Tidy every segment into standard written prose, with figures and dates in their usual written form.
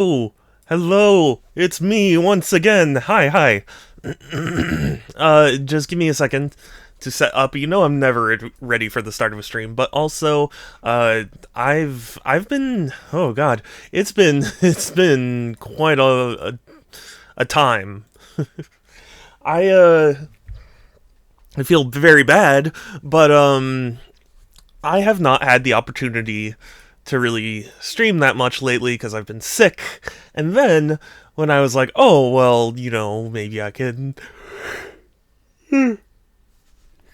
Oh, hello, it's me once again. Hi. Just give me a second to set up. You know I'm never ready for the start of a stream, but also, I've been. Oh God, it's been quite a time. I I feel very bad, but I have not had the opportunity to really stream that much lately because I've been sick. And then when I was like, oh, well, maybe I can.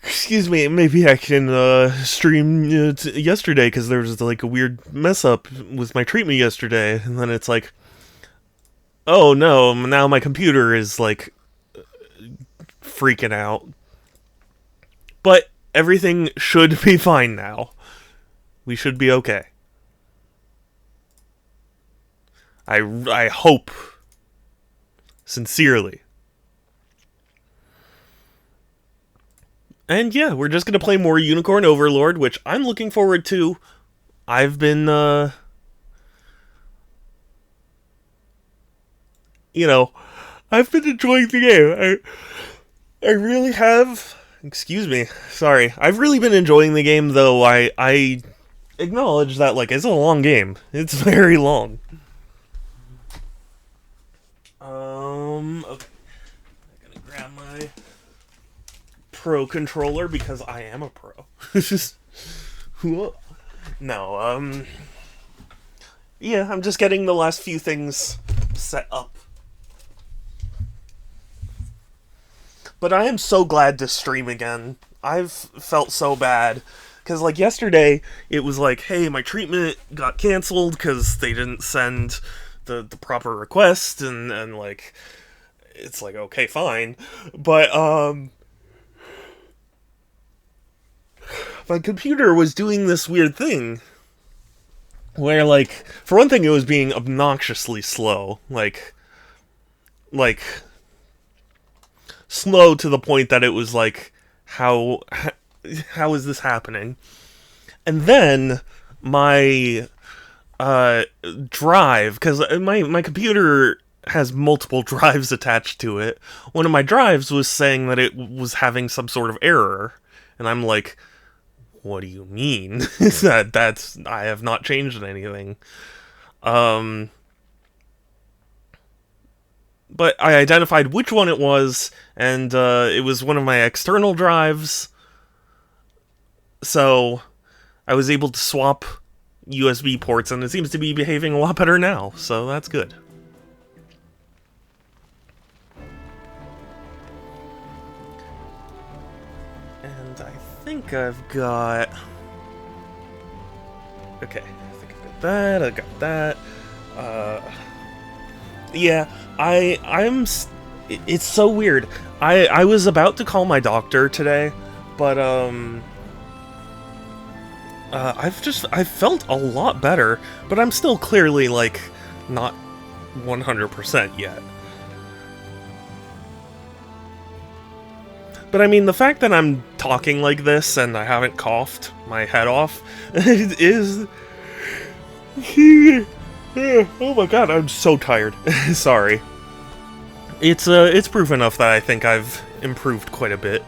Excuse me, maybe I can stream yesterday because there was like a weird mess up with my treatment yesterday. And then it's like, oh no, now my computer is like freaking out. But everything should be fine now. We should be okay. I hope sincerely. And yeah, we're just gonna play more Unicorn Overlord, which I'm looking forward to. I've been, you know, I've been enjoying the game. I really have. Excuse me. Sorry. I've really been enjoying the game, though. I acknowledge that, like, it's a long game. It's very long. Okay. I'm gonna grab my pro controller because I am a pro. No, yeah, I'm just getting the last few things set up. But I am so glad to stream again. I've felt so bad. Because, like, yesterday, it was like, hey, my treatment got canceled because they didn't send the proper request, and, like, it's like, okay, fine. But, my computer was doing this weird thing where, like, for one thing, it was being obnoxiously slow. Like, slow to the point that it was like, how is this happening? And then my drive, because my computer has multiple drives attached to it. One of my drives was saying that it was having some sort of error, and I'm like, what do you mean? That's I have not changed anything. Um, but I identified which one it was, and it was one of my external drives. So I was able to swap USB ports, and it seems to be behaving a lot better now. So that's good. And I think I've got. Okay, I think I got that. I got that. Uh, yeah, I'm. It's so weird. I was about to call my doctor today, but I've felt a lot better, but I'm still clearly like not 100% yet. But I mean, the fact that I'm talking like this and I haven't coughed my head off is. Oh my god, I'm so tired. Sorry. It's proof enough that I think I've improved quite a bit.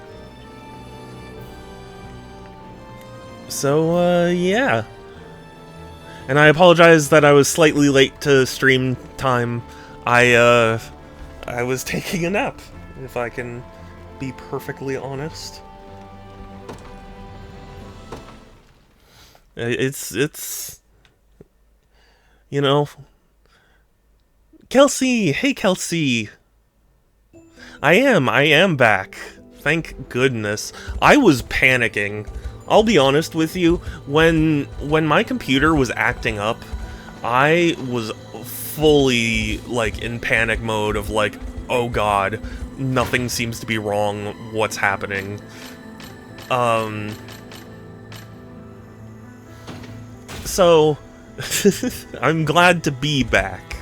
So, yeah. And I apologize that I was slightly late to stream time. I was taking a nap, if I can be perfectly honest. It's, you know... Kelsey! Hey, Kelsey! I am back. Thank goodness. I was panicking. I'll be honest with you, when my computer was acting up, I was fully, like, in panic mode of, like, oh god, nothing seems to be wrong, what's happening? So, I'm glad to be back.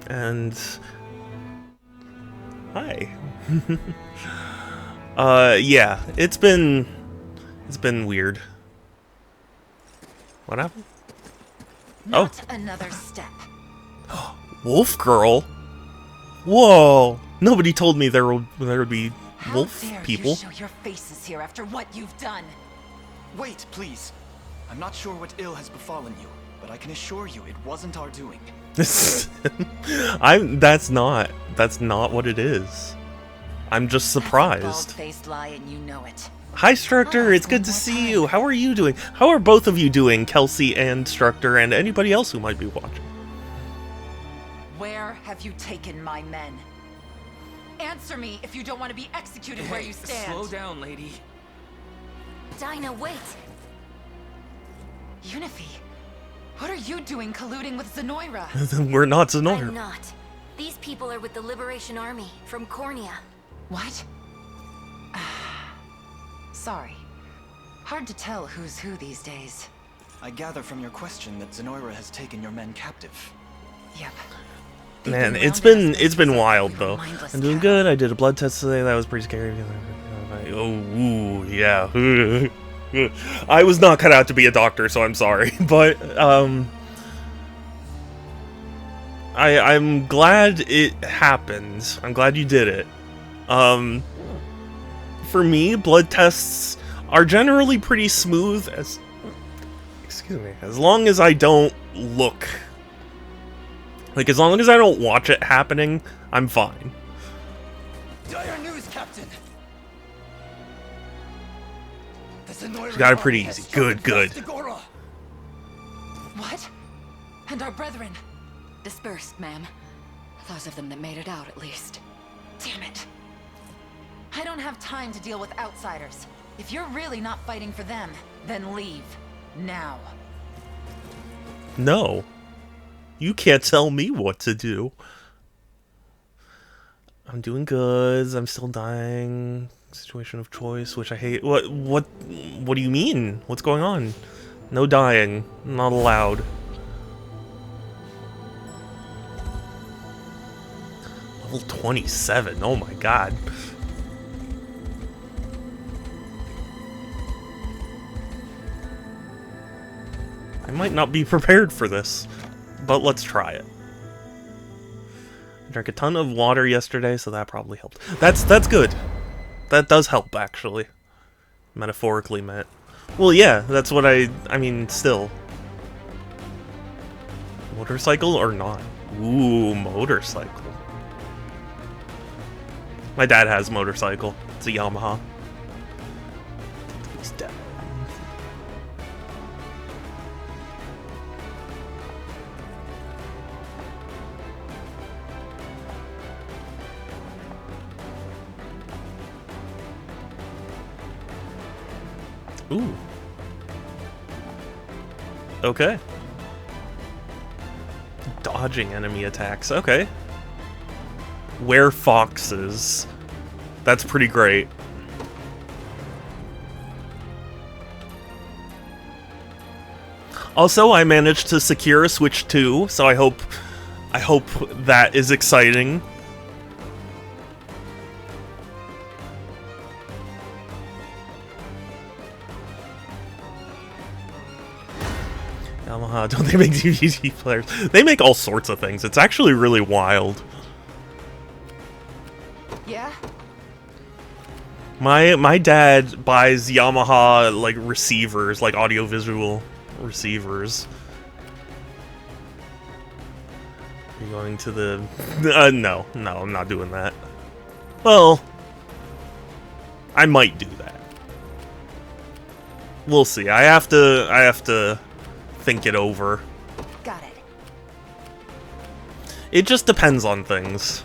And... Hi. Yeah, it's been weird. What happened? Not another step. Wolf girl? Whoa! Nobody told me there would be wolf How dare people. you show your faces here after what you've done? Wait, please. I'm not sure what ill has befallen you, but I can assure you it wasn't our doing. That's not what it is. I'm just surprised. That's a bald-faced lie, and you know it. Hi, Structor. It's good to see you. How are you doing? How are both of you doing, Kelsey and Structor, and anybody else who might be watching? Where have you taken my men? Answer me if you don't want to be executed where you stand. Slow down, lady. Dinah, wait! Unifi, what are you doing colluding with Zenoira? We're not Zenoira. I'm not. These people are with the Liberation Army from Cornea. What? Sorry. Hard to tell who's who these days. I gather from your question that Zenoira has taken your men captive. Yep. Man, it's been wild though. I'm doing good. I did a blood test today. That was pretty scary. Oh, ooh, yeah. I was not cut out to be a doctor, so I'm sorry. But I'm glad it happened. I'm glad you did it. For me, blood tests are generally pretty smooth as long as I don't look. Like, as long as I don't watch it happening, I'm fine. Dire news, Captain! She got it pretty easy. Good, good. What? And our brethren? Dispersed, ma'am. Those of them that made it out, at least. Damn it. I don't have time to deal with outsiders. If you're really not fighting for them, then leave. Now. No. You can't tell me what to do. I'm doing good. I'm still dying. Situation of choice, which I hate. What do you mean? What's going on? No dying. Not allowed. Level 27. Oh my god. I might not be prepared for this, but let's try it. I drank a ton of water yesterday, so that probably helped. That's good. That does help, actually. Metaphorically meant. Well, yeah, that's what I mean, still. Motorcycle or not? Ooh, motorcycle. My dad has a motorcycle. It's a Yamaha. He's dead. Ooh. Okay. Dodging enemy attacks. Okay. Were foxes. That's pretty great. Also, I managed to secure a Switch 2, so I hope that is exciting. Yamaha, don't they make DVD players? They make all sorts of things. It's actually really wild. Yeah? My dad buys Yamaha, like, receivers, like audiovisual receivers. You're going to the... no, I'm not doing that. Well, I might do that. We'll see. I have to think it over. Got it. It just depends on things.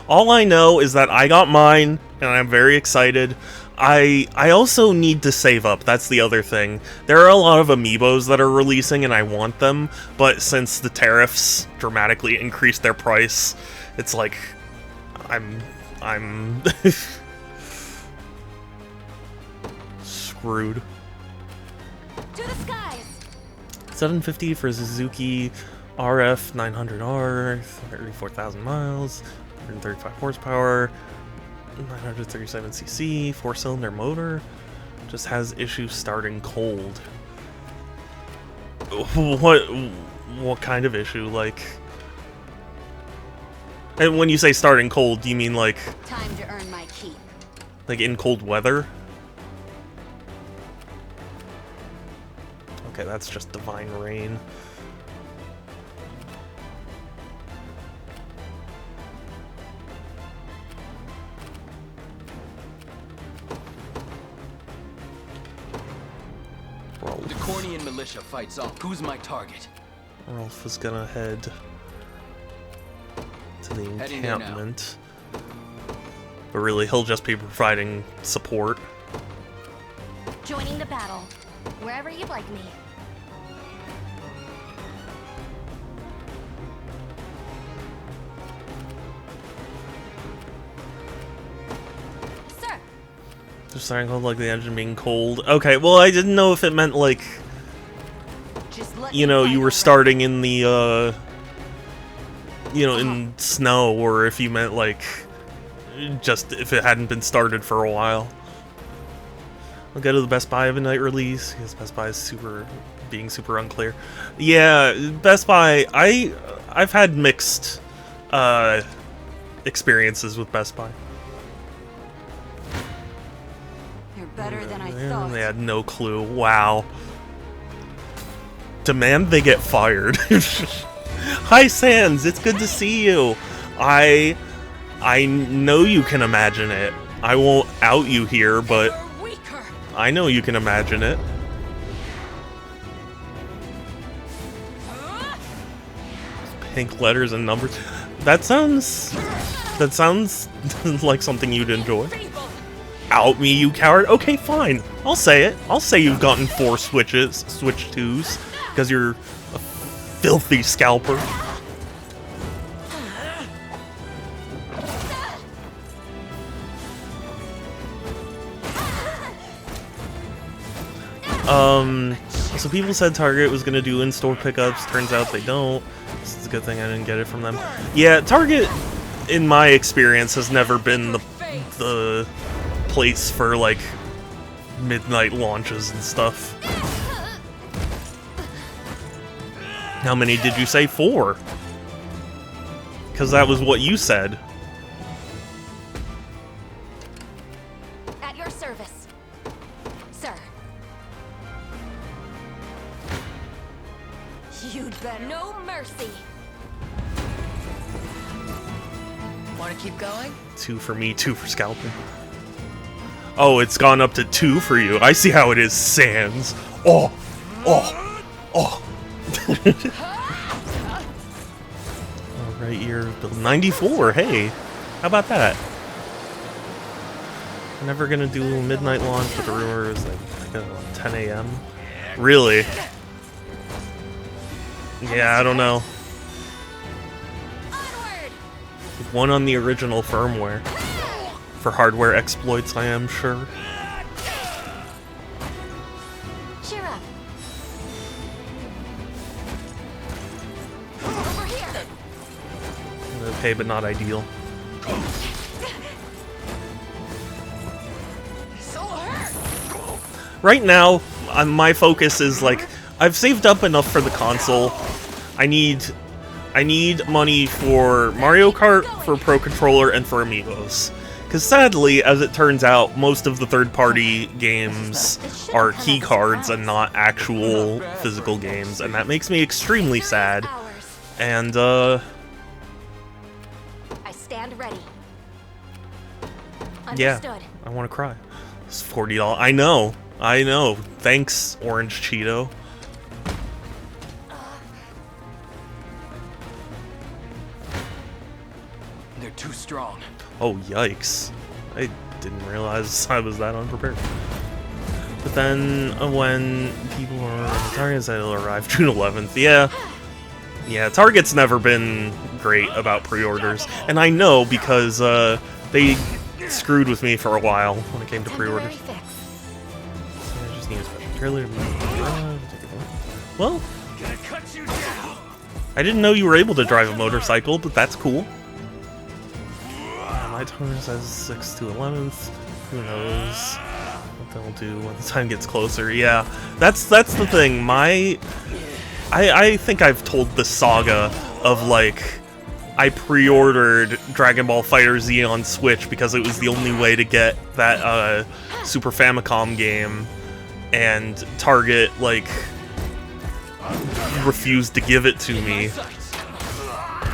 All I know is that I got mine, and I'm very excited. I also need to save up, that's the other thing. There are a lot of amiibos that are releasing, and I want them, but since the tariffs dramatically increased their price, it's like, I'm screwed. To the skies! $750 for Suzuki RF 900R, 34,000 miles, 135 horsepower, 937cc, 4-cylinder motor. Just has issues starting cold. What kind of issue? Like, and when you say starting cold, do you mean like Time to earn my keep. like in cold weather? Okay, that's just divine rain. The Cornian militia fights off. Who's my target? Rolf is gonna head to the Heading there now. encampment. But really, he'll just be providing support. Joining the battle, wherever you'd like me. Sir, Just starting cold, like the engine being cold. Okay, well, I didn't know if it meant like, Just let you me know, fight you were already. starting in the, you know, in snow, or if you meant like, just if it hadn't been started for a while. I'll go to the Best Buy of a night release, because Best Buy is being super unclear. Yeah, Best Buy, I've had mixed, experiences with Best Buy. You're better than I Yeah, thought. they had no clue. Wow. Demand they get fired. Hi, Sans. It's good to see you. I know you can imagine it. I won't out you here, but You're weaker. I know you can imagine it. Pink letters and numbers. That sounds like something you'd enjoy. Feeble. Out me, you coward. Okay, fine. I'll say it. I'll say you've gotten 4 switch 2s, because you're a filthy scalper. So people said Target was gonna do in-store pickups. Turns out they don't. This is a good thing I didn't get it from them. Yeah, Target, in my experience, has never been the place for like midnight launches and stuff. How many did you say? 4? Because that was what you said. at your service. Sir, You'd better. no mercy. Want to keep going? 2 for me, 2 for scalping. Oh, it's gone up to 2 for you. I see how it is, Sans. Oh, oh, oh. Right here, 94. Hey, how about that? Never gonna do a midnight launch, but the rumor is like 10 a.m. Really? Yeah, I don't know. Onward! 1 on the original firmware. For hardware exploits, I am sure. Cheer up. Over here. Okay, but not ideal. So hurt. Right now, my focus is like, I've saved up enough for the console. I need money for Mario Kart, for Pro Controller, and for Amiibos. Because sadly, as it turns out, most of the third-party games are key cards and not actual physical games, and that makes me extremely sad. Ours. And, I stand ready. yeah, Understood. I want to cry. It's $40. I know. Thanks, Orange Cheeto. They're too strong. Oh, yikes. I didn't realize I was that unprepared. But then, when people are... Target said it'll arrive June 11th. Yeah, Target's never been great about pre-orders. And I know because, they screwed with me for a while when it came to Temporary pre-orders. fix. I just need a special trailer to be... Well, Gonna cut you down. I didn't know you were able to drive a motorcycle, but that's cool. My toner says 6 to 11th. Who knows what they'll do when the time gets closer. Yeah, that's the thing. I think I've told the saga of, like, I pre-ordered Dragon Ball FighterZ on Switch because it was the only way to get that Super Famicom game, and Target, like, refused to give it to me.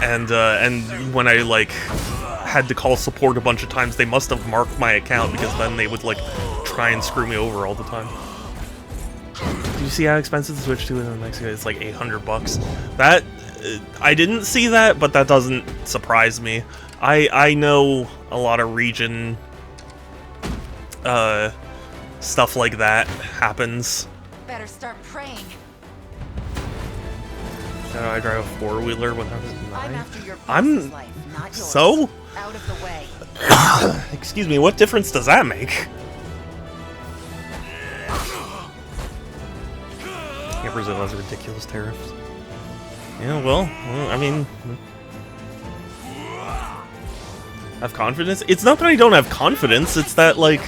And when I, like, had to call support a bunch of times, they must have marked my account, because then they would, like, try and screw me over all the time. Do you see how expensive the Switch 2 is in Mexico? It's like $800. That, I didn't see that, but that doesn't surprise me. I know a lot of region stuff like that happens. Better start praying. So I drive a four-wheeler when I was 9. I'm after your boss's life, not yours. So? Out of the way. Excuse me, what difference does that make? Yeah, Brazil has ridiculous tariffs. Yeah, well, I mean... have confidence? It's not that I don't have confidence, it's that, like...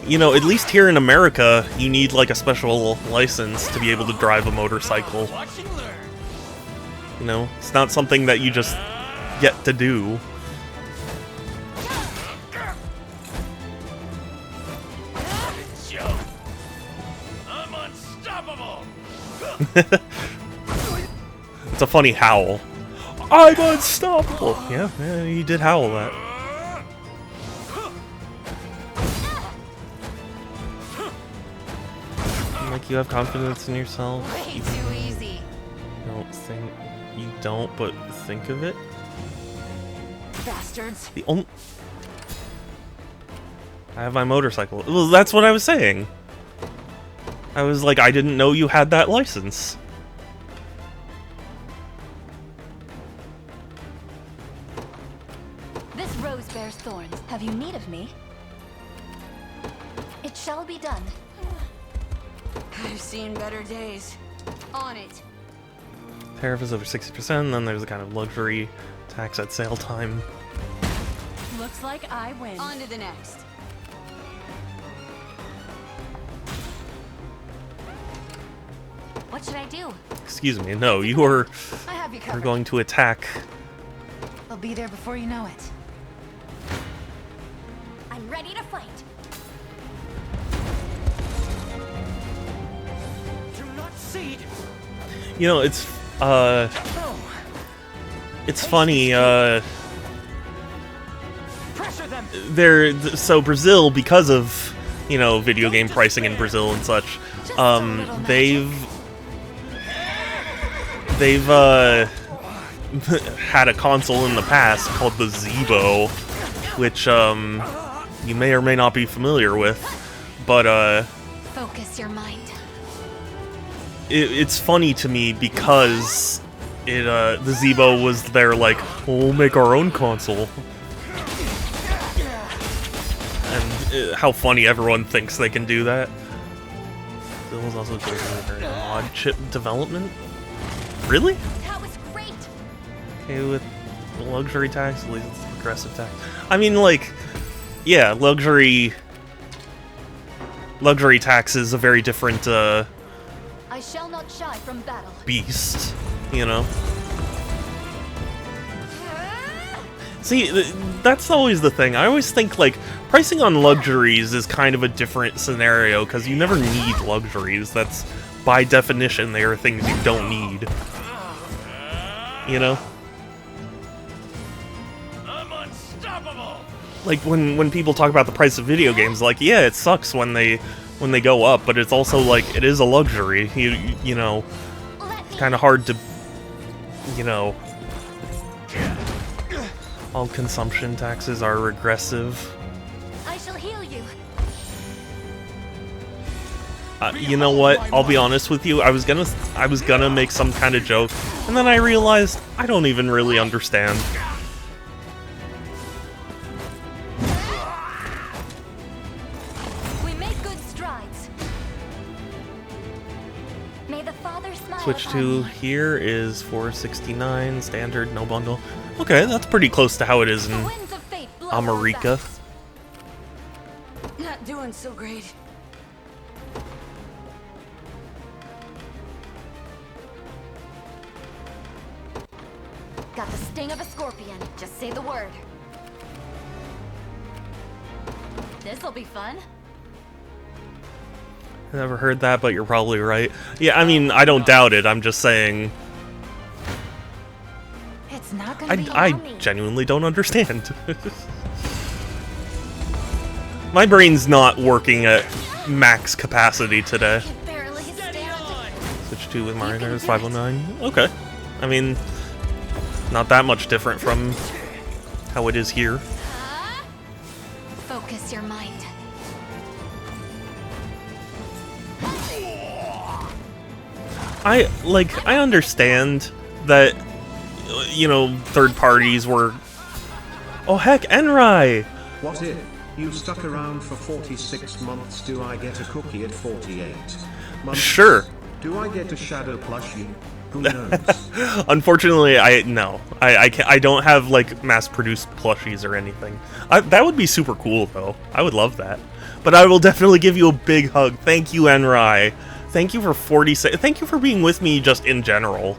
You know, at least here in America, you need, like, a special license to be able to drive a motorcycle. You know, it's not something that you just get to do. I'm unstoppable. It's a funny howl. I'm unstoppable! Yeah, you did howl that. Like, you have confidence in yourself. Way too easy. You don't, but think of it. Bastards. The only... I have my motorcycle. Well, that's what I was saying. I was like, I didn't know you had that license. This rose bears thorns. Have you need of me? It shall be done. I've seen better days. On it. Tariff is over 60%, then there's a kind of luxury tax at sale time. Looks like I win. On to the next. What should I do? Excuse me, no, you are I have you covered. going to attack. They'll be there before you know it. I'm ready to fight. Do not cede. You know, it's funny, Pressure them. so Brazil, because of, you know, video game pricing in Brazil and such, they've had a console in the past called the Zeebo, which you may or may not be familiar with, but Focus your mind. it's funny to me because the Zeebo was their, like, we'll make our own console. And how funny everyone thinks they can do that. Brazil was also doing very odd chip development. Really? That was great. Okay, with the luxury tax, at least it's a progressive tax. I mean, like, yeah, luxury tax is a very different I shall not shy from battle. beast, you know? See, that's always the thing. I always think, like, pricing on luxuries is kind of a different scenario, because you never need luxuries. That's, by definition, they are things you don't need. You know? I'm unstoppable. Like, when people talk about the price of video games, like, yeah, it sucks when they go up, but it's also, like, it is a luxury. You know, it's kind of hard to, you know... All consumption taxes are regressive. I shall heal you. You know what? I'll be honest with you. I was gonna make some kind of joke, and then I realized I don't even really understand. We make good strides. May the Father smile Switch upon to me. here is $469 standard, no bundle. Okay, that's pretty close to how it is The in winds of fate blow our America. backs. doing so great. Got the sting of a scorpion. Just say the word. This'll be fun. I never heard that, but you're probably right. Yeah, I mean, I don't doubt it. I'm just saying. It's not gonna be I yummy. genuinely don't understand. My brain's not working at max capacity today. Can barely stand. Switch 2 with Mario Kart 509. Okay. I mean, not that much different from how it is here. Focus your mind. I understand that, you know, third parties were... Oh heck, Enrai! What if you stuck around for 46 months? Do I get a cookie at 48 months? Sure. Do I get a shadow plushie? Who knows? Unfortunately, no. I don't have, like, mass-produced plushies or anything. That would be super cool, though. I would love that. But I will definitely give you a big hug. Thank you, Enrai. Thank you for 46... Thank you for being with me just in general.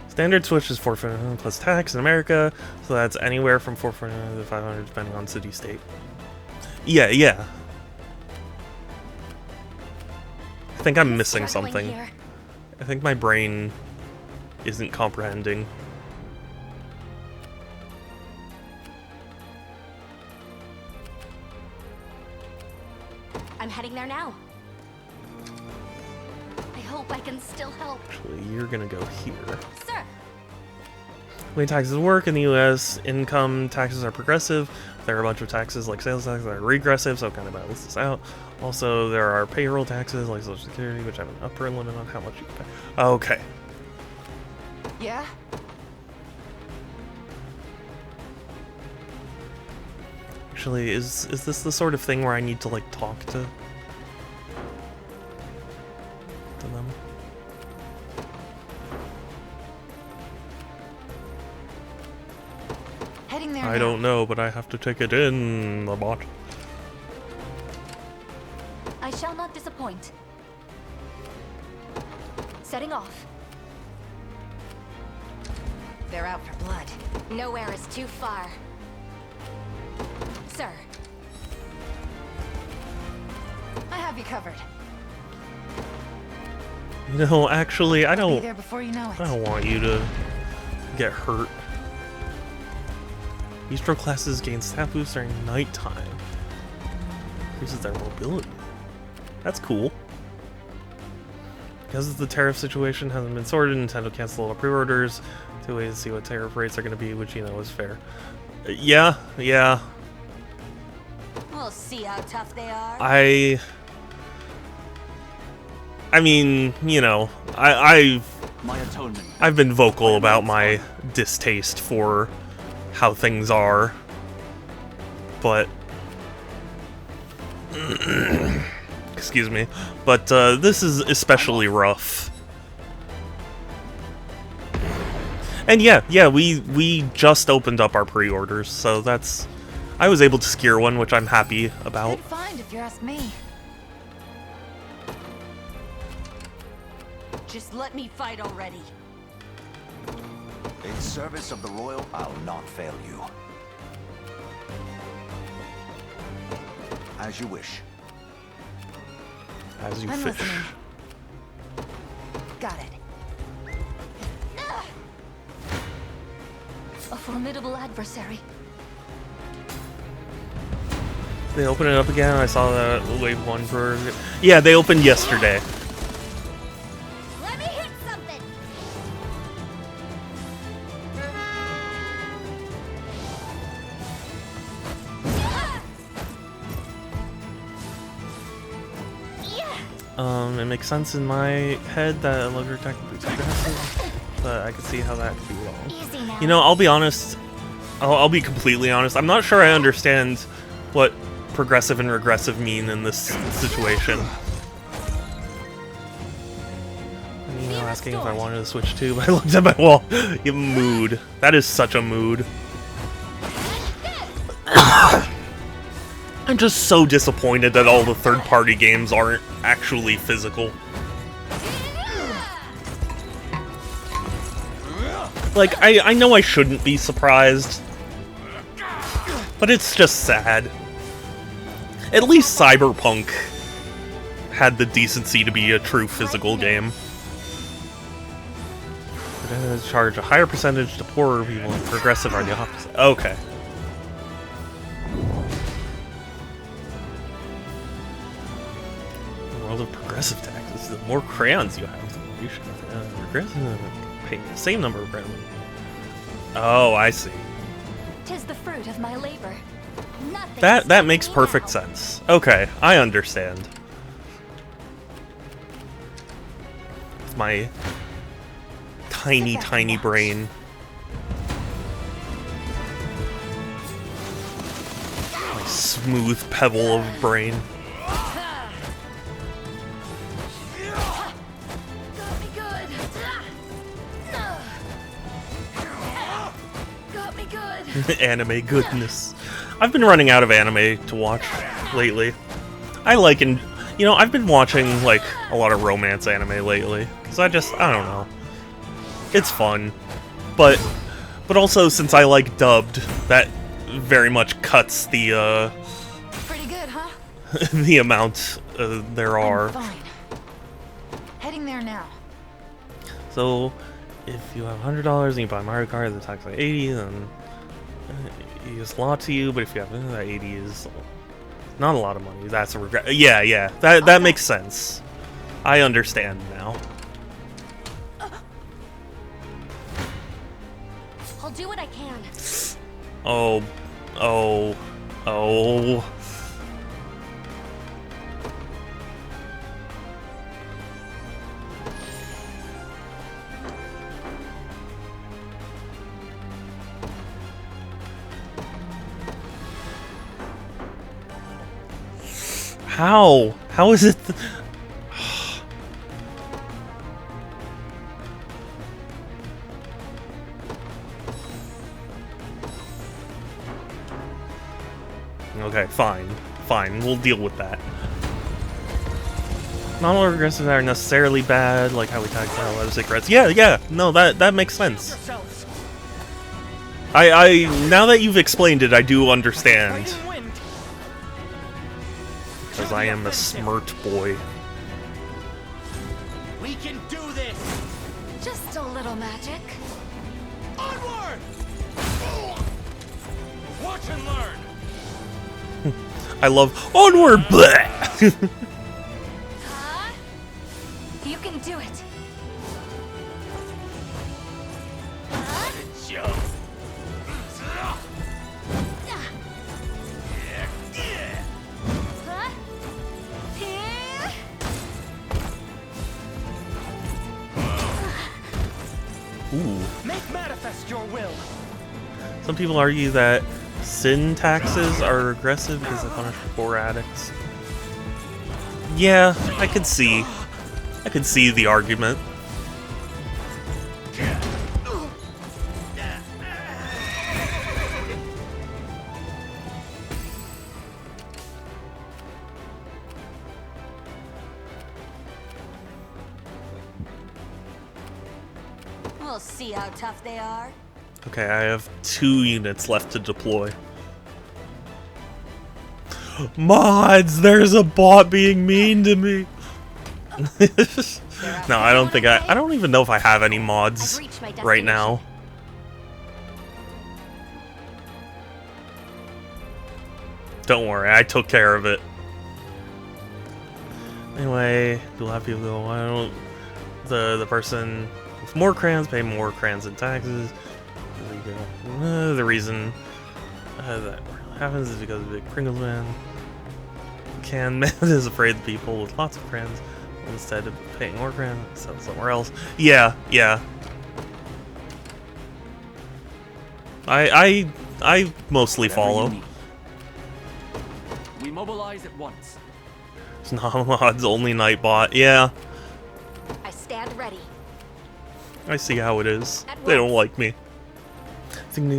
Standard Switch is $449 plus tax in America, so that's anywhere from $449 to $500 depending on city state. Yeah. I think I'm missing something. Here. I think my brain isn't comprehending. I'm heading there now. I hope I can still help. Actually, you're gonna go here. Sir, The way taxes work in the US, income taxes are progressive. There are a bunch of taxes like sales tax that are regressive, so kind of balance this out. Also, there are payroll taxes like Social Security, which have an upper limit on how much you can pay. Okay. Yeah? Actually, is this the sort of thing where I need to, like, talk to them? Heading there I now. don't know, but I have to take it in, the bot. I shall not disappoint. Setting off. They're out for blood. Nowhere is too far. Sir, I have you covered. You know, actually, I Be don't there before you know it. want you to get hurt. Bistro classes gain stat boosts during nighttime. Increases their mobility. That's cool. Because the tariff situation hasn't been sorted, Nintendo canceled all pre-orders. 2 ways to see what tariff rates are going to be, which, you know, is fair. Yeah. we'll see how tough they are. I mean, you know, I've My atonement. been vocal about my distaste for how things are, but excuse me, but this is especially rough. And yeah, we just opened up our pre-orders, so that's... I was able to secure one, which I'm happy about. Good find if you ask me. Just let me fight already. In service of the Royal, I'll not fail you. As you wish. As you I'm fish. listening. Got it. A formidable adversary. They open it up again. I saw that wave 1 for... Yeah, they opened yesterday. Let me hit something. It makes sense in my head that a luxury attack would be aggressive, but I can see how that could be wrong. Easy now. You know, I'll be honest. I'll be completely honest. I'm not sure I understand what progressive and regressive mean in this situation. asking if I wanted to switch too, but I looked at my wall. You mood. That is such a mood. I'm just so disappointed that all the third-party games aren't actually physical. Like, I know I shouldn't be surprised, but it's just sad. At least Cyberpunk had the decency to be a true physical game. Charge a higher percentage to poorer people, and progressive are the opposite. Okay. World of progressive taxes. The more crayons you have, the more you should have. Progressive, paying the same number of crayons. Oh, I see. 'Tis the fruit of my labor. Nothing That makes stops me perfect now. sense. Okay, I understand. With my tiny, tiny brain. My smooth pebble of brain. Got me good. Got me good. Anime goodness. I've been running out of anime to watch lately. I like, and you know, I've been watching like a lot of romance anime lately because I don't know. It's fun, but also since I like dubbed, that very much cuts the Pretty good, huh? the amount there are. I'm fine. Heading there now. So, if you have $100 and you buy Mario Kart, the tax like 80, then it's a lot to you. But if you have that 80 is not a lot of money. That's a regret. Yeah, that makes sense. I understand now. I'll do what I can. Oh. How? How is it? Okay, fine. We'll deal with that. Not all aggressive are necessarily bad, like how we talked about lead cigarettes. Yeah. No, that makes sense. I now that you've explained it, I do understand. Because I am a smart boy. We can do this! Just a little magic. Onward! Watch and learn! I love onward. Bleh. Huh? You can do it. Jump! Huh? Here. Ooh. Make manifest your will! Some people argue that sin taxes are regressive because they punish poor addicts. Yeah, I could see the argument. We'll see how tough they are. Okay, I have 2 units left to deploy. Mods! There's a bot being mean to me! No, I don't think I don't even know if I have any mods right now. Don't worry, I took care of it. Anyway, do a lot of people go, why don't the person with more crayons pay more crayons and taxes? The reason that happens is because of Big Pringles Man. Man is afraid of people with lots of crayons. Instead of paying more crayons, sell somewhere else. Yeah. I mostly follow. We mobilize at once. It's not mods, only Nightbot. Yeah. I stand ready. I see how it is. They don't like me. I think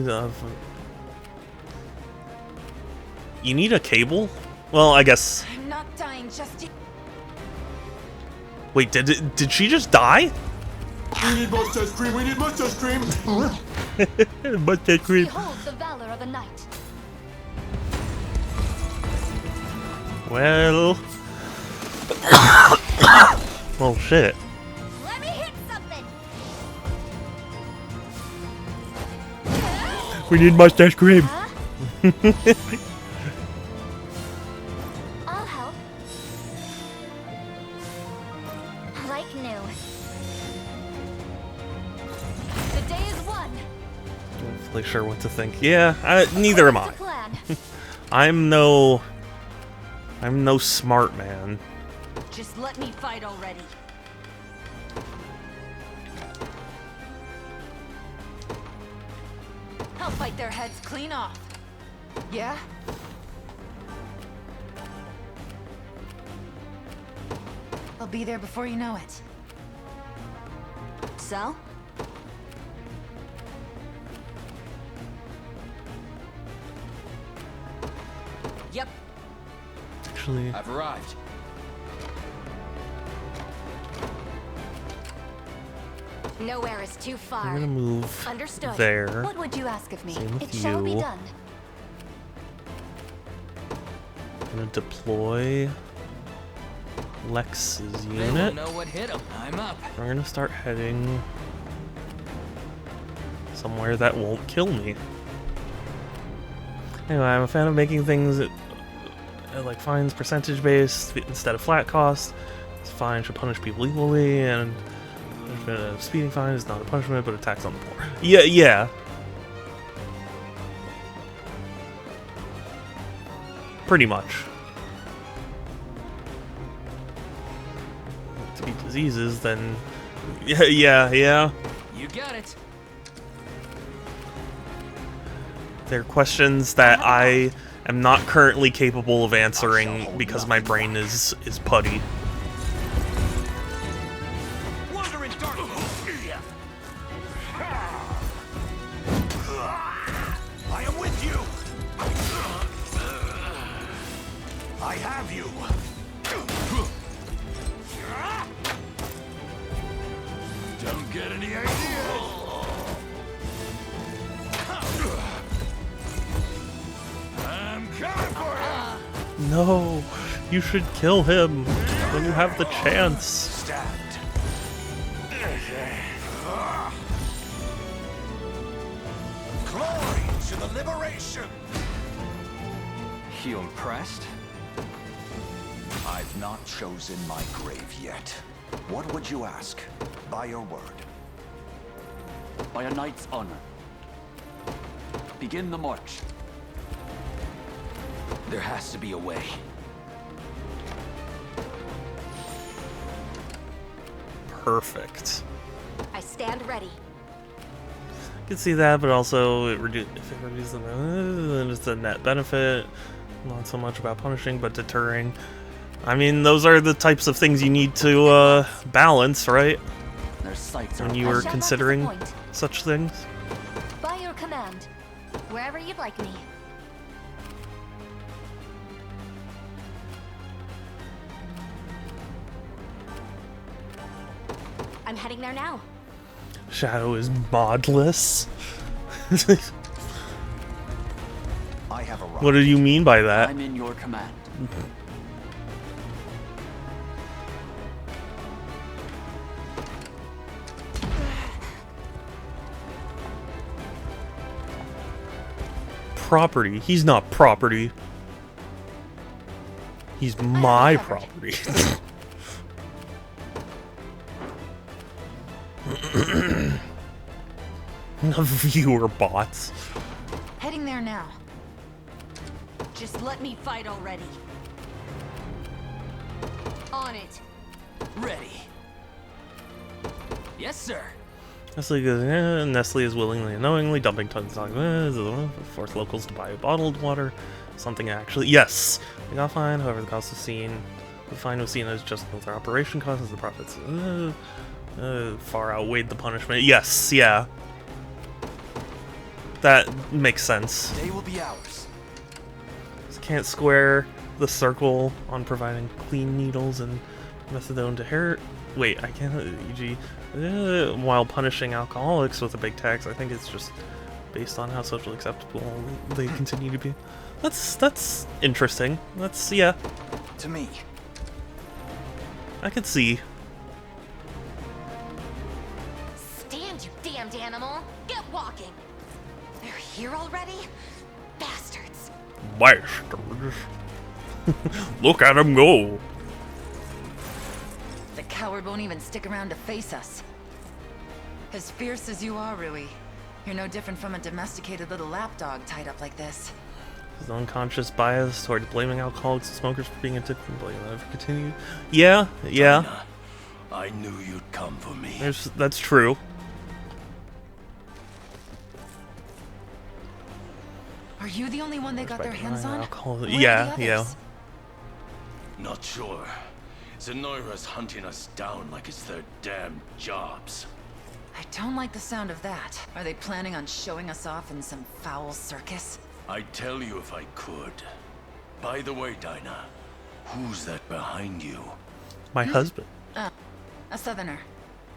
you need a cable? Well, I guess. I'm not dying just yet. Wait, did she just die? We need mustache cream. We need mustache cream. Mustache cream. Behold the valor of a knight. Well. Well, shit. Let me hit something. We need mustache cream. Huh? I'll help. Like new. The day is won. Not really sure what to think. Yeah, neither am I. According to plan. I'm no smart man. Just let me fight already. I'll fight their heads clean off. Yeah? I'll be there before you know it. So? Yep. Actually, I've arrived. Nowhere is too I'm far. gonna move Understood. there. What would you ask of me? Same with It shall be you. done. I'm gonna deploy Lex's They will unit. know what hit 'em. I'm up. We're gonna start heading somewhere that won't kill me. Anyway, I'm a fan of making things that, like fines percentage based instead of flat cost. This fine should punish people equally, and a speeding fine is not a punishment but a tax on the poor. Yeah. Pretty much. To be diseases, then yeah. You got it. They're questions that I am not currently capable of answering because my brain is putty. Wandering darkness. I am with you. I have you. Don't get any ideas. I'm coming for you. No, you should kill him when you have the chance. Stabbed. Glory to the liberation. You impressed? I've not chosen my grave yet. What would you ask? By your word. By a knight's honor. Begin the march. There has to be a way. Perfect. I stand ready. I can see that, but also if it reduces then it's a net benefit. Not so much about punishing, but deterring. I mean, those are the types of things you need to balance, right? Their sights are When you I are shall not considering disappoint. such things. By your command. Wherever you'd like me. I'm heading there now. Shadow is modless. I have arrived. What do you mean by that? I'm in your command. Property. He's not property. He's my property. Viewer bots. Heading there now. Just let me fight already. On it. Ready. Yes, sir. Nestle goes, Nestle is willingly and knowingly dumping tons of force locals to buy bottled water. Something actually. Yes! They got fined, however, the cost was seen. The fine was seen as just both their operation costs as the profits. far outweighed the punishment. Yes, yeah. That makes sense. They will be ours. Can't square the circle on providing clean needles and methadone to hair. Wait, I can't. E.g., while punishing alcoholics with a big tax. I think it's just based on how socially acceptable they continue to be. That's interesting. Yeah. To me. I could see. Stand, you damned animal! Get walking! They're here already? Bastards! Bastards. Look at him go. The coward won't even stick around to face us. As fierce as you are, Rui, you're no different from a domesticated little lapdog tied up like this. His unconscious bias towards blaming alcoholics and smokers for being addicted and blame ever continued. Yeah. Dinah, I knew you'd come for me. That's true. Are you the only one they got their hands on? Where are Yeah, the yeah. others? Not sure. Zenoira's hunting us down like it's their damn jobs. I don't like the sound of that. Are they planning on showing us off in some foul circus? I'd tell you if I could. By the way, Dinah, who's that behind you? My husband. A southerner.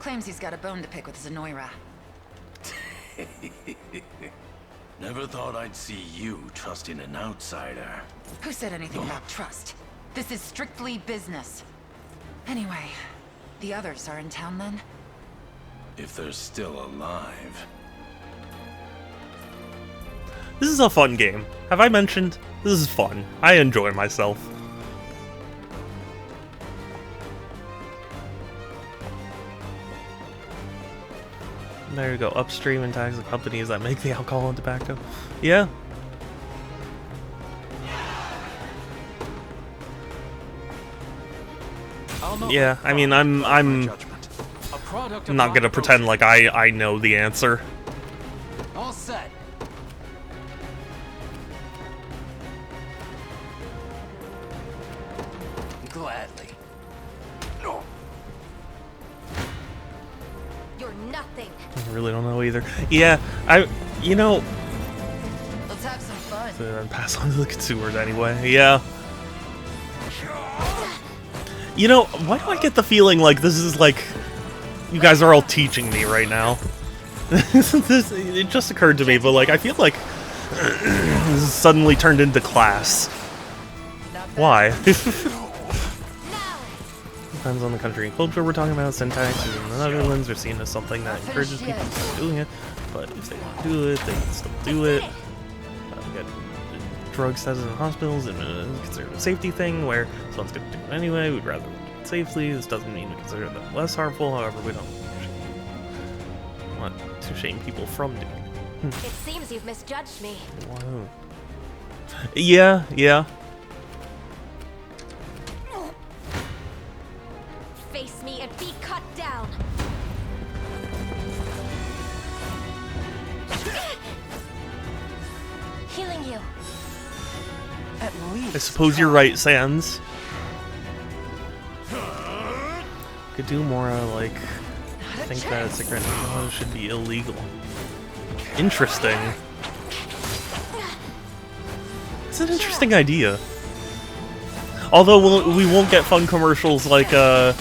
Claims he's got a bone to pick with Zenoira. Never thought I'd see you trusting an outsider. Who said anything about trust? This is strictly business. Anyway, the others are in town then? If they're still alive. This is a fun game. Have I mentioned? This is fun. I enjoy myself. There you go. Upstream and tax the companies that make the alcohol and tobacco. Yeah. Yeah, I mean, I'm not gonna pretend like I know the answer. All set. Gladly. No. You're nothing! I really don't know either. Yeah, you know, Let's have some fun. pass on to the consumers anyway. Yeah. You know, why do I get the feeling like this is like you guys are all teaching me right now? It just occurred to me, but like I feel like this is suddenly turned into class. Why? Depends on the country and culture we're talking about. Syntax in the Netherlands are seen as something that encourages people to start doing it, but if they want to do it, they can still do it. We got drug status in hospitals and considered a safety thing where someone's going to do it anyway. We'd rather do it safely. This doesn't mean we consider them less harmful. However, we don't want to shame people from doing it. It seems you've misjudged me. Whoa. Yeah. Face me and be cut down! Healing you. At least. I suppose you're right, Sans. Could do more like I think that cigarette should be illegal. Interesting. It's an interesting idea. Although we won't get fun commercials like that.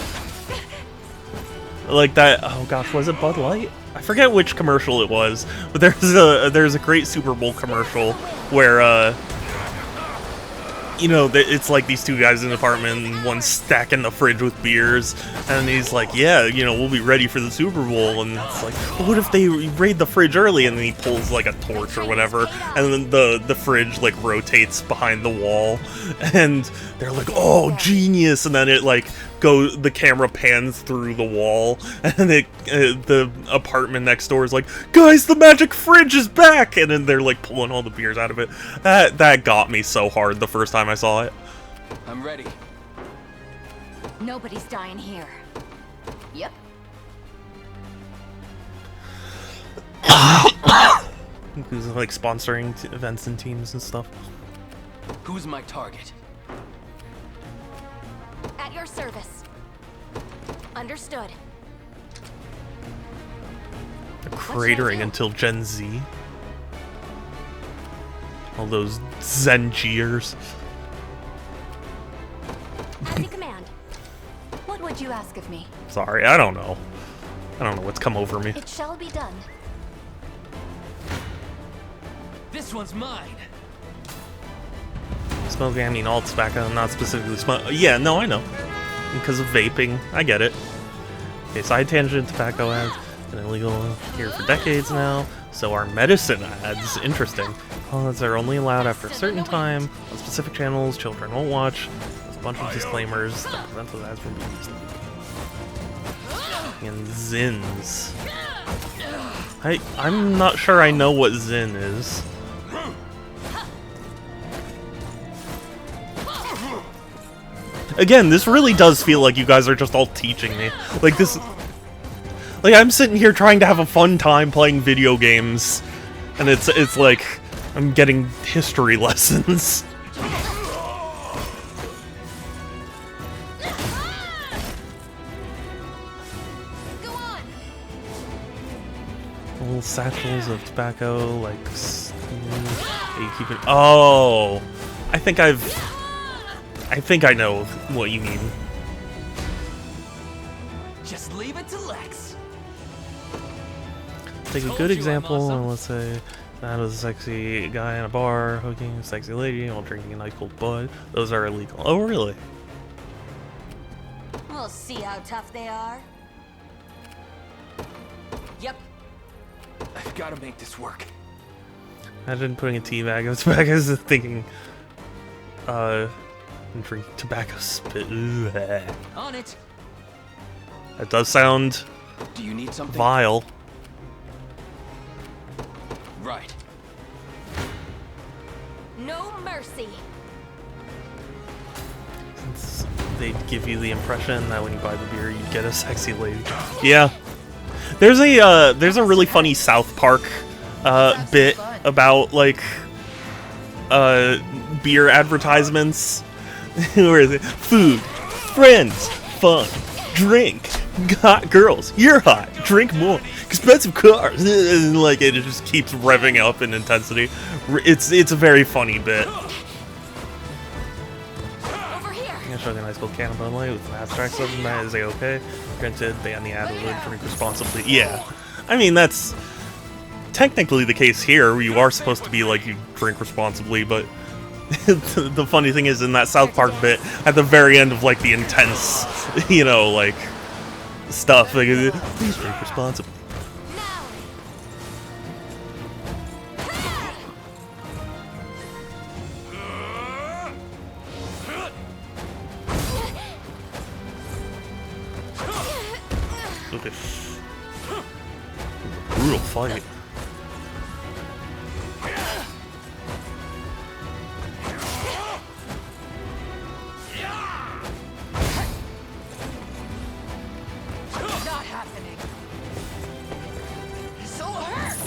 Oh gosh, was it Bud Light? I forget which commercial it was, but there's a great Super Bowl commercial where you know, it's like these two guys in an apartment and one's stacking the fridge with beers, and he's like, yeah, you know, we'll be ready for the Super Bowl, and it's like, well, what if they raid the fridge early? And then he pulls like a torch or whatever, and then the fridge like rotates behind the wall, and they're like, oh, genius, and then it like the camera pans through the wall, and the apartment next door is like, guys, the magic fridge is back, and then they're like pulling all the beers out of it. That got me so hard the first time I saw it. I'm ready. Nobody's dying here. Yep. Who's like sponsoring events and teams and stuff. Who's my target? At your service. Understood. Cratering until Gen Z. All those Zengiers. As you command. What would you ask of me? Sorry, I don't know. I don't know what's come over me. It shall be done. This one's mine. Smoking, I mean all tobacco, not specifically smoke. Yeah, no, I know. Because of vaping, I get it. Okay, side tangent, tobacco ads been illegal here for decades now. So are medicine ads. Interesting. Ads are only allowed after a certain time on specific channels. Children won't watch. There's a bunch of disclaimers that prevent those ads from being used. And Zins. I'm not sure I know what Zin is. Again, this really does feel like you guys are just all teaching me. Like this... Like, I'm sitting here trying to have a fun time playing video games, and it's like I'm getting history lessons. Go on. Little satchels of tobacco, like you keep it. Oh, I think I know what you mean. Just leave it to Lex. Take a good example, and let's say that was a sexy guy in a bar hooking a sexy lady while drinking a nice cold Bud. Those are illegal. Oh, really? We'll see how tough they are. Yep. I've got to make this work. Imagine putting a tea bag of tobacco as thinking, and drink tobacco spit. Ugh. On it. That does sound Do you need something? vile. Right. No mercy. Since they'd give you the impression that when you buy the beer, you get a sexy lady. Yeah. There's a really funny South Park bit about like beer advertisements. Where is it? Food, friends, fun, drink, hot girls. You're hot. Drink more. Expensive cars. And, like it just keeps revving up in intensity. It's a very funny bit. Over here. I'm gonna show you a nice little can of Bud Light with some abstracts of them. That is okay. Granted, ban the ad would drink responsibly. Yeah, I mean that's technically the case here. You are supposed to be like you drink responsibly, but the funny thing is in that South Park bit at the very end of like the intense, you know, like stuff. Like, please drink responsibly. Okay. Brutal fight. Not happening. So hurt.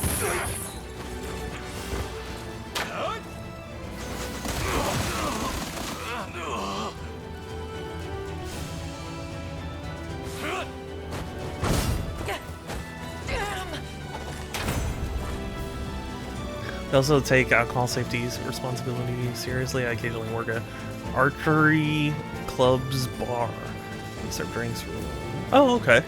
I also take alcohol safety responsibility seriously. I occasionally work at archery club's bar. We serve drinks for... Oh, okay.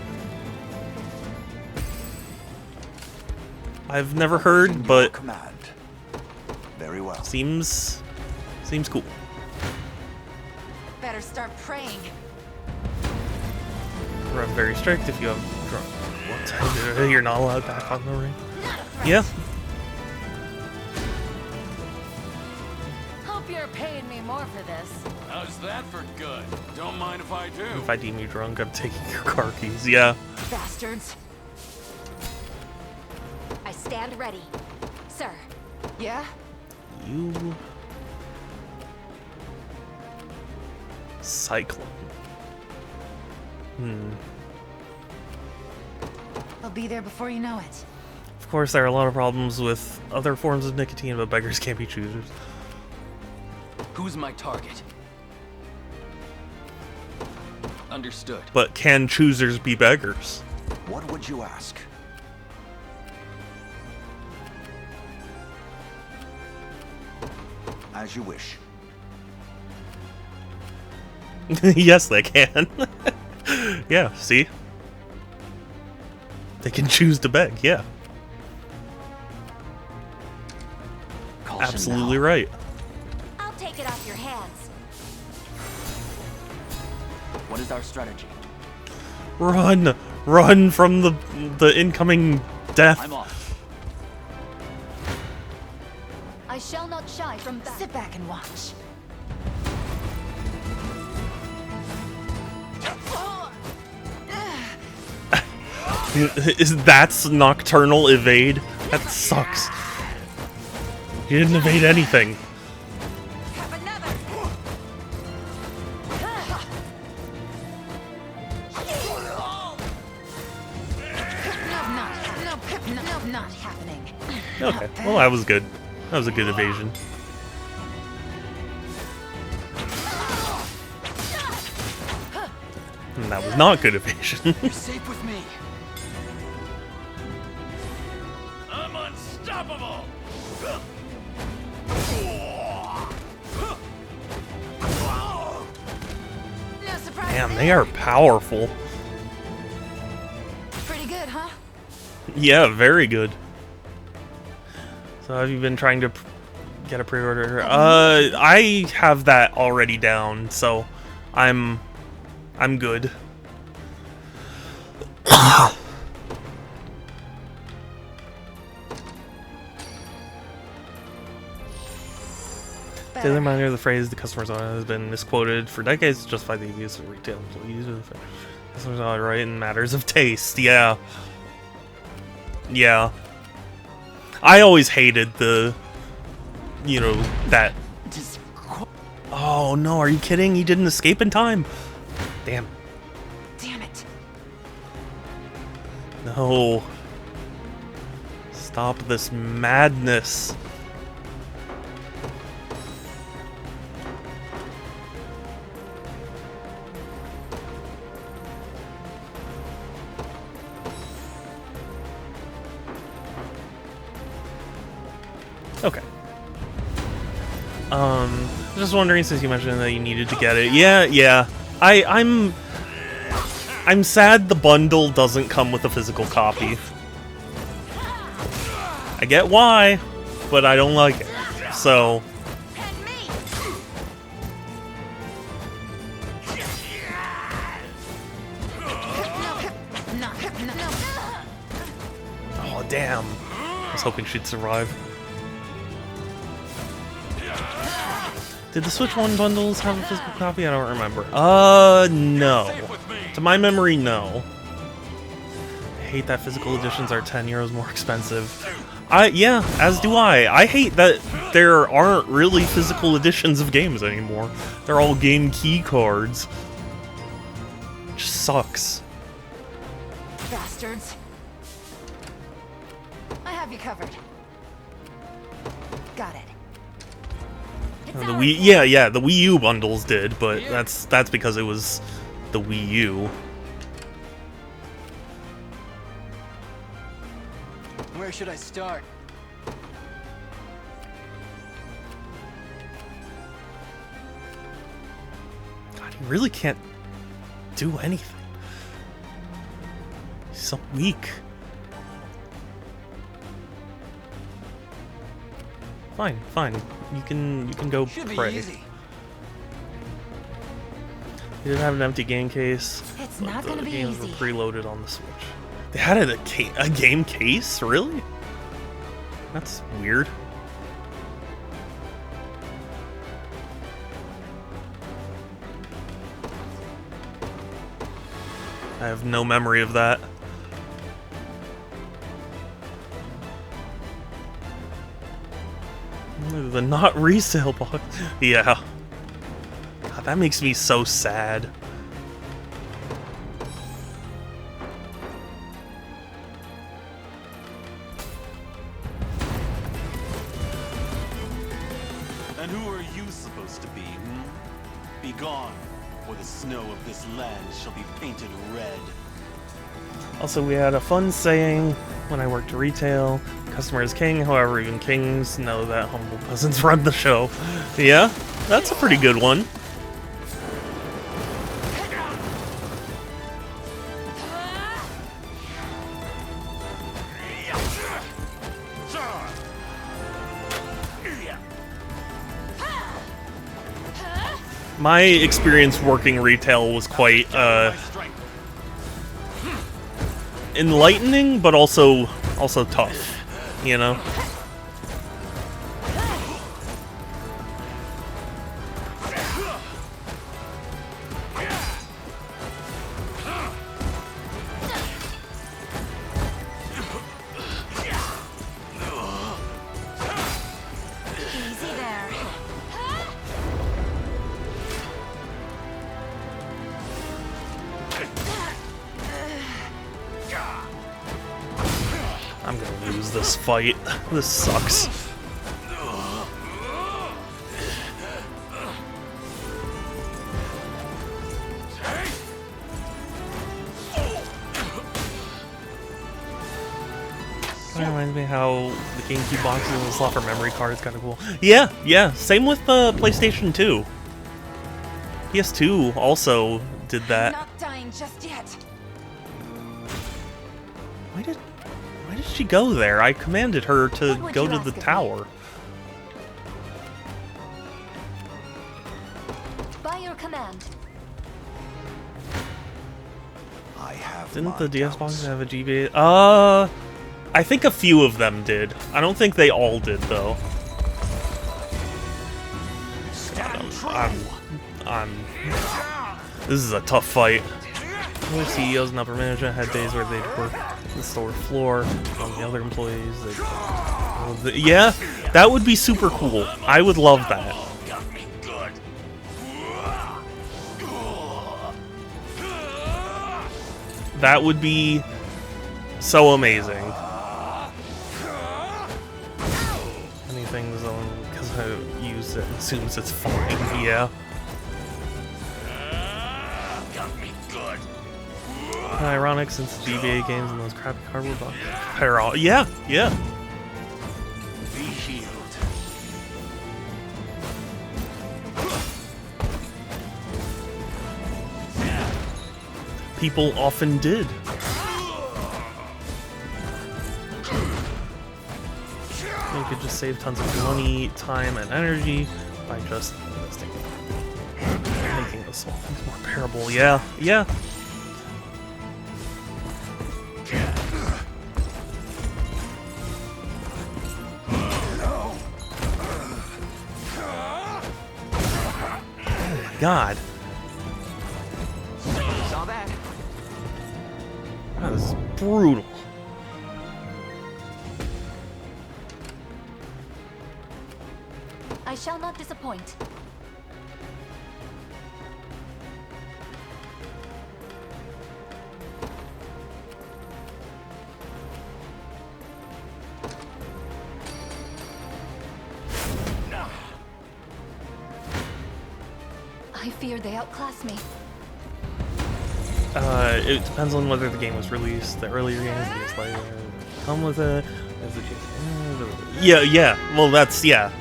I've never heard, but Command. Very well. seems cool. Better start praying. We're very strict if you have drunk. What? You're not allowed back on the ring. Yeah. Hope you're paying me more for this. How's that for good? Don't mind if I do. If I deem you drunk, I'm taking your car keys. Yeah. Bastards. I stand ready. Sir. Yeah? You... Cyclone. I'll be there before you know it. Of course, there are a lot of problems with other forms of nicotine, but beggars can't be choosers. Who's my target? Understood. But can choosers be beggars? What would you ask? As you wish. Yes, they can. Yeah, see? They can choose to beg, yeah. Caution Absolutely now. right. I'll take it off your hands. What is our strategy? Run! Run from the incoming death. I'm off. I shall not shy from battle. Sit back and watch. That's nocturnal evade? That sucks. He didn't evade anything. Have another. No, not happening. Okay, well that was good. That was a good evasion. And that was not good evasion. You're safe with me. I'm unstoppable! No surprise. Damn, they are powerful. Pretty good, huh? Yeah, very good. So have you been trying to get a pre-order? I have that already down, so I'm good. The other reminder of the phrase "the customer's audit" has been misquoted for decades, justified the abuse of retail employees. Customers are right in matters of taste. Yeah. Yeah. I always hated the, you know, that. Oh no, are you kidding? He didn't escape in time. Damn. Damn it. No. Stop this madness. Okay. Just wondering, since you mentioned that you needed to get it. Yeah. I'm sad the bundle doesn't come with a physical copy. I get why, but I don't like it. So. Oh damn! I was hoping she'd survive. Did the Switch 1 bundles have a physical copy? I don't remember. No. To my memory, no. I hate that physical editions are 10 euros more expensive. Yeah, as do I. I hate that there aren't really physical editions of games anymore. They're all game key cards. Just sucks. Bastards. I have you covered. Got it. The Wii, yeah, the Wii U bundles did, but that's because it was the Wii U. Where should I start? God, he really can't do anything. He's so weak. Fine. You can go pray. Easy. He didn't have an empty game case. It's but not gonna the be games easy. were preloaded on the Switch. They had a game case? Really? That's weird. I have no memory of that. The not resale box. Yeah. God, that makes me so sad. And who are you supposed to be, hmm? Be gone, or the snow of this land shall be painted red. Also, we had a fun saying when I worked retail. Customer is king, however, even kings know that humble peasants run the show. Yeah, that's a pretty good one. My experience working retail was quite enlightening, but also tough, you know? Easy there. I'm gonna lose this fight. This sucks. That reminds me how the GameCube boxes and the slot for memory cards kind of cool. Yeah, yeah. Same with PlayStation 2. PS2 also did that. Not dying just yet. Why did she go there? I commanded her to What would go you to ask the of me? tower. By your command. I have Didn't my the DS doubts. boxes have a GBA? I think a few of them did. I don't think they all did though. This is a tough fight. Most CEOs and upper management had days where they'd work the store floor, while the other employees. Yeah, that would be super cool. I would love that. Got me good. That would be so amazing. Anything because I use it assumes it's fine. Yeah. Got me good. Ironic since the GBA games and those crappy cardboard boxes. Yeah, yeah. Be healed. People often did. You could just save tons of money, time, and energy by just investing. Making the small things more bearable. Yeah, yeah. Oh my god. Saw that. That is brutal. I shall not disappoint. I fear they outclass me. It depends on whether the game was released. The earlier games, the DS later, come with it. Yeah, yeah. Well, that's yeah.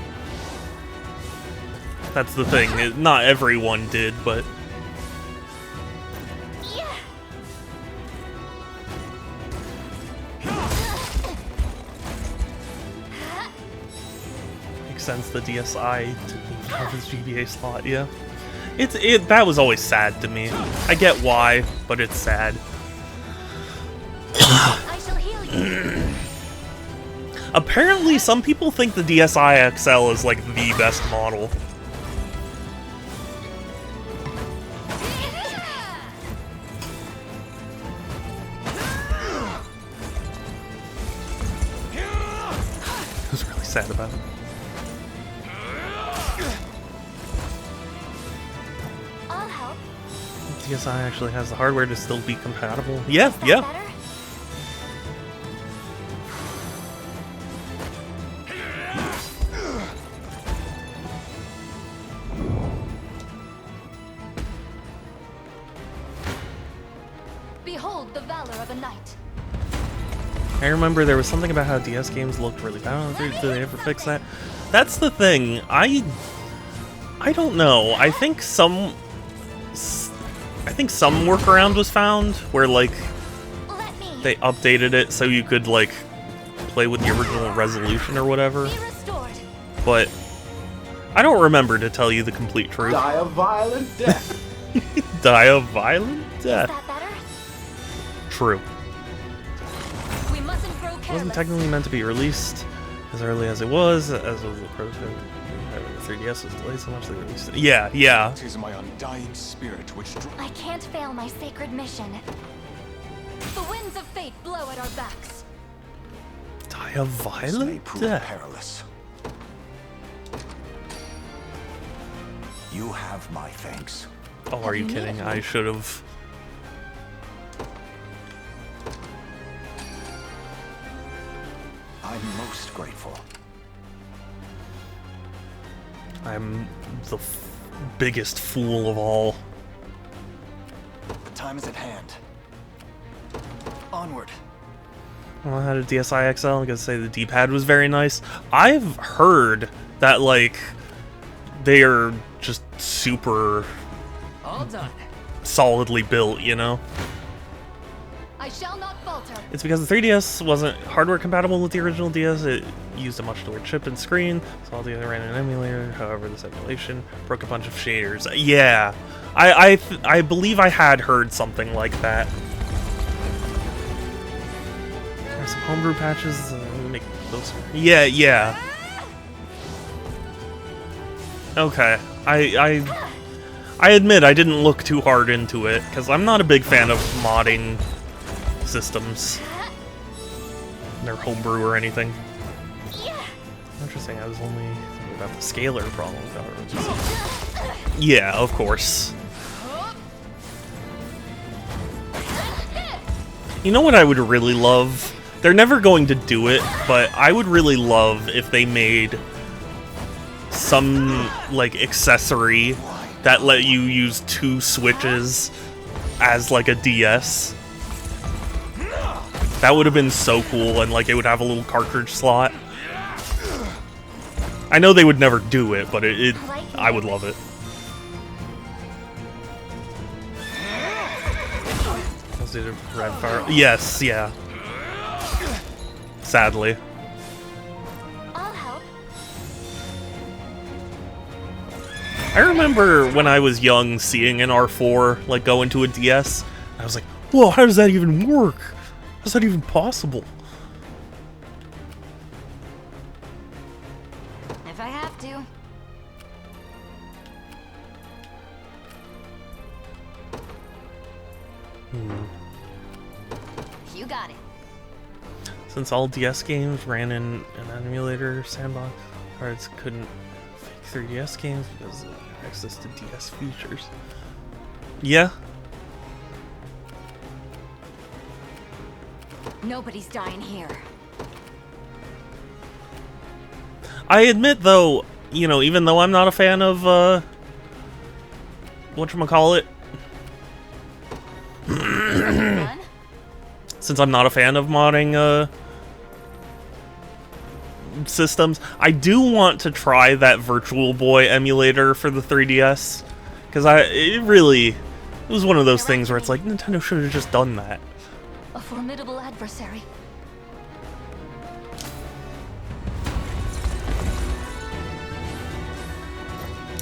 That's the thing. Not everyone did, but makes sense. The DSi didn't even have his GBA slot. Yeah. That was always sad to me. I get why, but it's sad. I shall heal you. Apparently, some people think the DSi XL is like the best model. I was really sad about it. I'll help. DSi actually has the hardware to still be compatible. Yeah, yeah. Better? Behold the valor of a knight. I remember there was something about how DS games looked really bad. I don't know if they ever fix that. That's the thing. I don't know. I think some workaround was found where like they updated it so you could like play with the original resolution or whatever. But I don't remember, to tell you the complete truth. Die a violent death. Die a violent death. Is that better? True. We mustn't grow It wasn't careless. technically meant to be released as early as it was, as was the prototype. The 3DS was delayed so much they released it. Yeah. It is my undying spirit which I can't fail my sacred mission. The winds of fate blow at our backs. Die a This may violent prove death. perilous. You have my thanks. Oh, are you kidding? I should have. I'm most grateful. I'm the biggest fool of all. The time is at hand. Onward. Well, I had a DSi XL. I'm gonna say the D-pad was very nice. I've heard that like they are just super All done. solidly built, you know? I shall not falter. It's because the 3DS wasn't hardware compatible with the original DS. It used a much lower chip and screen, so all the other ran an emulator. However, this emulation broke a bunch of shaders. Yeah, I believe I had heard something like that. There's some homebrew patches. Make those. Yeah. Okay, I admit I didn't look too hard into it because I'm not a big fan of modding systems. They're homebrew or anything. Interesting, I was only thinking about the scalar problem. Yeah, of course. You know what I would really love? They're never going to do it, but I would really love if they made some, like, accessory that let you use 2 switches as, like, a DS. That would have been so cool, and, like, it would have a little cartridge slot. I know they would never do it, but I would love it. Red fire. Yes, yeah. Sadly. I'll help. I remember when I was young seeing an R4 like go into a DS. I was like, whoa, how does that even work? How's that even possible? If I have to. You got it. Since all DS games ran in an emulator sandbox, cards couldn't fake 3DS games because of access to DS features. Yeah. Nobody's dying here. I admit, though, you know, even though I'm not a fan of, whatchamacallit, since I'm not a fan of modding, systems, I do want to try that Virtual Boy emulator for the 3DS, because it was one of those things where it's like, Nintendo should have just done that. A formidable adversary.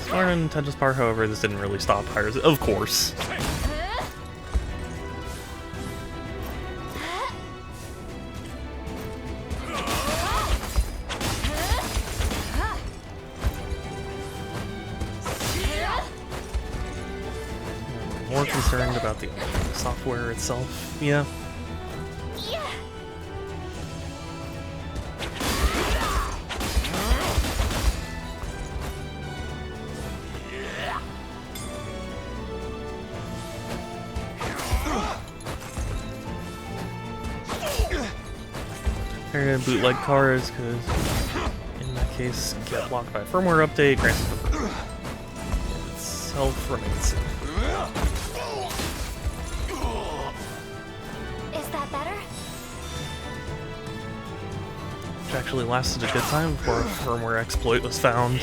Smart on Nintendo's part, however, this didn't really stop pirates. Of course. More concerned about the software itself. Yeah. They're gonna bootleg cards because, in that case, get blocked by a firmware update. Grants itself remains. Is that better? Which actually lasted a good time before a firmware exploit was found.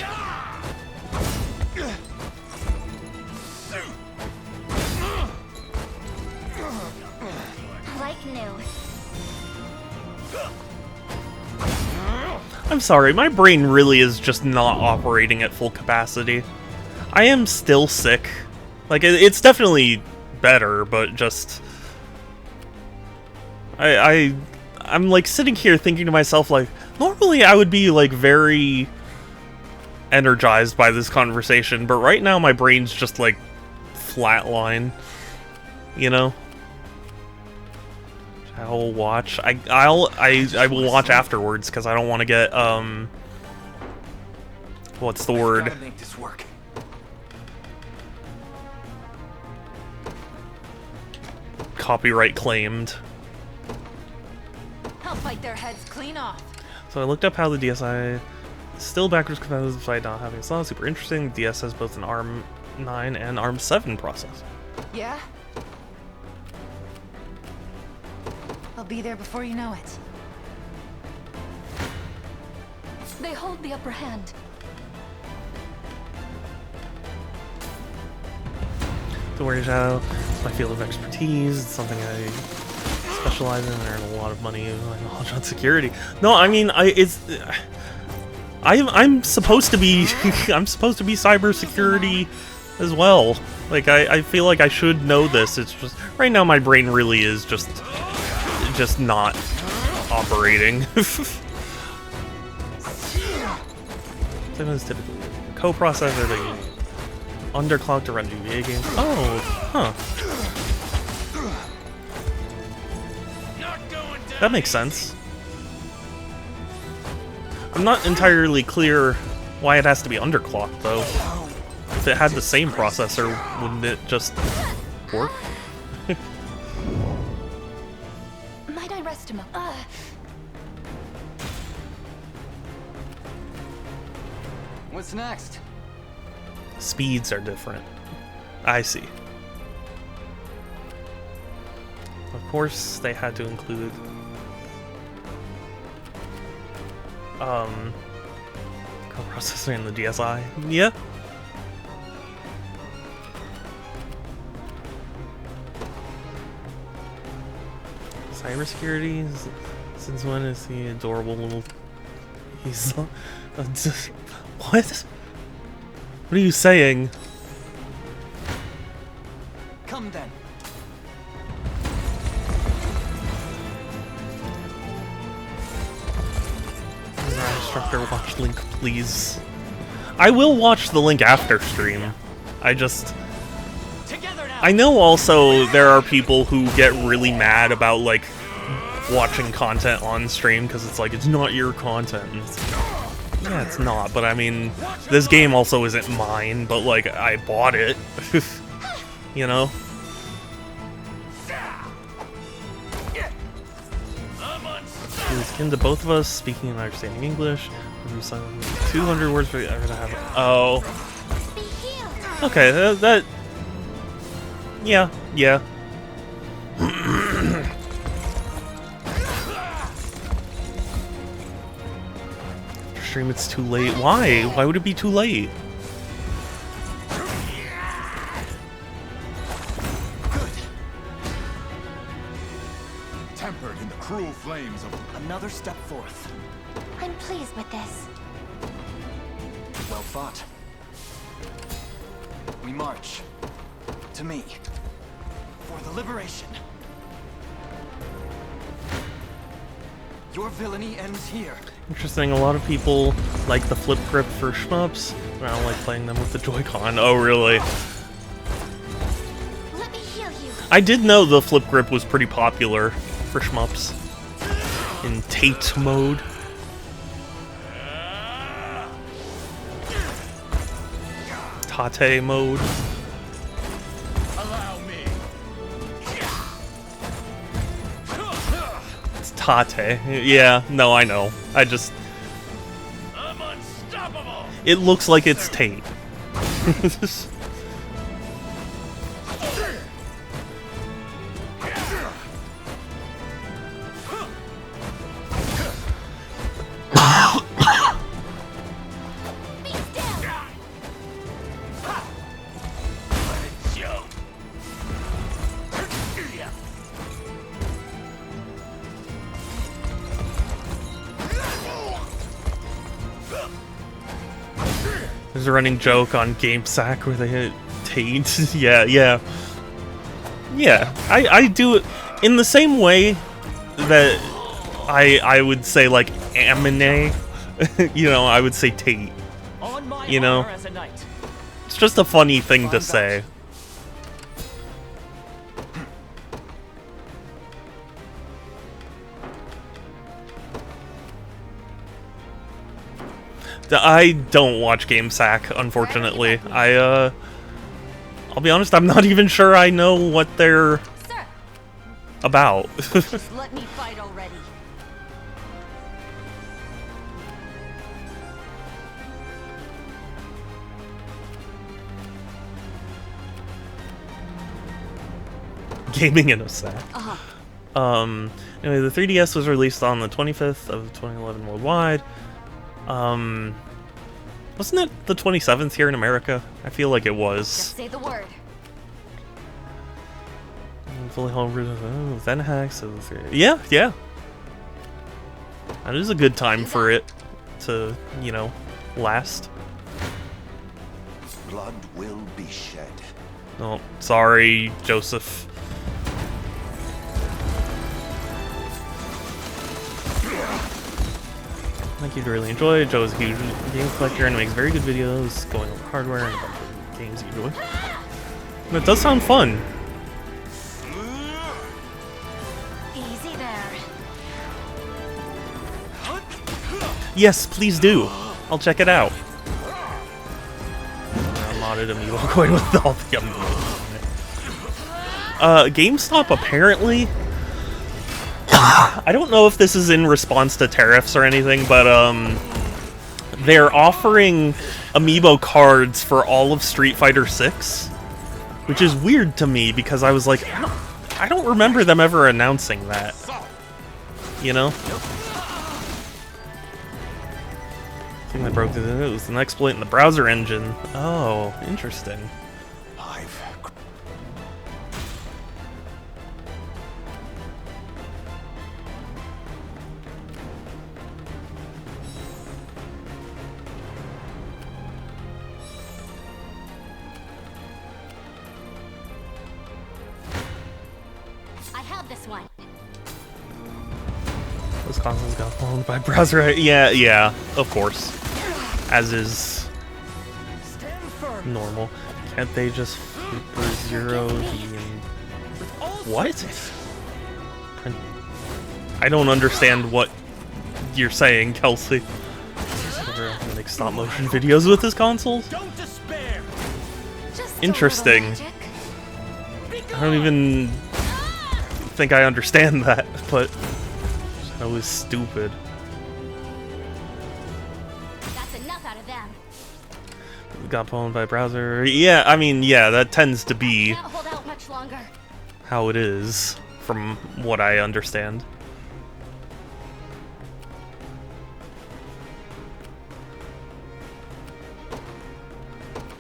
Like new. I'm sorry, my brain really is just not operating at full capacity. I am still sick. Like, it's definitely better, but just... I'm like sitting here thinking to myself, like, normally I would be like very energized by this conversation, but right now my brain's just like flatline, you know? I'll watch. I will watch afterwards because I don't want to get what's the word? Gotta make this work. Copyright claimed. I'll fight their heads clean off. So I looked up how the DSi is still backwards compatible despite not having a slot. Super interesting. The DS has both an ARM 9 and ARM 7 processor. Yeah? I'll be there before you know it. They hold the upper hand. Don't worry, Shadow. It's my field of expertise. It's something I specialize in and earn a lot of money in my knowledge on security. No, I mean, I'm supposed to be I'm supposed to be cybersecurity as well. Like I feel like I should know this. It's just right now my brain really is just not operating. Sometimes typically a co-processor that you underclock to run GBA games. Oh, huh. That makes sense. I'm not entirely clear why it has to be underclocked, though. If it had the same processor, wouldn't it just work? Might I rest a moment? What's next? Speeds are different. I see. Of course, they had to include co-processor in the DSi. Yeah. Cybersecurity? Since when is he adorable little... He's... What? What are you saying? Come then. Instructor, watch link, please. I will watch the link after stream. I know also there are people who get really mad about, like, watching content on stream because it's like, it's not your content. And it's like, yeah, it's not, but I mean, this game also isn't mine, but, like, I bought it. You know? It's akin to both of us speaking and understanding English. 200 words for I'm gonna have. Oh. Okay, that. Yeah. Stream, it's too late. Why? Why would it be too late? Tempered in the cruel flames of Another step forth. I'm pleased with this. Well fought. We march. To me. For the liberation. Your villainy ends here. Interesting, a lot of people like the flip grip for shmups, but I don't like playing them with the Joy-Con. Oh, really? Let me heal you. I did know the flip grip was pretty popular for shmups. In Tate mode. Tate mode. allow me. It's Tate. Yeah, no, I know. I just... I'm unstoppable. It looks like it's Tate. There's a running joke on GameSack where they hit Tate. Yeah. I do it in the same way that I would say like Amine. You know, I would say Tate. You know, it's just a funny thing to say. I don't watch GameSack, unfortunately. I'll be honest, I'm not even sure I know what they're about. Just let me fight already. Gaming in a sack. Anyway, the 3DS was released on the 25th of 2011 worldwide. Wasn't it the 27th here in America? I feel like it was. Just say the word. Fully homebrewed. Then hacks. Yeah. That is a good time for it to, you know, last. Blood will be shed. Oh, sorry, Joseph. Thank you to really enjoy. Joe is a huge game collector and makes very good videos going over hardware and a bunch of games you enjoy. And it does sound fun. Easy there. Yes, please do. I'll check it out. A modded amiibo coin with all the amiibos on it. GameStop apparently. I don't know if this is in response to tariffs or anything, but they're offering amiibo cards for all of Street Fighter 6, which is weird to me because I was like, I don't remember them ever announcing that. You know? I think that broke it was an exploit in the browser engine. Oh, interesting. This one. Those consoles got owned by browser. Yeah, of course. As is normal. Can't they just Super Zero the... What? I don't understand what you're saying, Kelsey. Make stop motion videos with his consoles? Interesting. I don't even think I understand that, but that was stupid. That's enough out of them. Got pwned by browser. Yeah, I mean, yeah, that tends to be Can't hold out much longer. how it is, from what I understand.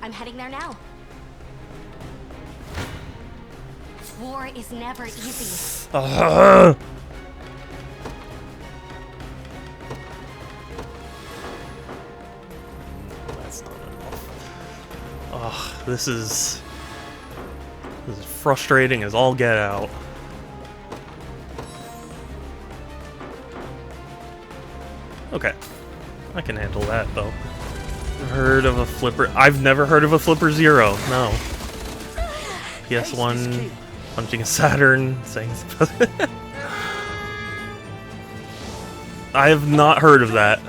I'm heading there now. War is never easy. That's not enough. Ugh, this is frustrating as all get out. Okay, I can handle that though. Heard of a flipper? I've never heard of a Flipper Zero. No. PS1 punching a Saturn, saying I have not heard of that.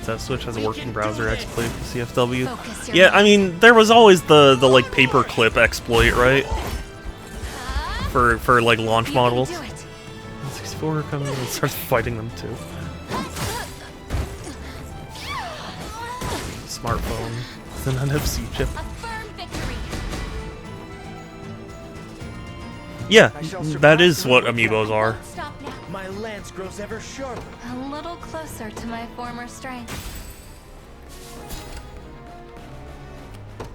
That Switch has a working browser exploit for CFW. Yeah, I mean, there was always the like paperclip exploit, right? For like launch models. 64 comes and starts fighting them too. Smartphone with an NFC chip. Yeah, that is what amiibos are. My lance grows ever sharper. A little closer to my former strength.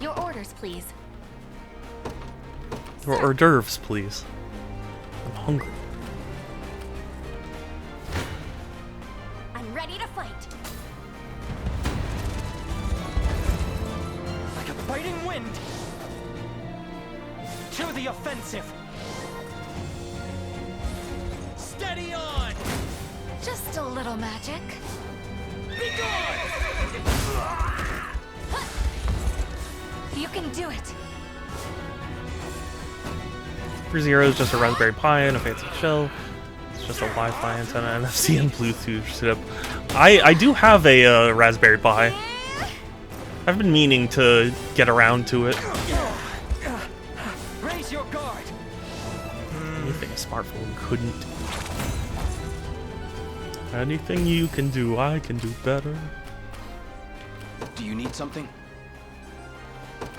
Your orders, please. Or hors d'oeuvres, please. I'm hungry. I'm ready to fight. Fighting wind! To the offensive! Steady on! Just a little magic. Be gone! You can do it. For Zero is just a Raspberry Pi and a fancy shell. It's just a Wi-Fi antenna, NFC, and Bluetooth chip. I do have a Raspberry Pi. I've been meaning to get around to it. Raise your guard! Anything a smartphone couldn't. Anything you can do, I can do better. Do you need something?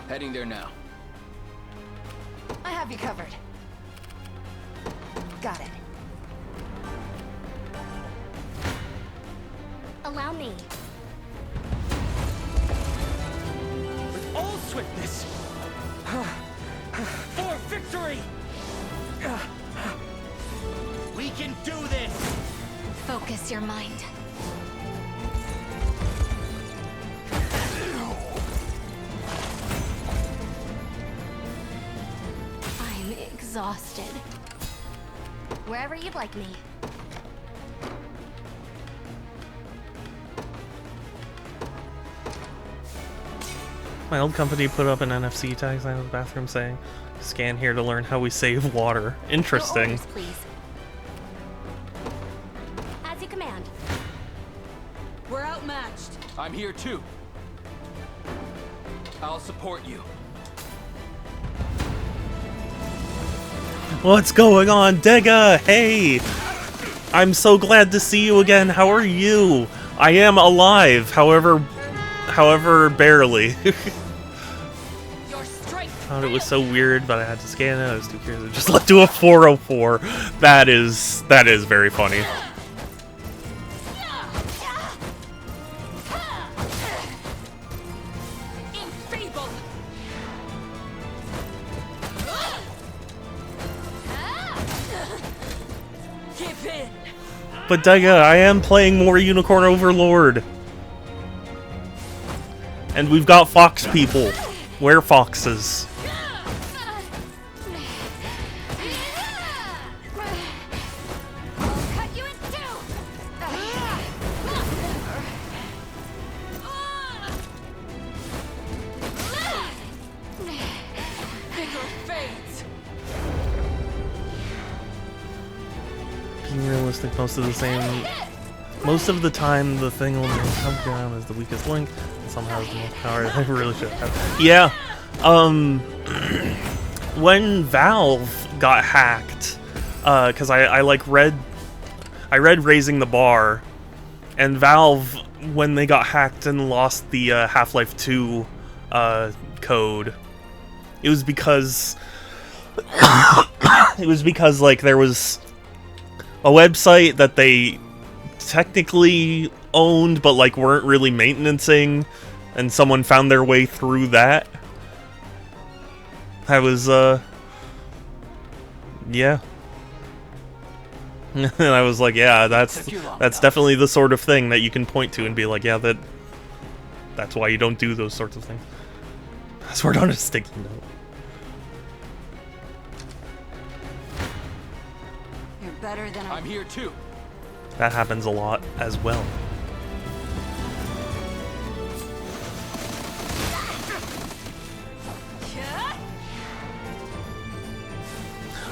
Heading there now. I have you covered. Got it. Allow me. With all swiftness! For victory! We can do this! Focus your mind. I'm exhausted. Wherever you'd like me. My old company put up an NFC tag sign in the bathroom saying, "Scan here to learn how we save water." Interesting. Your orders, please. As you command. We're outmatched. I'm here too. I'll support you. What's going on, Dega? Hey! I'm so glad to see you again. How are you? I am alive, however barely. Thought it was so weird, but I had to scan it. I was too curious. It just led to a 404. That is very funny. But Dega, I am playing more Unicorn Overlord. And we've got fox people. We're foxes. Being realistic, most of the time the thing will come down as the weakest link, and somehow has the most power. I really should have. Yeah, when Valve got hacked, because I read Raising the Bar, and Valve, when they got hacked and lost the Half-Life 2 code, it was because like there was a website that they technically owned but like weren't really maintaining, and someone found their way through that. I was yeah. And I was like, yeah, that's definitely the sort of thing that you can point to and be like, yeah, that's why you don't do those sorts of things. Password on a sticky note. You're better than I'm here too. That happens a lot as well.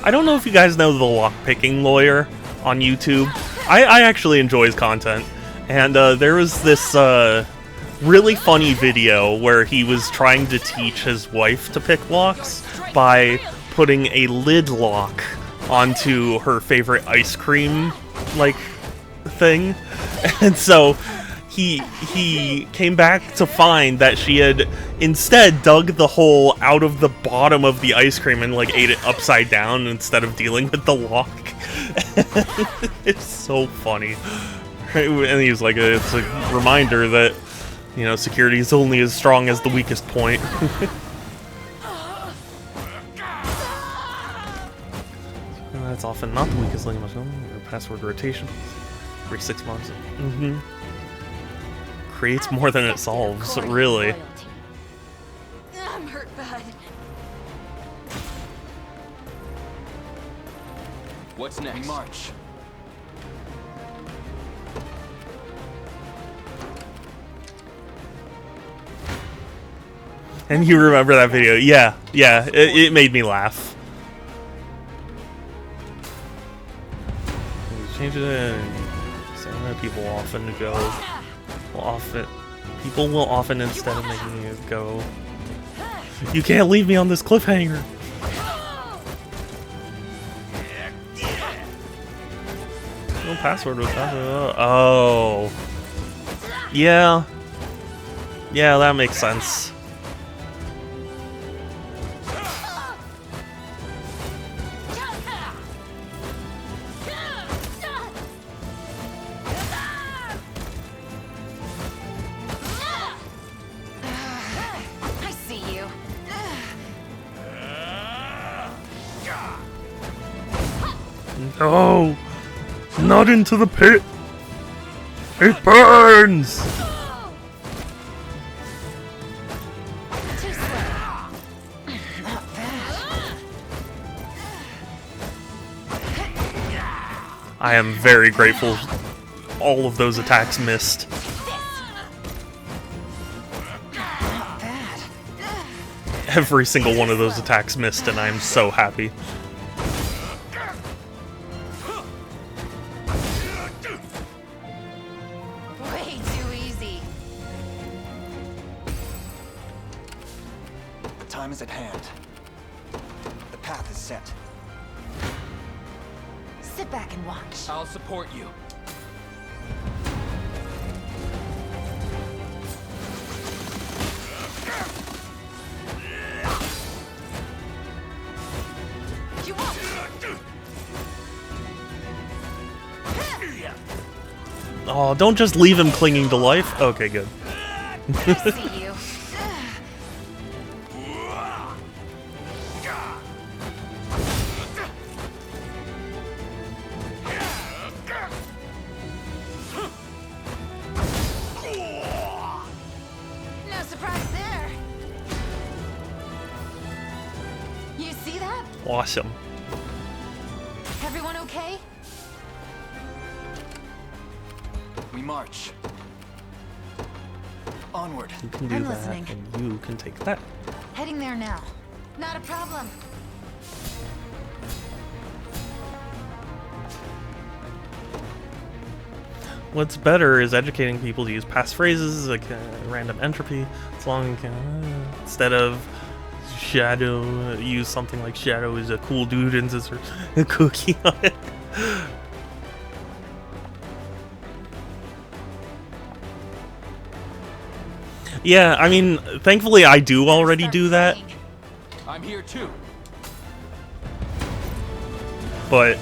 I don't know if you guys know the lockpicking lawyer on YouTube. I actually enjoy his content. And there was this really funny video where he was trying to teach his wife to pick locks by putting a lid lock onto her favorite ice cream, like, thing. And so he came back to find that she had instead dug the hole out of the bottom of the ice cream and like ate it upside down instead of dealing with the lock. It's so funny. And he was like, it's a reminder that, you know, security is only as strong as the weakest point. And that's often not the weakest link in your password rotation. Every 6 months. Creates more than it solves, really. What's next? March. And you remember that video? Yeah, yeah. It made me laugh. Change it in. So people often go. People will often, instead of making you go, you can't leave me on this cliffhanger. No password was password. Oh. Yeah. Yeah, that makes sense. I see you. No! Not into the pit! It burns! Too slow. Not bad. I am very grateful all of those attacks missed. Not bad. Every single one of those attacks missed, and I am so happy. Way too easy. The time is at hand. The path is set. Sit back and watch. I'll support you. You won't. Oh, don't just leave him clinging to life. Okay, good. I see you. No surprise there. You see that? Awesome. Everyone okay? We march. Onward. You can do I'm that, listening. and you can take that. Heading there now. Not a problem. What's better is educating people to use past phrases like random entropy. As long as instead of Shadow, use something like Shadow is a cool dude and just a cookie on it. Yeah, I mean, thankfully I do already do that, I'm here too. but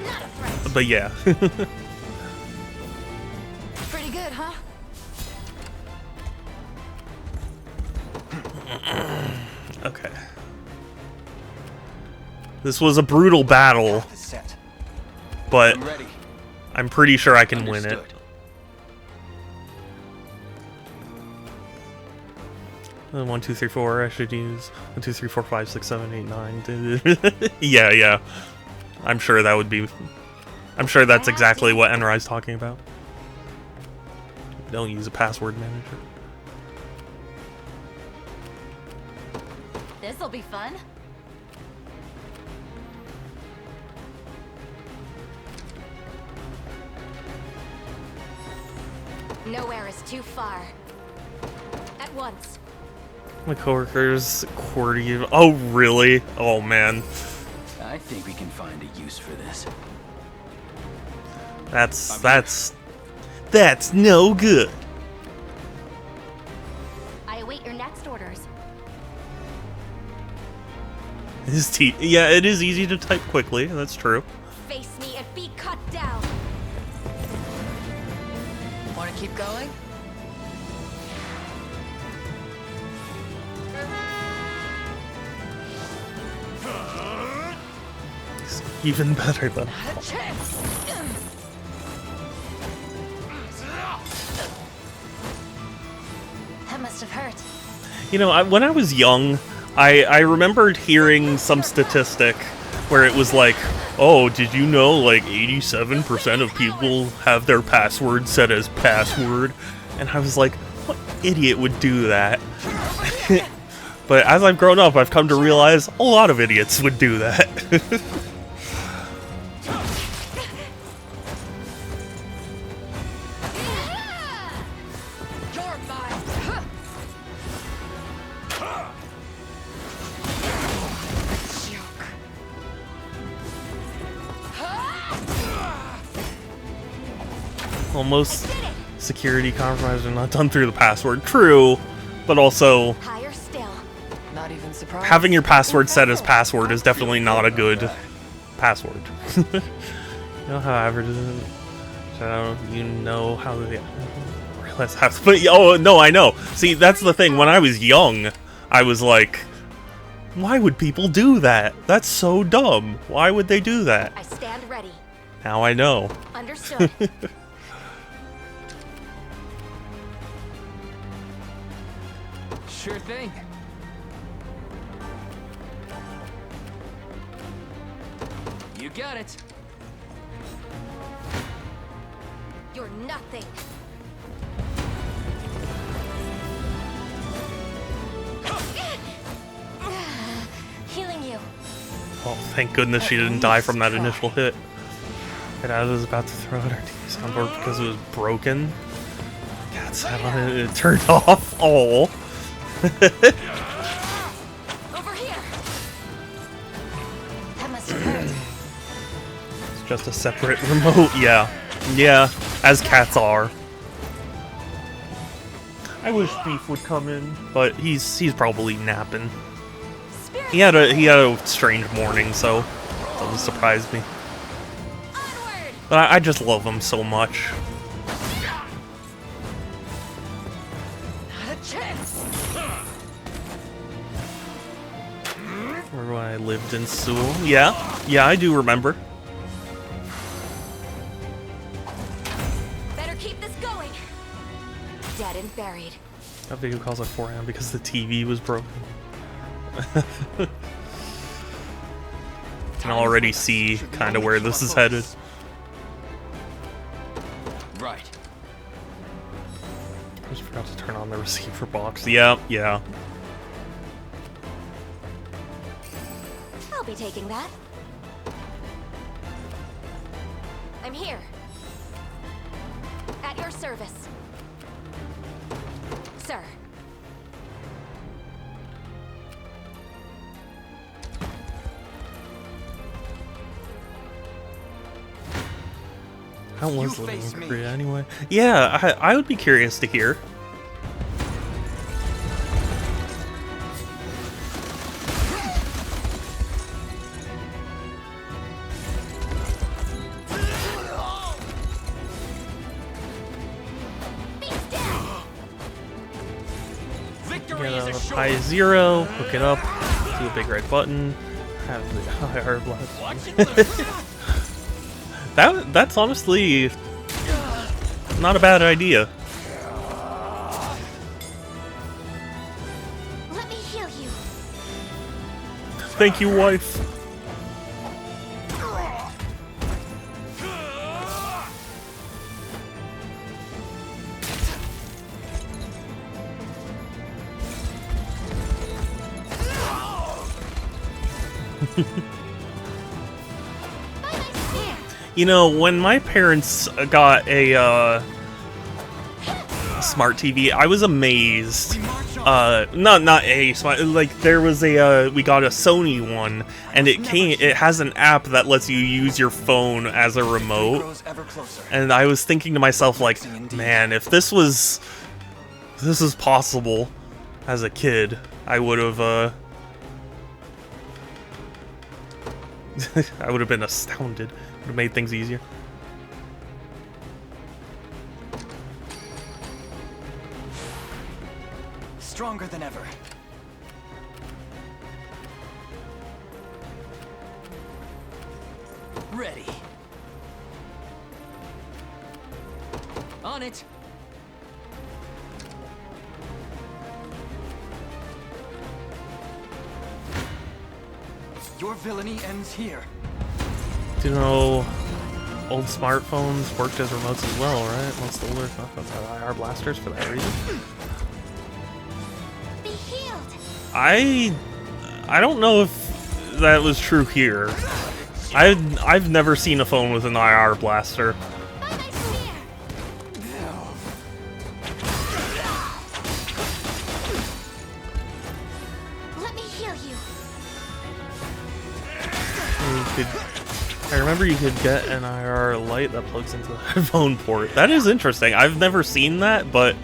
Not a threat. but yeah. Pretty good, huh? Okay. This was a brutal battle, Path is set. but I'm ready. I'm pretty sure I can win it. Understood. 1, 2, 3, 4. I should use 1, 2, 3, 4, 5, 6, 7, 8, 9. Yeah, yeah. I'm sure that would be. I'm sure that's exactly what Enrai's talking about. Don't use a password manager. This'll be fun. Nowhere is too far. At once. My coworkers, QWERTY. Oh, really? Oh, man. I think we can find a use for this. That's no good. I await your next orders. Yeah, it is easy to type quickly. That's true. Face me and be cut down. Want to keep going? It's even better than. Not a chance. That must have hurt. You know, when I was young, I remembered hearing some statistic where it was like, oh, did you know like 87% of people have their password set as password? And I was like, what idiot would do that? But as I've grown up, I've come to realize a lot of idiots would do that. Well, most security compromises are not done through the password. True, but also Higher still. Not even surprised. having your password set as password is definitely not a good password. You know how average is it? So you know how the realize how to put. Oh no, I know. See, that's the thing. When I was young, I was like, why would people do that? That's so dumb. Why would they do that? I stand ready. Now I know. Understood. Sure thing. You got it. You're nothing. Healing you. Oh, thank goodness she didn't die from that initial hit. And I was about to throw out her TV soundboard because it was broken. God, it turned off. Oh. Over here. That must have hurt. It's just a separate remote. Yeah. Yeah, as cats are. I wish Beef would come in, but he's probably napping. He had a strange morning, so it doesn't surprise me. But I just love him so much. Not a chance. Remember when I lived in Seoul? Yeah, I do remember. Better keep this going. Dead and buried. That video calls at 4 a.m. because the TV was broken. Can already see kind of where this is headed. Right. I just forgot to turn on the receiver box. Yeah. I'll be taking that. I'm here. At your service. Sir. How was living in Korea anyway? Yeah, I would be curious to hear. High zero, hook it up, do a big red button, have the high blast. That's honestly not a bad idea. Let me heal you. Thank you, wife. You know, when my parents got a smart TV, I was amazed. Not a smart, like there was a we got a Sony one, and it has an app that lets you use your phone as a remote. And I was thinking to myself, like, man, if this was possible as a kid, I would have I would have been astounded. Would have made things easier. Stronger than ever. Ready. On it. Your villainy ends here. Do you know old smartphones worked as remotes as well, right? Most older smartphones have IR blasters for that reason. Be healed. I don't know if that was true here. I've never seen a phone with an IR blaster. By my spear. Let me heal you. I remember you could get an IR light that plugs into the headphone port. That is interesting. I've never seen that, but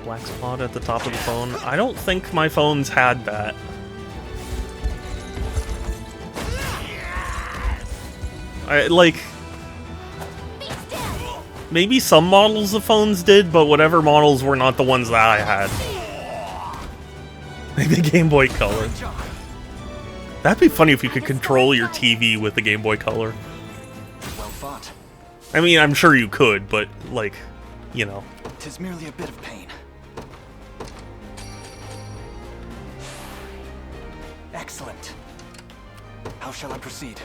black spot at the top of the phone. I don't think my phones had that. Maybe some models of phones did, but whatever models were not the ones that I had. Maybe Game Boy Color. That'd be funny if you could control your TV with the Game Boy Color. Well fought. I mean, I'm sure you could, but, like, you know. 'Tis merely a bit of pain. Excellent. How shall I proceed?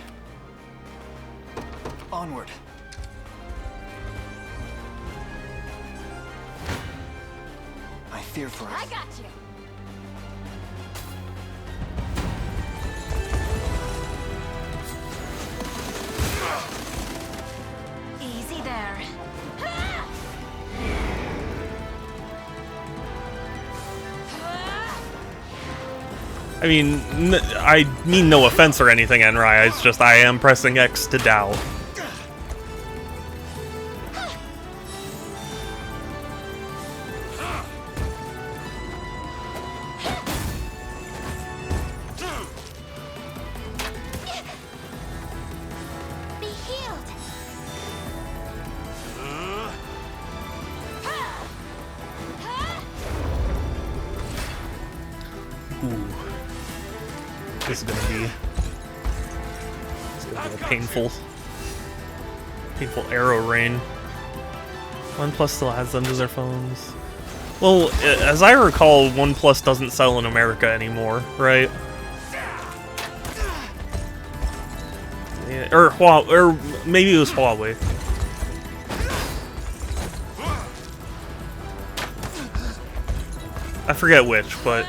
Onward. I fear for us. I got you. Easy there. I mean, I mean no offense or anything, Enrai. It's just I am pressing X to doubt. Be healed. Ooh. This is gonna be a painful arrow rain. OnePlus still adds them to their phones. Well, as I recall, OnePlus doesn't sell in America anymore, right? Yeah, or maybe it was Huawei. I forget which, but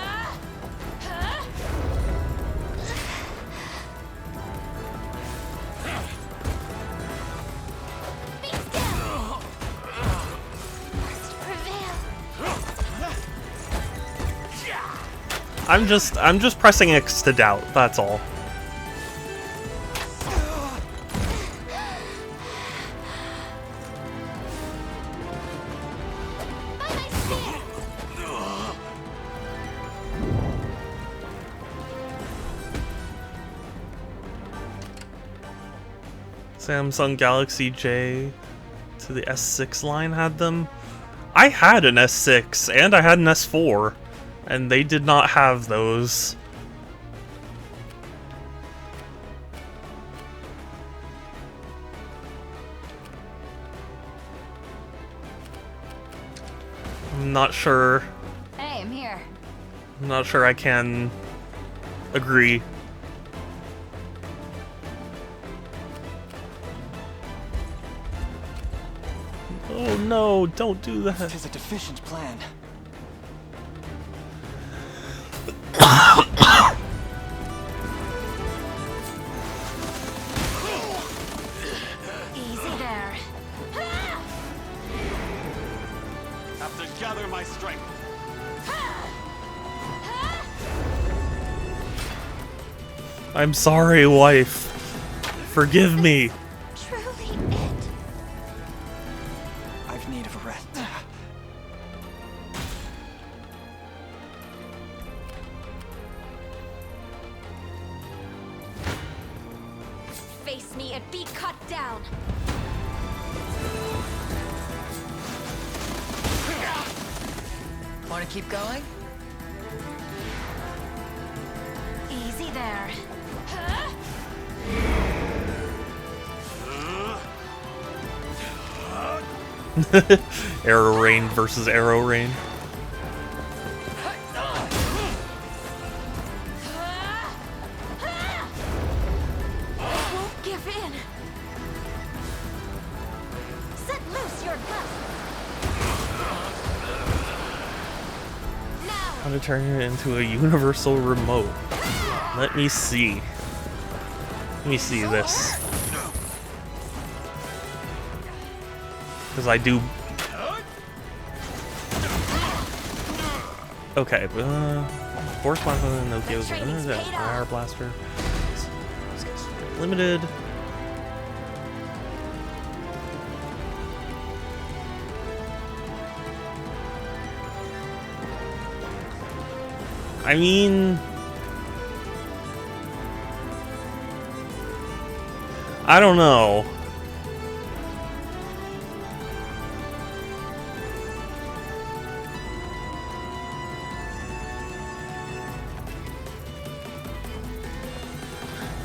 I'm just pressing X to doubt, that's all. Samsung Galaxy J to the S6 line had them. I had an S6 and I had an S4, and they did not have those. I'm not sure. Hey, I'm here. I'm not sure I can agree. Oh no, don't do that. It is a deficient plan. Easy there. Have to gather my strength. I'm sorry, wife. Forgive me. Truly it. I've need of a rest. Face me and be cut down. Want to keep going? Easy there. Arrow Rain versus Arrow Rain. How to turn it into a universal remote. Let me see. Let me see this. Because I do... Okay, Force Weapon, Nokia's Fire Blaster. Limited. I mean... I don't know.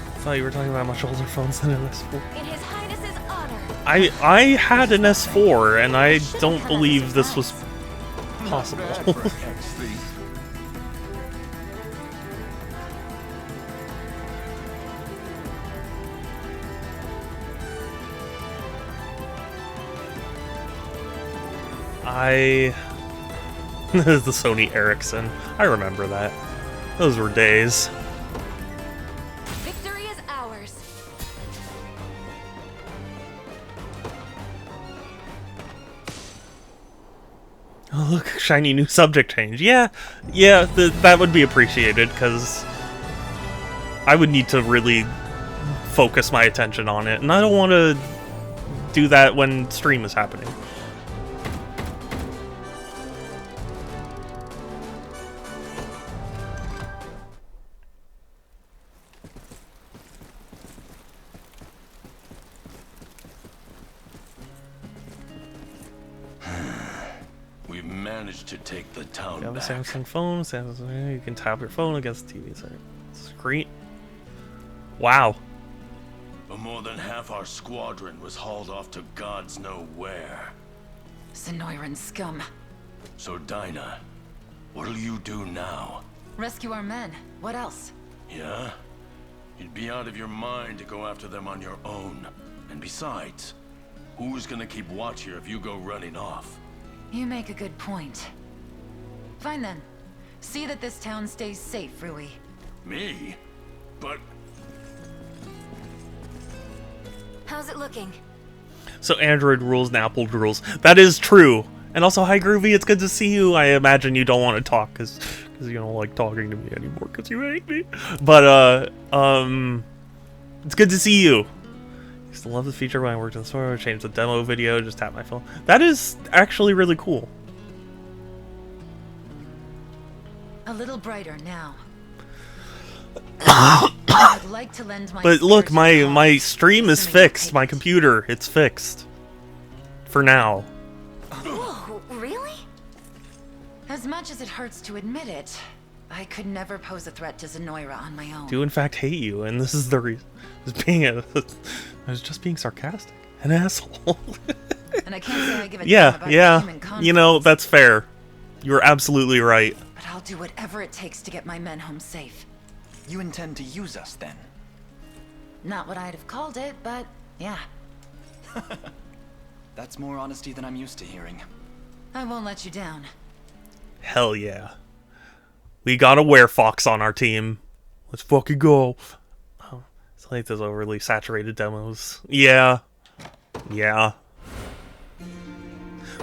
I thought you were talking about much older phones than an S4. In His Highness's honor. I had an S4 and I don't believe this was possible. The Sony Ericsson. I remember that. Those were days. Victory is ours. Oh, look, shiny new subject change. Yeah, that would be appreciated, because I would need to really focus my attention on it, and I don't want to do that when stream is happening. To take the town you have a back. Samsung phone, Samsung, you can tap your phone against the TV. So it's great. Wow. But more than half our squadron was hauled off to gods know where. Sonoran scum. So Dinah, what'll you do now? Rescue our men. What else? Yeah? You'd be out of your mind to go after them on your own. And besides, who's gonna keep watch here if you go running off? You make a good point. Fine then. See that this town stays safe, Rui. Me? But... How's it looking? So Android rules and Apple rules. That is true. And also, hi Groovy, it's good to see you. I imagine you don't want to talk because you don't like talking to me anymore because you hate me. But, it's good to see you. I used to love the feature when I worked in the store. I changed the demo video, just tap my phone. That is actually really cool. A little brighter now. I'd like to lend my But look, spiritual my cause, stream is assuming you fixed. take My it. computer, it's fixed. For now. Whoa, really? As much as it hurts to admit it, I could never pose a threat to Zenoira on my own. Do in fact hate you, and this is the reason. I was just being sarcastic. An asshole. And I can't say I give a damn Yeah, about yeah. human conflict. You know, that's fair. You're absolutely right. But I'll do whatever it takes to get my men home safe. You intend to use us then? Not what I'd have called it, but yeah. That's more honesty than I'm used to hearing. I won't let you down. Hell yeah. We got a werefox on our team. Let's fucking go. Oh, it's like those overly saturated demos. Yeah. Yeah.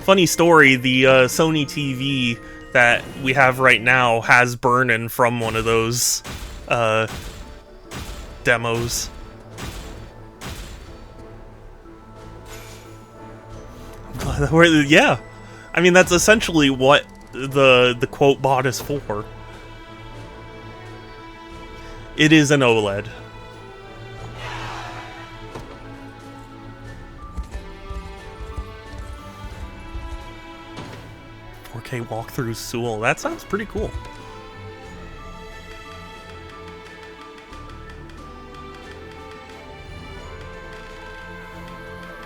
Funny story, the Sony TV that we have right now has burn-in from one of those demos. Yeah. I mean, that's essentially what the quote bot is for. It is an OLED. Walkthrough Sewell. That sounds pretty cool.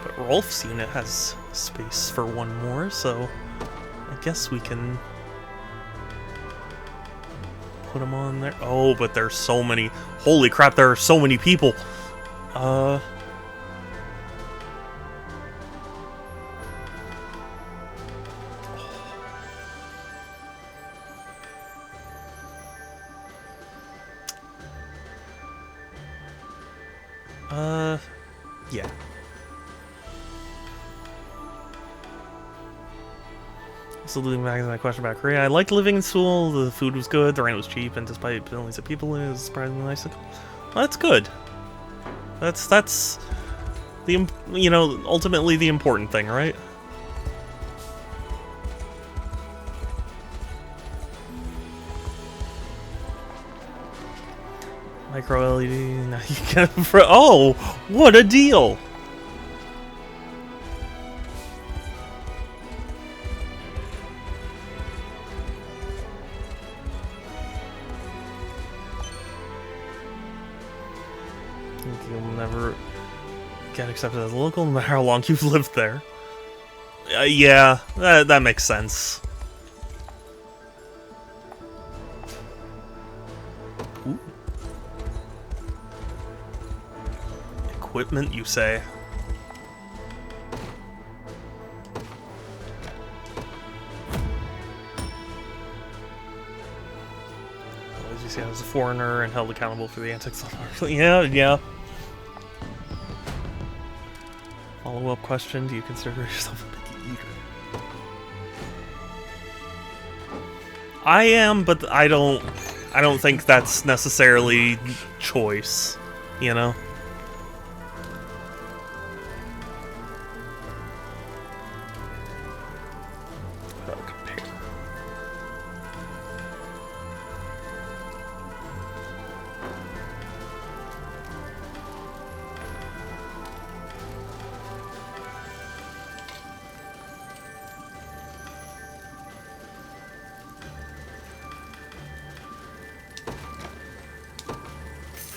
But Rolf's unit has space for one more, so I guess we can put him on there. Oh, but there's so many. Holy crap, there are so many people. Yeah. So looking back at my question about Korea, I liked living in Seoul. The food was good, the rent was cheap, and despite millions of people, it was surprisingly nice. Well, that's good. That's the ultimately the important thing, right? Micro LED. Now you can. Oh, what a deal! You'll never get accepted as a local, no matter how long you've lived there. Yeah, that makes sense. Ooh. Equipment, you say? As you see, I was a foreigner and held accountable for the antics of our... Yeah. Follow-up question, do you consider yourself a picky eater? I am, but I don't think that's necessarily choice, you know?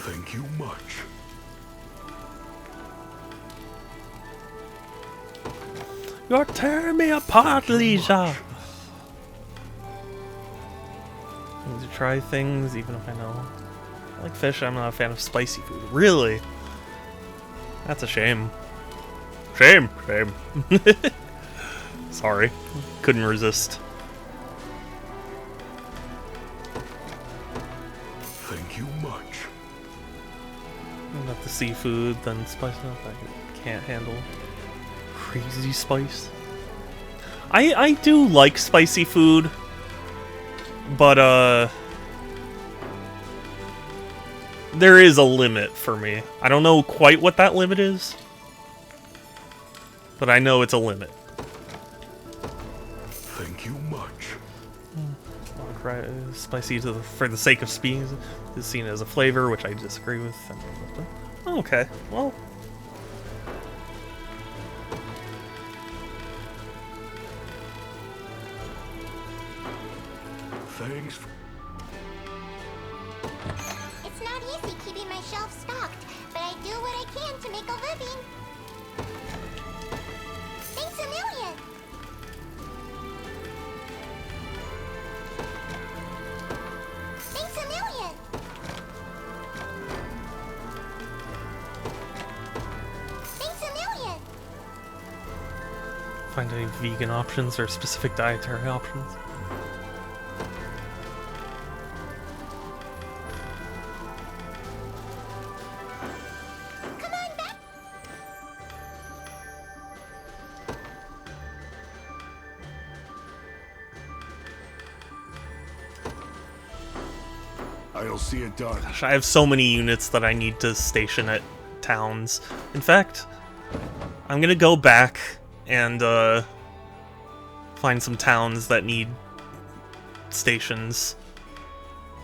Thank you much. You're tearing me apart, Lisa! I need to try things, even if I know. I like fish, I'm not a fan of spicy food. Really? That's a shame. Shame. Sorry. Couldn't resist. Thank you much. Got the seafood, then spice up. I can't handle crazy spice. I do like spicy food, but there is a limit for me. I don't know quite what that limit is, but I know it's a limit. Thank you much. Spicy for the sake of speed is seen as a flavor, which I disagree with. Okay, well. Thanks. It's not easy keeping my shelves stocked, but I do what I can to make a living. Thanks a million! Thanks a million! Thanks a million! Find any vegan options or specific dietary options? I'll see it done. Gosh, I have so many units that I need to station at towns. In fact, I'm gonna go back and find some towns that need stations.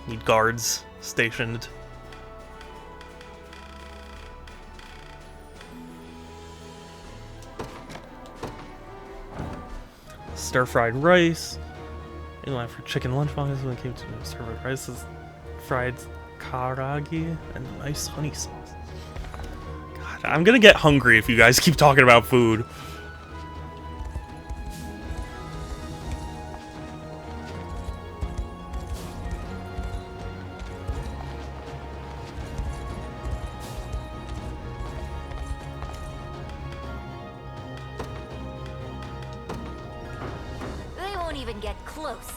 Need guards stationed. Stir-fried rice. In line for chicken lunchboxes when it came to stir-fried rice. Fried karagi and a nice honey sauce. God, I'm gonna get hungry if you guys keep talking about food. They won't even get close.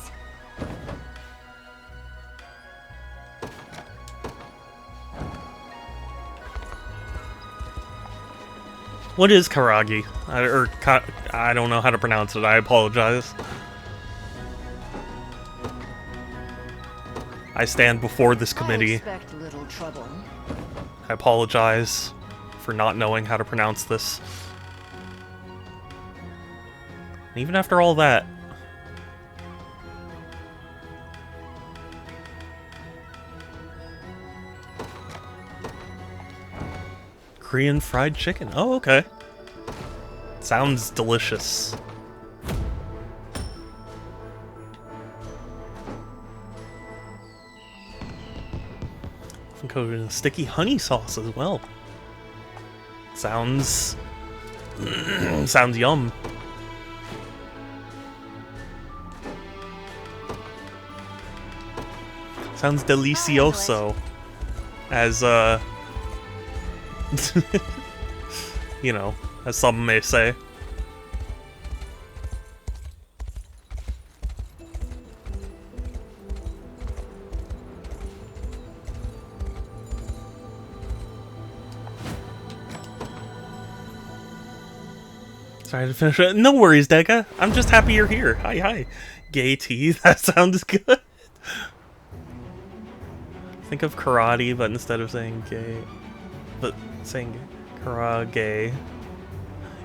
What is karagi? I don't know how to pronounce it. I apologize. I stand before this committee. I expect little trouble. I apologize for not knowing how to pronounce this. Even after all that. Korean fried chicken. Oh, okay. Sounds delicious. Coated in sticky honey sauce as well. Sounds sounds yum. Sounds delicioso. As you know, as some may say. Sorry to finish it. No worries, Deka. I'm just happy you're here. Hi, hi. Gay tea. That sounds good. Think of karate, but instead of saying gay, but saying karage.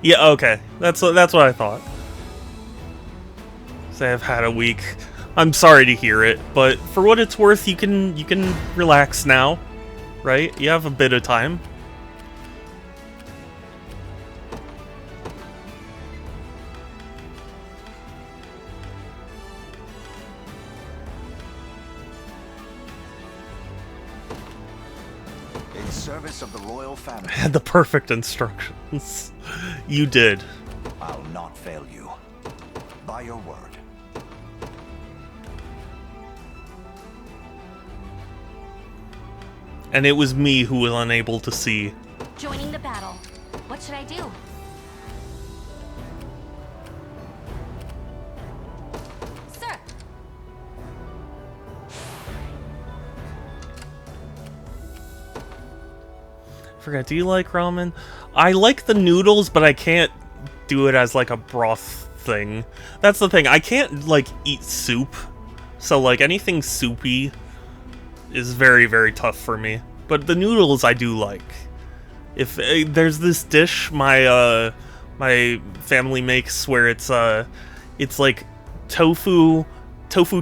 Yeah, okay. That's what I thought. Say I've had a week. I'm sorry to hear it, but for what it's worth, you can relax now, right? You have a bit of time. Service of the royal family. Had the perfect instructions. You did. I'll not fail you. By your word. And it was me who was unable to see. Joining the battle. What should I do? Sir. Forgot, do you like ramen? I like the noodles, but I can't do it as like a broth thing. That's the thing. I can't like eat soup. So like anything soupy is very, very tough for me. But the noodles I do like. If there's this dish my my family makes where it's like tofu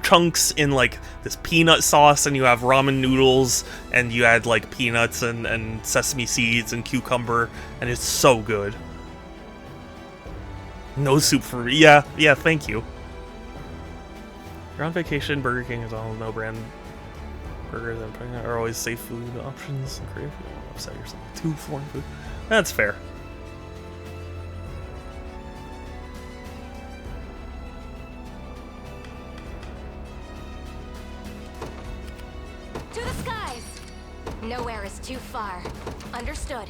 chunks in like this peanut sauce, and you have ramen noodles, and you add like peanuts and sesame seeds and cucumber, and it's so good. No soup for me. Yeah, thank you. You're on vacation, Burger King is all no brand burgers and are always safe food options and creative. You don't upset yourself too foreign food. That's fair. To the skies! Nowhere is too far. Understood.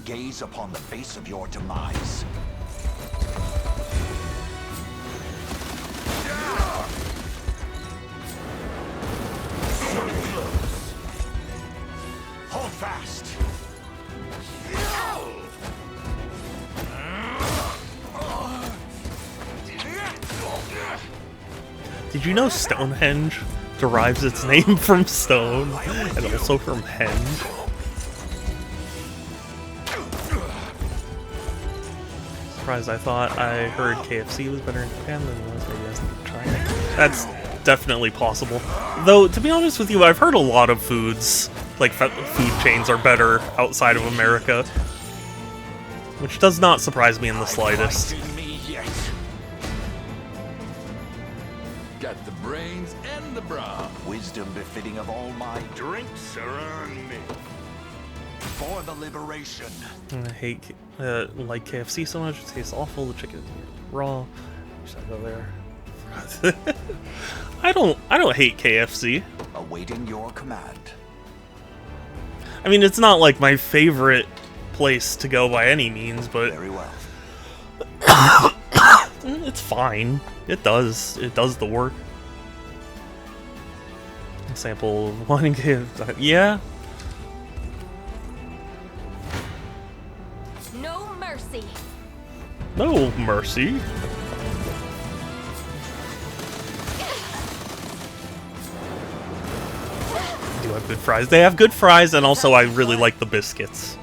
Gaze upon the face of your demise. Hold fast. Did you know Stonehenge derives its name from stone and also from henge? Surprised, I thought I heard KFC was better in Japan than it was. Maybe I was trying it. That's definitely possible. Though, to be honest with you, I've heard a lot of foods, like food chains, are better outside of America. Which does not surprise me in the slightest. Got the brains and the bra. Wisdom befitting of all my Drinks are on me. for the liberation. I hate like KFC so much. It tastes awful. The chicken is raw. Should I go there? I don't hate KFC. Awaiting your command. I mean, it's not like my favorite place to go by any means, but Very well. it's fine. It does the work. Sample one KFC. Yeah. No mercy. Do have good fries. They have good fries, and also I really like the biscuits.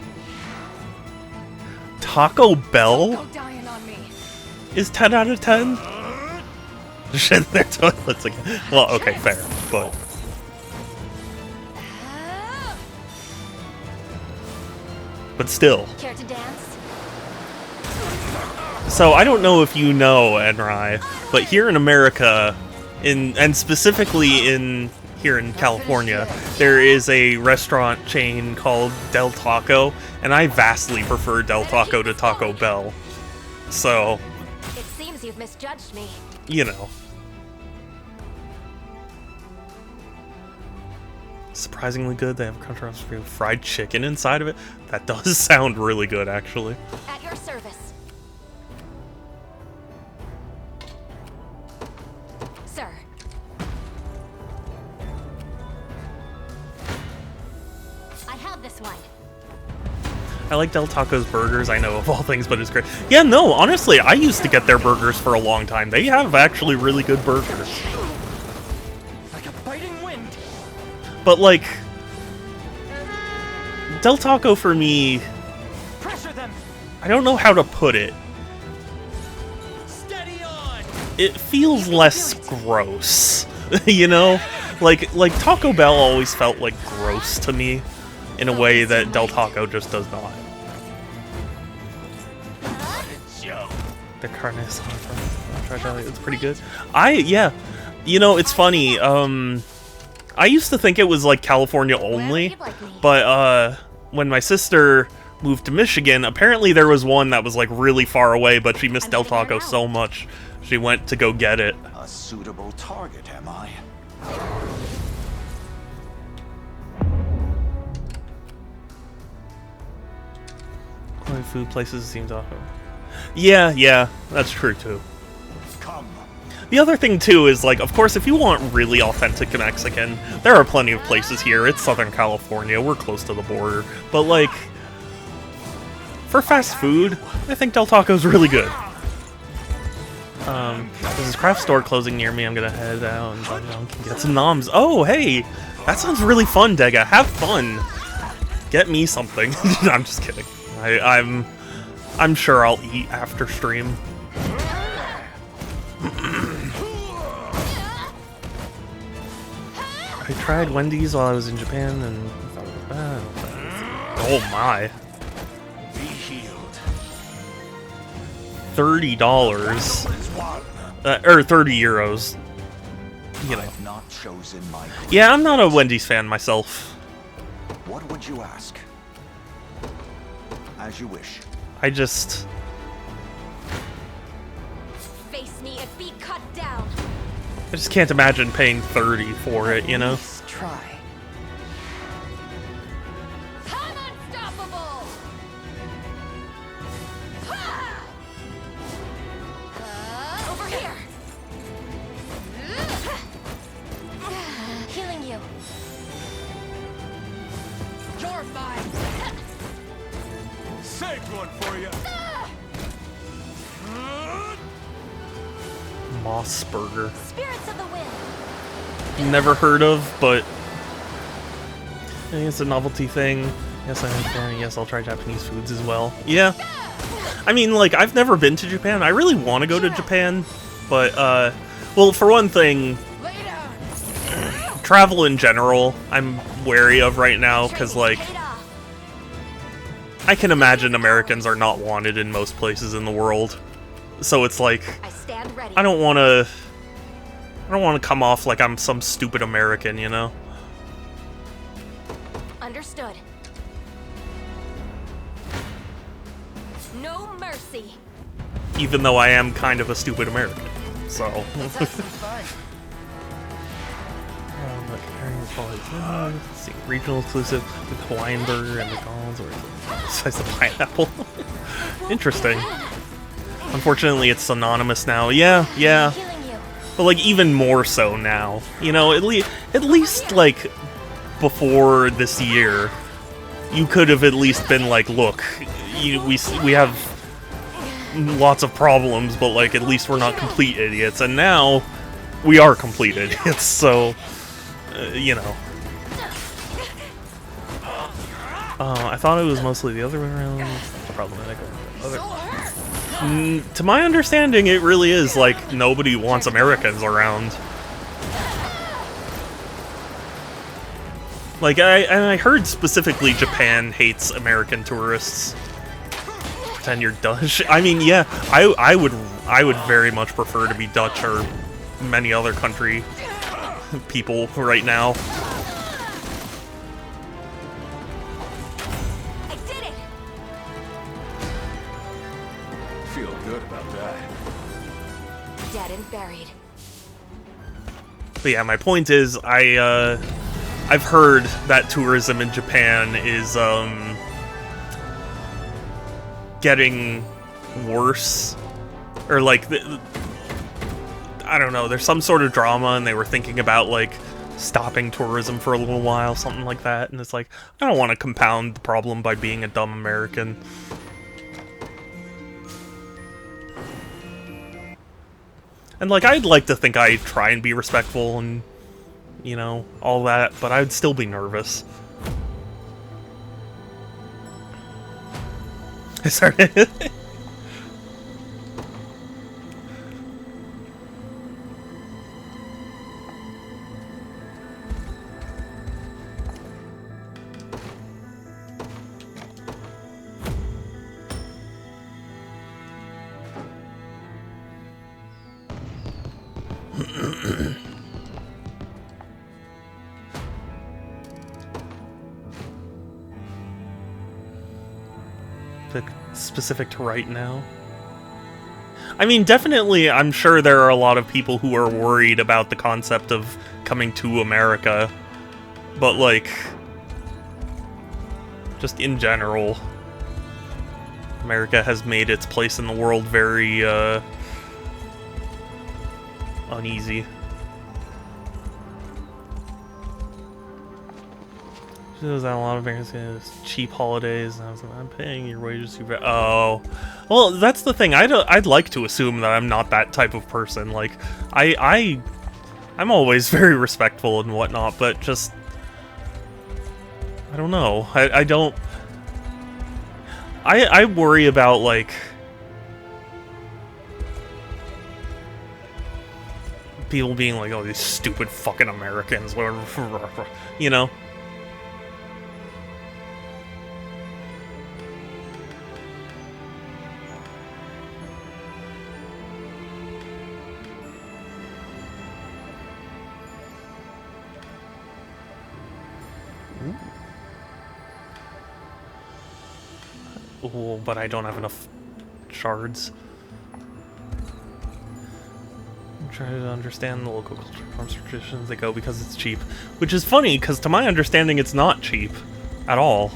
Taco Bell is 10 out of 10. Shit, their toilets again. Well, okay, fair, but still. Care to dance? So I don't know if you know, Enrai, but here in America, and specifically here in California, there is a restaurant chain called Del Taco, and I vastly prefer Del Taco to Taco Bell. So, It seems you've misjudged me. you know. Surprisingly good. They have crunch fried chicken inside of it. That does sound really good, actually. At your service. Sir. I have this one. I like Del Taco's burgers, I know of all things, but it's great. Yeah, no, honestly, I used to get their burgers for a long time. They have actually really good burgers. Like a biting wind. But, like, Del Taco for me, Pressure them. I don't know how to put it. Steady on. It feels less gross, you know? Like Taco Bell always felt like gross to me in a way that Del Taco just does not. The carne asada, it's pretty good. Yeah, you know, it's funny. I used to think it was like California only, but when my sister moved to Michigan, apparently there was one that was like really far away, but she missed Del Taco so much she went to go get it. A suitable target, am I? Food places seems awful. Yeah, that's true too. Come. The other thing too is, like, of course, if you want really authentic Mexican, there are plenty of places here. It's Southern California, we're close to the border. But, like, for fast food, I think Del Taco's really good. There's a craft store closing near me. I'm gonna head out and get some noms. Oh, hey! That sounds really fun, Dega. Have fun! Get me something. I'm just kidding. I'm sure I'll eat after stream. I tried Wendy's while I was in Japan and thought it was bad. Oh my. Be healed. $30. Or 30 euros. You know. I've not chosen my Yeah, I'm not a Wendy's fan myself. What would you ask? As you wish. I just... Face me and be cut down. I just can't imagine paying 30 for it, you know? Let's try. I'm unstoppable. Over here. Healing you. You're mine. Saved one for you. Moss Burger. Spirits of the wind. Never heard of, but I think it's a novelty thing. Yes, I understand. Yes, I'll try Japanese foods as well. Yeah. I mean, like, I've never been to Japan. I really want to go to Japan, but, well, for one thing, travel in general, I'm wary of right now, because, like, I can imagine Americans are not wanted in most places in the world. So it's like, I stand ready. I don't want to come off like I'm some stupid American, you know? Understood. No mercy. Even though I am kind of a stupid American, so. Let's have some fun. Let's see, regional exclusive, the Hawaiian burger and McDonald's, or besides the pineapple. Interesting. Unfortunately, it's synonymous now. Yeah. Healing you. But, like, even more so now. You know, at least, like, before this year, you could have at least been like, look, we have lots of problems, but like at least we're not complete idiots. And now we are complete idiots, so you know. I thought it was mostly the other way around. Problematic. To my understanding, it really is like nobody wants Americans around. Like I heard specifically Japan hates American tourists. Pretend you're Dutch. I mean, yeah, I would very much prefer to be Dutch or many other country people right now. I did it! Feel good about that. Dead and buried. But yeah, my point is, I've heard that tourism in Japan is getting worse, or like I don't know. There's some sort of drama, and they were thinking about like stopping tourism for a little while, something like that. And it's like, I don't want to compound the problem by being a dumb American. And like, I'd like to think I try and be respectful and, you know, all that, but I'd still be nervous. Sorry. Specific to right now. I mean, definitely, I'm sure there are a lot of people who are worried about the concept of coming to America, but like, just in general, America has made its place in the world very uneasy. That a lot of Americans cheap holidays. And I was like, I'm paying your wages too bad. Oh, well, that's the thing. I'd like to assume that I'm not that type of person. Like, I'm always very respectful and whatnot, but just I don't know. I don't. I worry about like people being like, oh, these stupid fucking Americans, whatever, you know. Ooh, but I don't have enough shards. I'm trying to understand the local culture, forms, traditions. They go because it's cheap, which is funny because to my understanding, it's not cheap at all.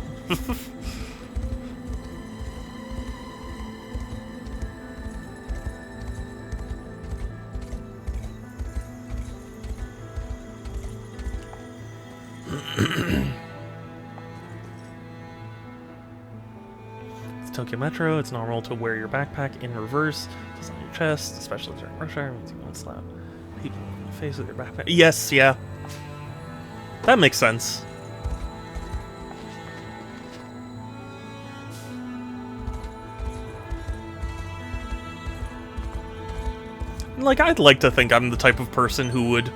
Tokyo Metro, it's normal to wear your backpack in reverse. It's on your chest, especially during rush hour. It means you won't slap people in the face with your backpack. Yes, yeah. That makes sense. Like, I'd like to think I'm the type of person who would,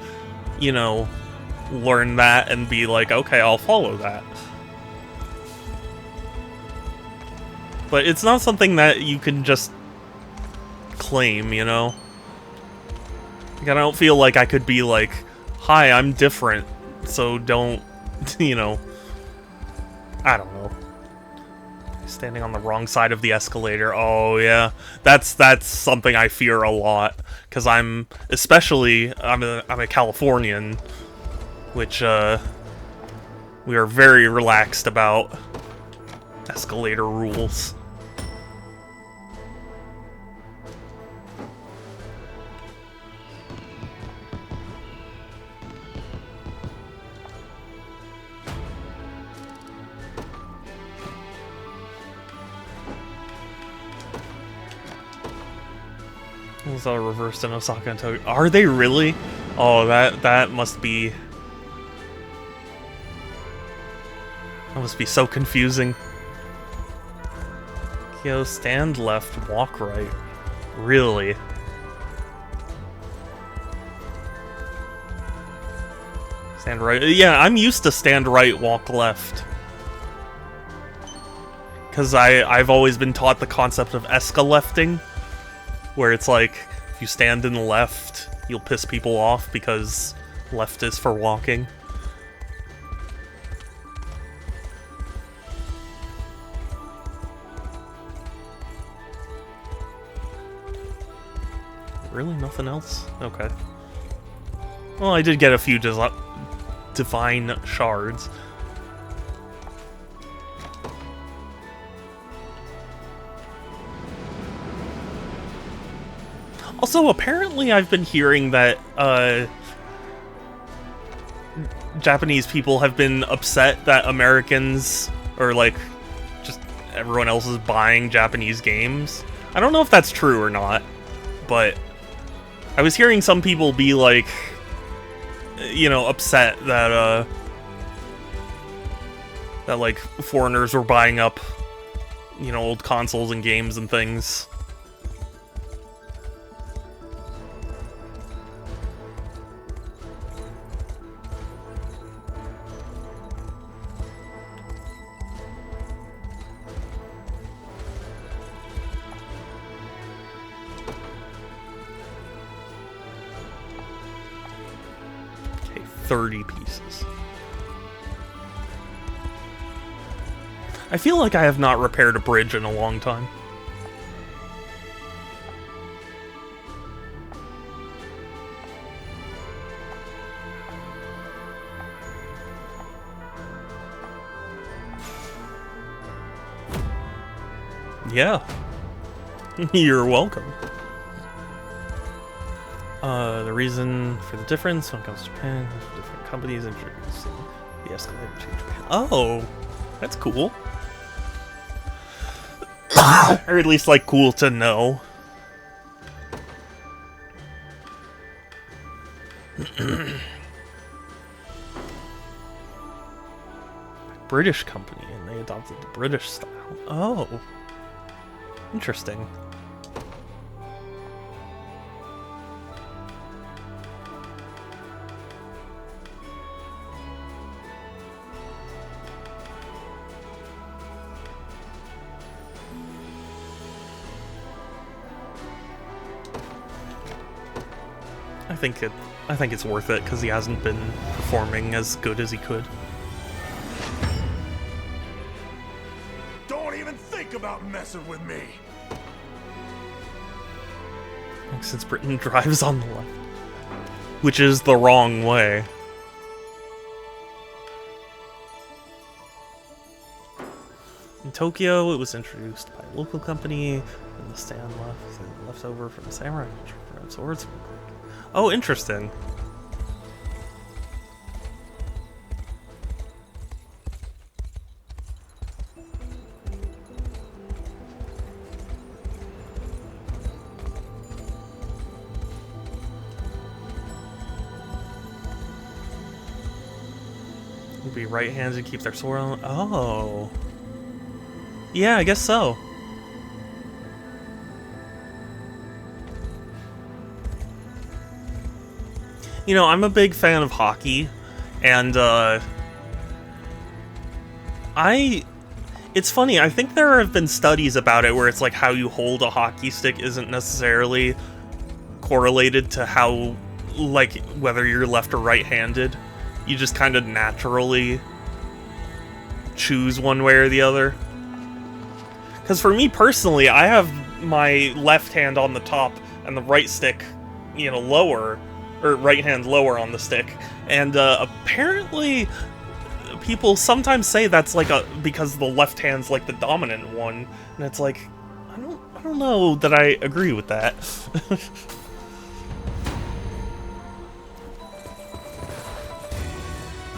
you know, learn that and be like, okay, I'll follow that. But it's not something that you can just claim, you know? Like, I don't feel like I could be like, hi, I'm different, so don't, you know... I don't know. Standing on the wrong side of the escalator. Oh, yeah. That's something I fear a lot. Because I'm a Californian, which, we are very relaxed about escalator rules. It's all reversed in Osaka and Tokyo. Are they really? Oh, that must be... That must be so confusing. Yo, stand left, walk right. Really? Stand right. Yeah, I'm used to stand right, walk left. Because I've always been taught the concept of escalefting, where it's like, if you stand in the left, you'll piss people off because left is for walking. Really? Nothing else? Okay. Well, I did get a few divine shards. Also, apparently I've been hearing that, Japanese people have been upset that Americans, or like, just everyone else is buying Japanese games. I don't know if that's true or not, but I was hearing some people be like, you know, upset that, that like, foreigners were buying up, you know, old consoles and games and things. Okay, 30 pieces. I feel like I have not repaired a bridge in a long time. Yeah. You're welcome. The reason for the difference when it comes to Japan, different companies introducing the escalator to Japan. Oh, that's cool. Or at least, like, cool to know. British company, and they adopted the British style. Oh. Interesting. I think it's worth it because he hasn't been performing as good as he could. Don't even think about messing with me. Since Britain drives on the left, which is the wrong way. In Tokyo, it was introduced by a local company, and the stand left over from the samurai swords. Oh, interesting. Will be right-handed, keep their sword on. Oh. Yeah, I guess so. You know, I'm a big fan of hockey, and, it's funny, I think there have been studies about it where it's like how you hold a hockey stick isn't necessarily correlated to how, like, whether you're left or right-handed. You just kind of naturally choose one way or the other. Because for me personally, I have my left hand on the top and the right stick, you know, lower, or right hand lower on the stick. And apparently people sometimes say that's like because the left hand's like the dominant one. And it's like, I don't know that I agree with that.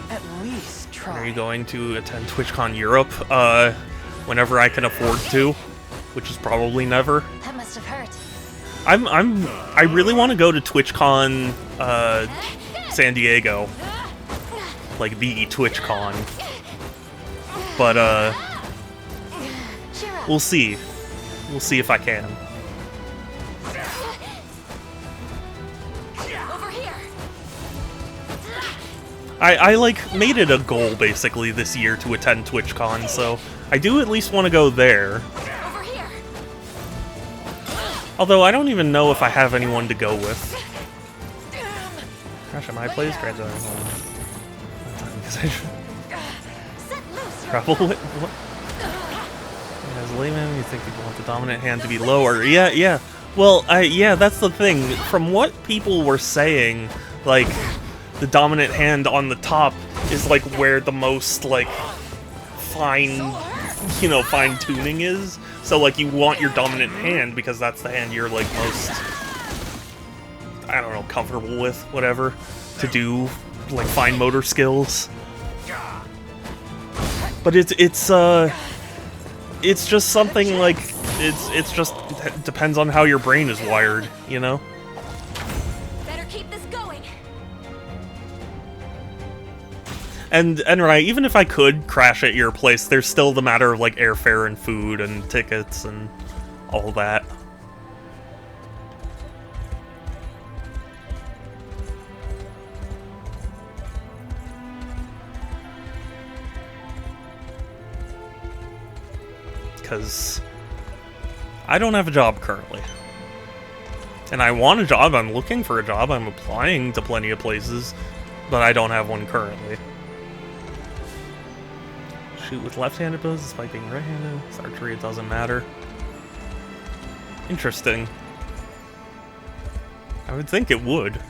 At least try. Are you going to attend TwitchCon Europe whenever I can afford to? Which is probably never. That must have hurt. I really want to go to TwitchCon San Diego, like the TwitchCon, but we'll see. We'll see if I can. Over here. I like made it a goal basically this year to attend TwitchCon, so I do at least want to go there. Over here. Although I don't even know if I have anyone to go with. Gosh, am I plays? Grab that. Probably. What? As a layman, you think people want the dominant hand to be lower? Yeah. Well, yeah, that's the thing. From what people were saying, like, the dominant hand on the top is like where the most like fine tuning is. So like you want your dominant hand because that's the hand you're like most, I don't know, comfortable with, whatever, to do like fine motor skills. But it's just something like it depends on how your brain is wired, you know? Better keep this going. And right, even if I could crash at your place, there's still the matter of like airfare and food and tickets and all that. Because I don't have a job currently. And I want a job, I'm looking for a job, I'm applying to plenty of places, but I don't have one currently. Shoot with left-handed bows despite being right-handed. It's archery, it doesn't matter. Interesting. I would think it would.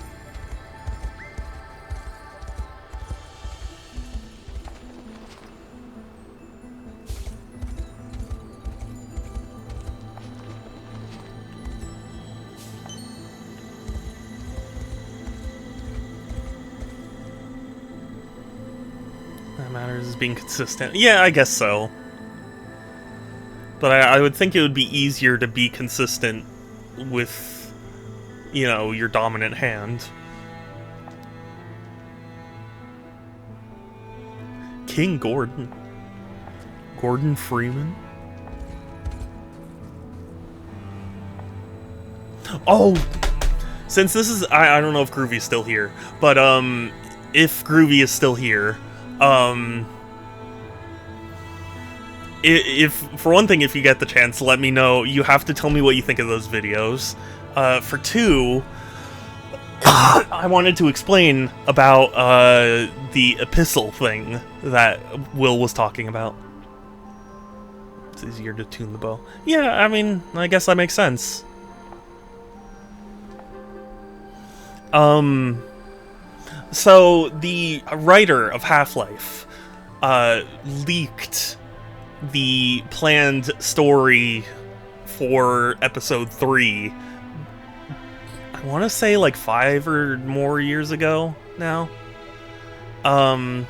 Matters is being consistent. Yeah, I guess so. But I would think it would be easier to be consistent with, you know, your dominant hand. King Gordon. Gordon Freeman. Oh! Since this is... I don't know if Groovy's still here, but, if Groovy is still here... if for one thing, if you get the chance, let me know. You have to tell me what you think of those videos. For two, I wanted to explain about the epistle thing that Will was talking about. It's easier to tune the bow. Yeah, I mean, I guess that makes sense. So, the writer of Half-Life leaked the planned story for Episode 3, I want to say like 5 or more years ago now. I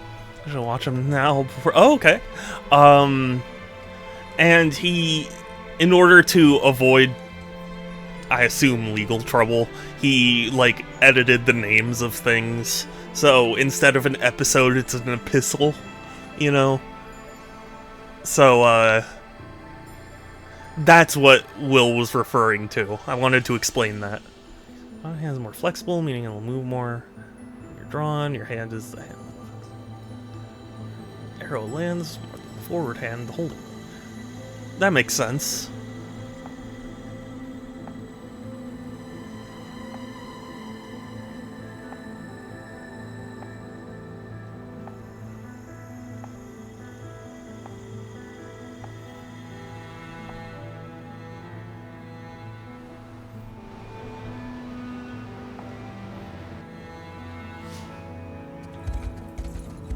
should watch him now before... Oh, okay. And he, in order to avoid, I assume, legal trouble, he, like, edited the names of things. So, instead of an episode, it's an epistle, you know? So, that's what Will was referring to. I wanted to explain that. My hand is more flexible, meaning it will move more. When you're drawn, your hand is the hand. Arrow lands, forward hand holding. That makes sense.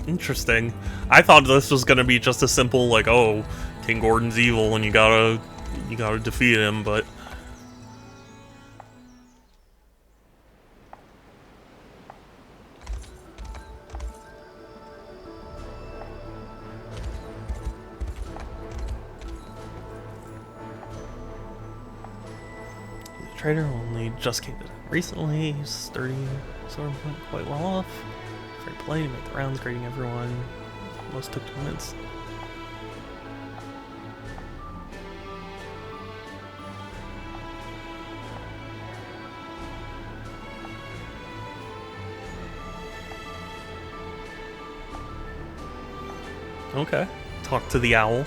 Interesting. I thought this was gonna be just a simple, like, oh, King Gordon's evil and you gotta defeat him, but... Trader only just came in recently. He's sturdy, sort of went quite well off. Fair play, he made the rounds, greeting everyone. Most took 2 minutes. Okay. Talk to the owl.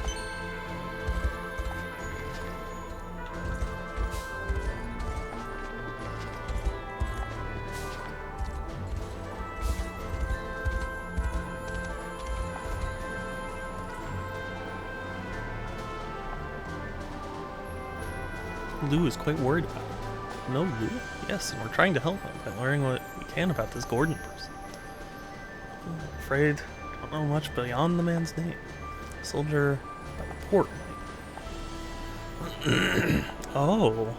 Lou is quite worried about it. No, Lou? Yes, and we're trying to help him by learning what we can about this Gordon person. I'm afraid I don't know much beyond the man's name. Soldier by report. Oh.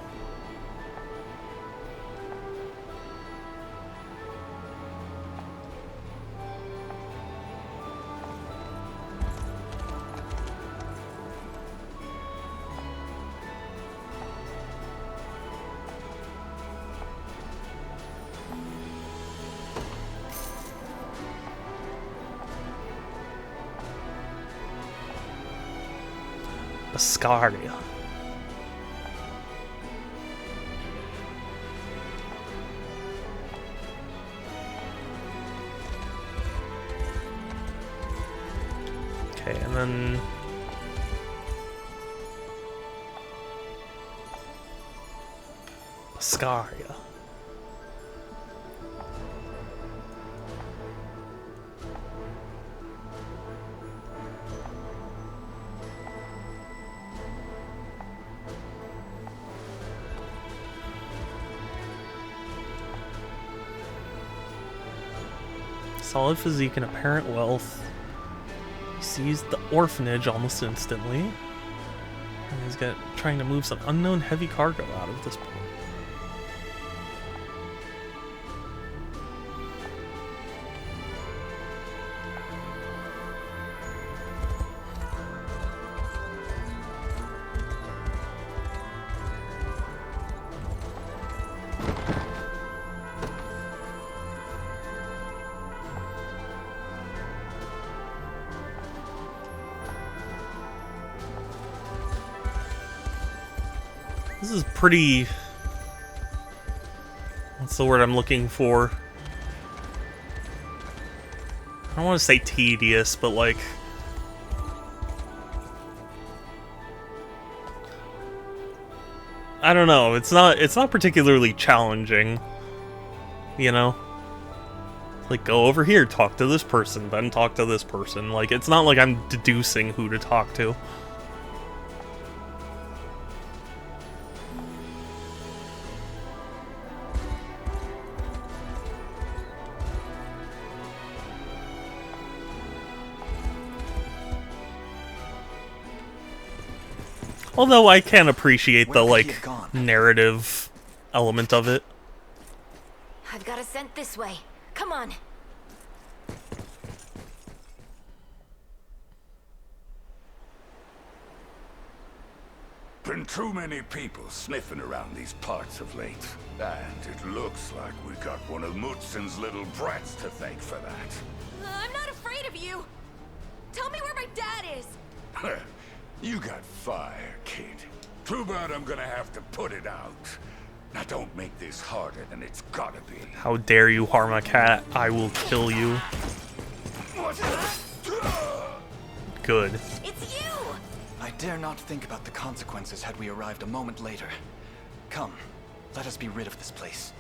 Bascaria. Okay, and then Bascaria. Solid physique and apparent wealth. He seized the orphanage almost instantly. And he's trying to move some unknown heavy cargo out of this port. This is pretty... What's the word I'm looking for? I don't want to say tedious, but like... I don't know, it's not particularly challenging. You know? Like, go over here, talk to this person, then talk to this person. Like, it's not like I'm deducing who to talk to. Although I can appreciate the, like, narrative element of it. I've got a scent this way. Come on. Been too many people sniffing around these parts of late. And it looks like we got one of Mutzen's little brats to thank for that. I'm not afraid of you. Tell me where my dad is. You got fire, kid. Too bad I'm gonna have to put it out. Now don't make this harder than it's gotta be. How dare you harm a cat? I will kill you. Good. It's you! I dare not think about the consequences had we arrived a moment later. Come, let us be rid of this place.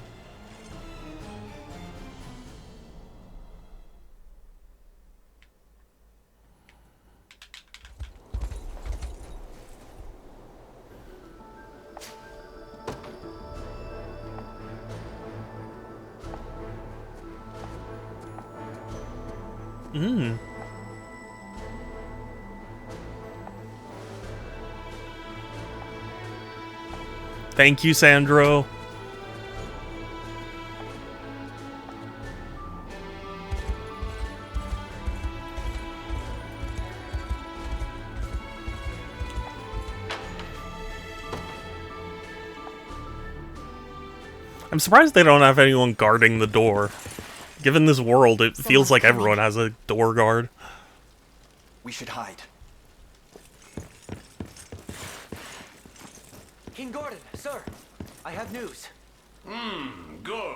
Thank you, Sandro. I'm surprised they don't have anyone guarding the door. Given this world, it feels like everyone has a door guard. We should hide. King Gordon, sir, I have news. Good.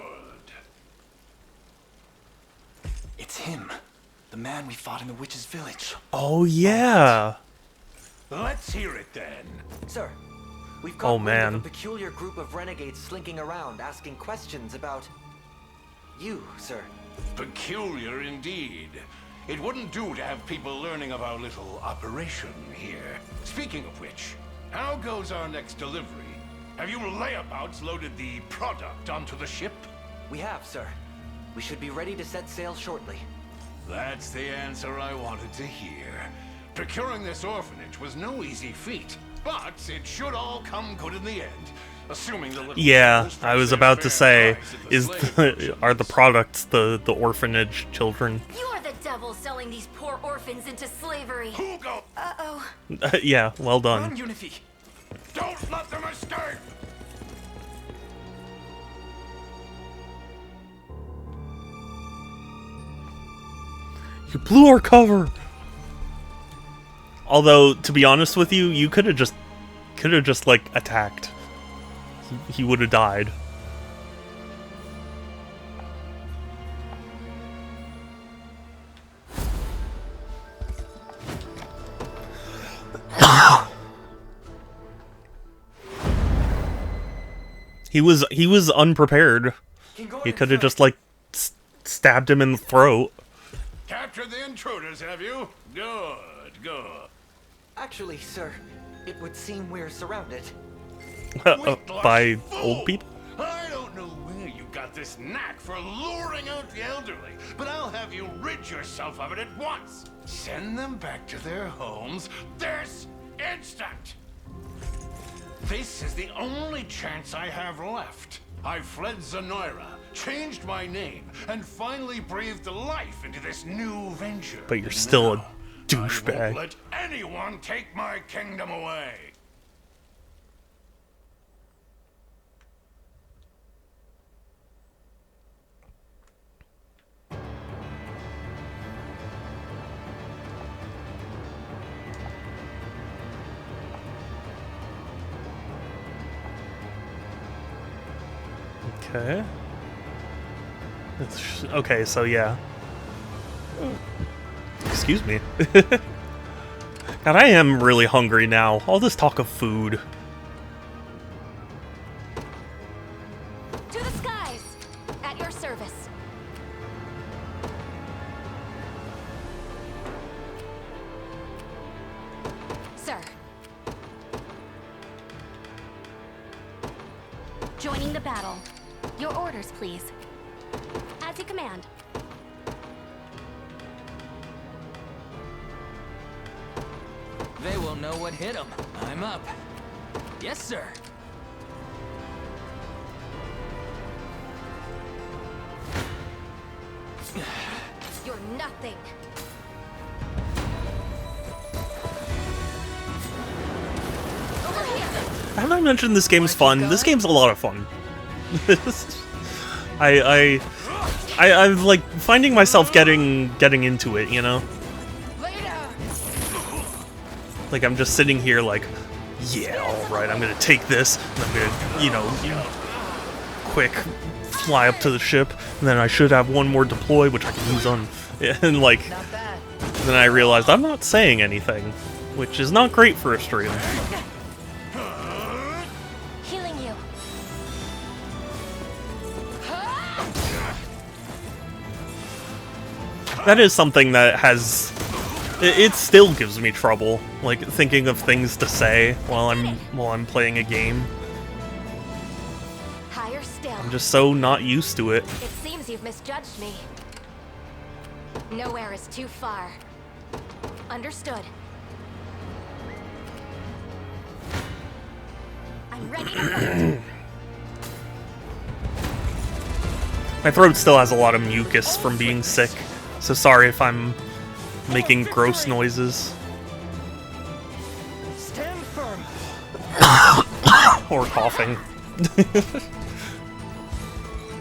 It's him. The man we fought in the witch's village. Oh, yeah. Let's hear it then. Sir, we've caught wind man. of a peculiar group of renegades slinking around asking questions about you, sir. Peculiar indeed. It wouldn't do to have people learning of our little operation here. Speaking of which, how goes our next delivery? Have you layabouts loaded the product onto the ship? We have, sir. We should be ready to set sail shortly. That's the answer I wanted to hear. Procuring this orphanage was no easy feat, but it should all come good in the end. Assuming the little Yeah, I was about to say, are the products the orphanage children? You're the devil selling these poor orphans into slavery. Who go? Uh-oh. Yeah, well done. Run, Unifi! Don't let them escape! You blew our cover! Although, to be honest with you, you could have just like attacked. He would have died. He was unprepared. He could have just like stabbed him in the throat. Captured the intruders, have you? Good, good. Actually, sir, it would seem we're surrounded. By old people? I don't know where you got this knack for luring out the elderly, but I'll have you rid yourself of it at once. Send them back to their homes this instant. This is the only chance I have left. I fled Zenoira, changed my name, and finally breathed life into this new venture. But you're still a I douchebag. won't let anyone take my kingdom away. Okay. Okay, so yeah. Excuse me. God, I am really hungry now. All this talk of food. To the skies! At your service. Sir. Joining the battle. Your orders, please. As you command. They will know what hit them. I'm up. Yes, sir. You're nothing. Over here. Haven't I mentioned this game's fun? This game's a lot of fun. I'm like finding myself getting into it, you know? Like I'm just sitting here like, yeah, alright, I'm gonna take this, and I'm gonna, you know, quick fly up to the ship, and then I should have one more deploy, which I can use on, and like, then I realized I'm not saying anything, which is not great for a stream. Healing you. That is something that has... It still gives me trouble, like, thinking of things to say while I'm playing a game. Higher still. I'm just so not used to it. It seems you've misjudged me. Nowhere is too far. Understood. I'm ready to fight. My throat still has a lot of mucus from being sick, so sorry if I'm making gross noises. Stand firm. Or coughing.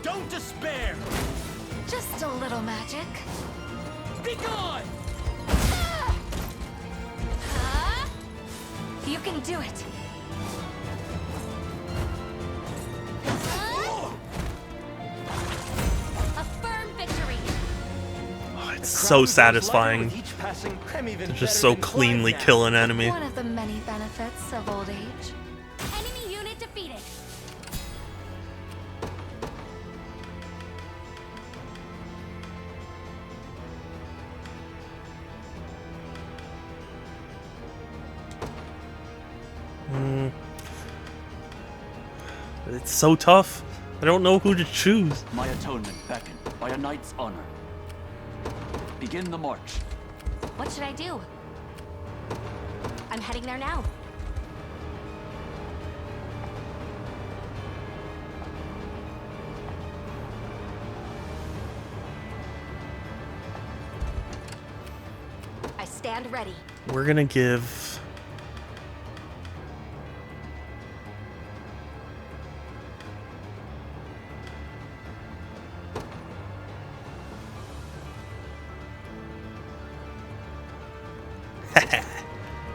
Don't despair! Just a little magic. Be gone! You can do it. A firm victory. Oh, it's so satisfying to just so cleanly kill an enemy. One of the many benefits of old age. Enemy unit defeated. It's so tough. I don't know who to choose. My atonement beckoned by a knight's honor. Begin the march. What should I do? I'm heading there now. I stand ready. We're gonna give...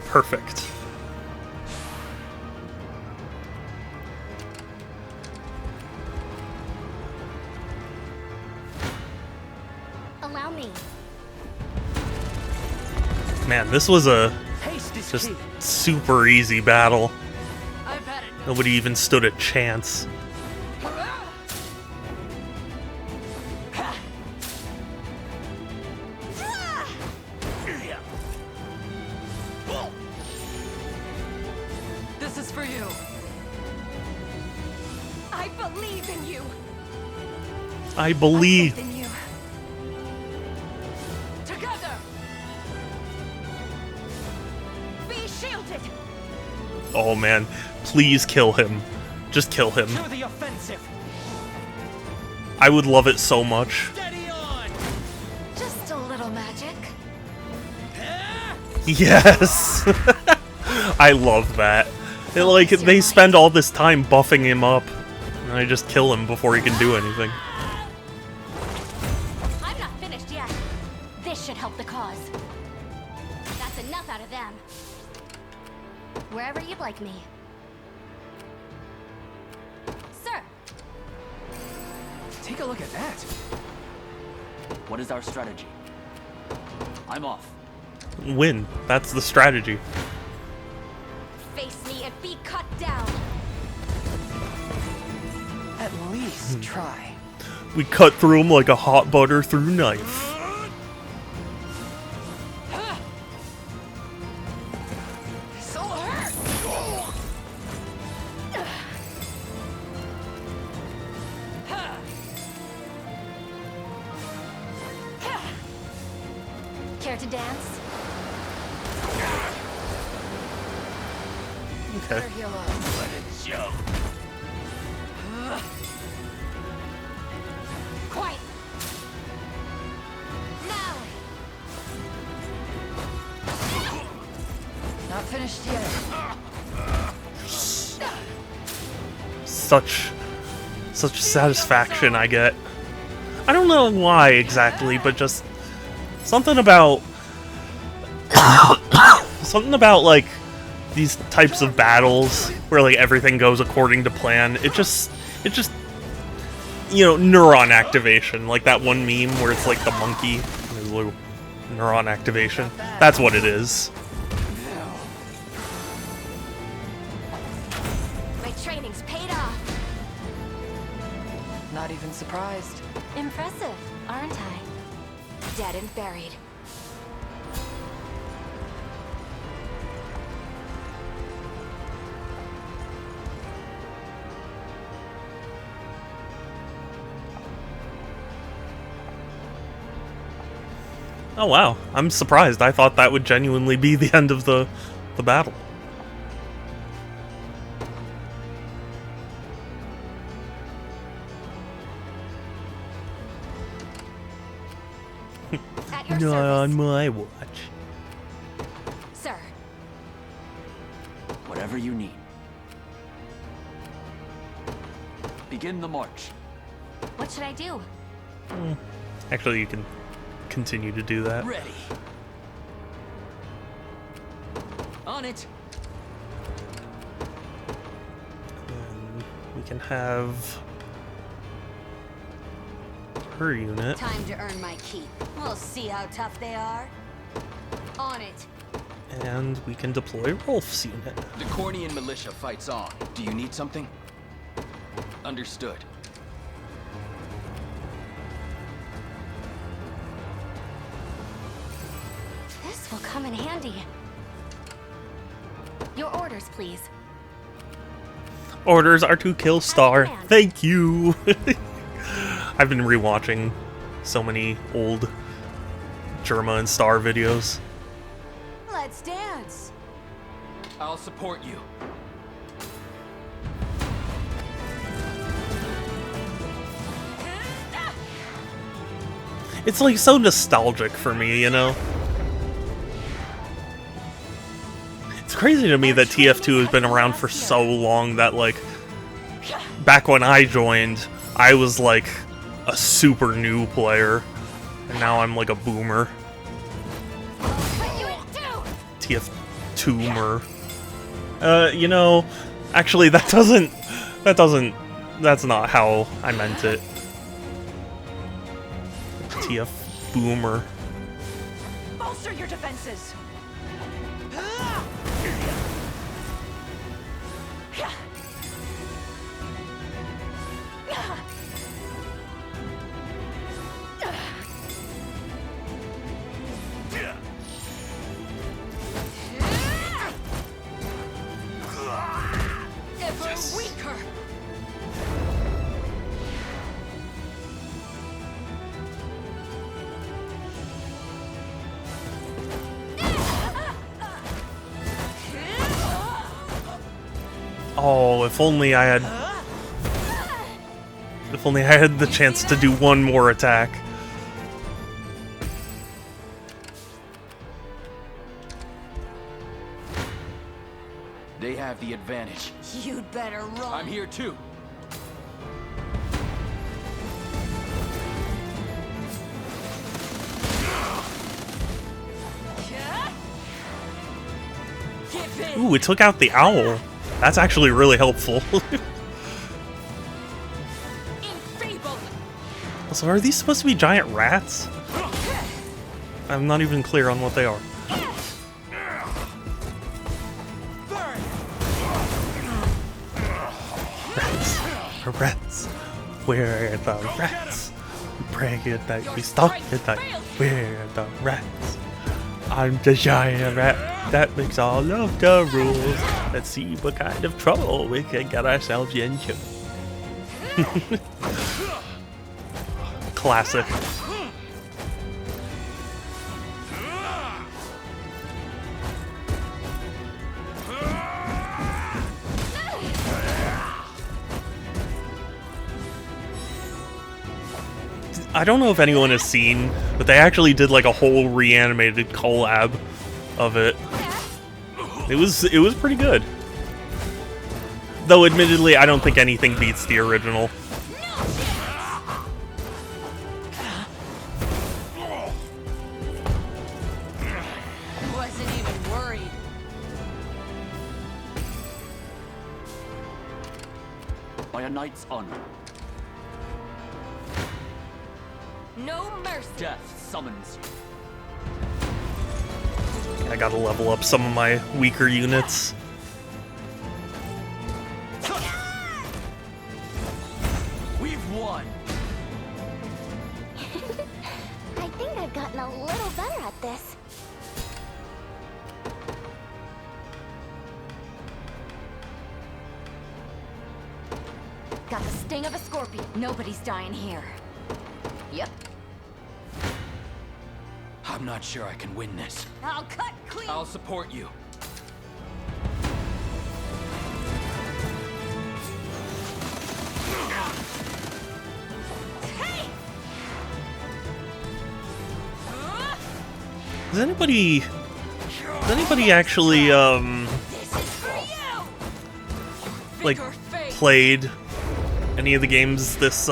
Perfect. Allow me. Man, this was a just super easy battle. I've had it. Nobody even stood a chance. This is for you. I believe in you. I believe. In you. Together. Be shielded. Oh man, please kill him. Just kill him. To the offensive. I would love it so much. Steady on. Just a little magic. Yes! I love that. Like, they spend all this time buffing him up, and I just kill him before he can do anything. I'm not finished yet. This should help the cause. That's enough out of them. Wherever you'd like me. Sir! Take a look at that. What is our strategy? I'm off. Win. That's the strategy. Face me and be cut down. At least try. We cut through him like a hot butter through knife. So hurt! Care to dance? Okay. Better heal up. Let it show. Quiet. Now. Not finished yet. Such satisfaction I get. I don't know why exactly, but just something about like these types of battles where like everything goes according to plan. It just you know, neuron activation, like that one meme where it's like the monkey and there's a little neuron activation. That's what it is. My training's paid off. Not even surprised. Impressive, aren't I? Dead and buried. Oh wow, I'm surprised. I thought that would genuinely be the end of the battle. At your Not on service, my watch. sir. Whatever you need. Begin the march. What should I do? Actually, you can continue to do that. Ready. On it. And we can have her unit. Time to earn my keep. We'll see how tough they are. On it. And we can deploy Rolf's unit. The Cornian militia fights on. Do you need something? Understood. This will come in handy. Your orders, please. Orders are to kill Star. Thank you. I've been rewatching so many old Germa and Star videos. Let's dance. I'll support you. It's like so nostalgic for me, you know? It's crazy to me that TF2 has been around for so long that, like, back when I joined, I was like a super new player, and now I'm like a boomer. TF2mer. You know, actually that's not how I meant it. TF boomer. Bolster your defenses. Ever weaker. Oh, if only I had the chance to do one more attack. They have the advantage. You'd better run. I'm here too. Ooh, it took out the owl. That's actually really helpful. So are these supposed to be giant rats? I'm not even clear on what they are. Rats. Rats. Where are the rats? We pray at night, we stalk at night. Where are the rats? I'm the giant rat that makes all of the rules. Let's see what kind of trouble we can get ourselves into. Classic. I don't know if anyone has seen, but they actually did like a whole reanimated collab of it. It was pretty good. Though admittedly, I don't think anything beats the original. Wasn't even worried. By a knight's honor. No mercy. Death summons. I gotta level up some of my weaker units. We've won. I think I've gotten a little better at this. Got the sting of a scorpion. Nobody's dying here. Yep. I'm not sure I can win this. I'll cut clean. I'll support you. Does anybody actually like played any of the games this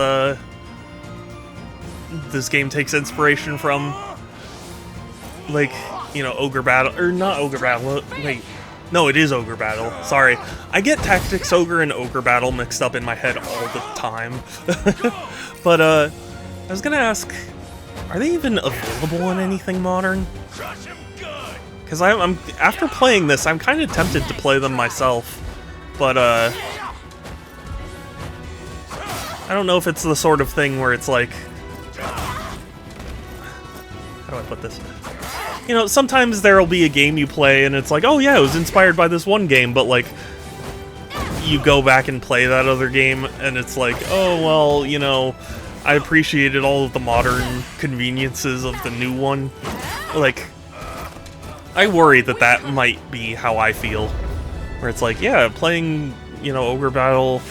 this game takes inspiration from. Like, you know, Ogre Battle, or not Ogre Battle, wait. No, it is Ogre Battle. Sorry. I get Tactics Ogre and Ogre Battle mixed up in my head all the time. But, I was gonna ask, are they even available on anything modern? Because I'm after playing this, I'm kind of tempted to play them myself. But, I don't know if it's the sort of thing where it's like... How do I put this? You know, sometimes there'll be a game you play and it's like, oh yeah, it was inspired by this one game, but like, you go back and play that other game and it's like, oh well, you know, I appreciated all of the modern conveniences of the new one. Like, I worry that that might be how I feel. Where it's like, yeah, playing, you know, Ogre Battle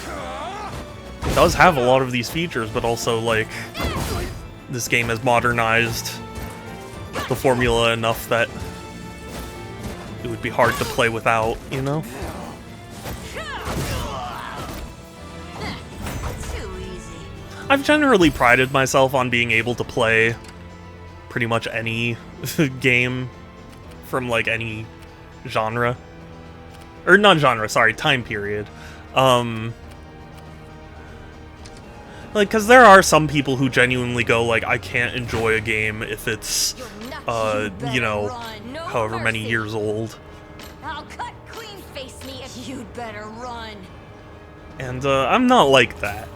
does have a lot of these features, but also, like, this game has modernized the formula enough that it would be hard to play without, you know? I've generally prided myself on being able to play pretty much any game from, like, any genre. Or not genre, sorry, time period. Like, because there are some people who genuinely go, like, I can't enjoy a game if it's, you know, however many years old. I'll cut clean face me if you'd better run. And, I'm not like that.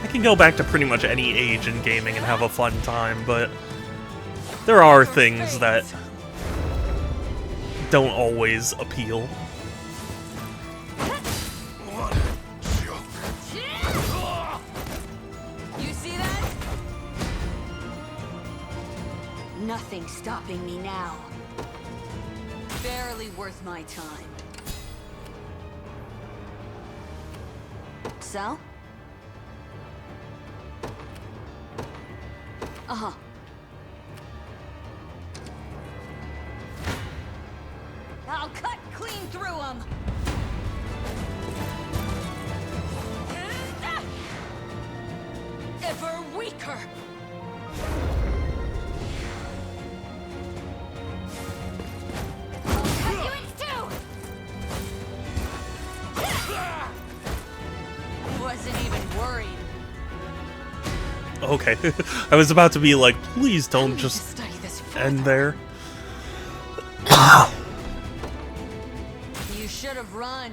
I can go back to pretty much any age in gaming and have a fun time, but there are things that don't always appeal. Nothing stopping me now. Barely worth my time. So? Uh-huh. I'll cut clean through them. Ever weaker. Wasn't even worried. Okay, I was about to be like, please don't just end there. You should have run.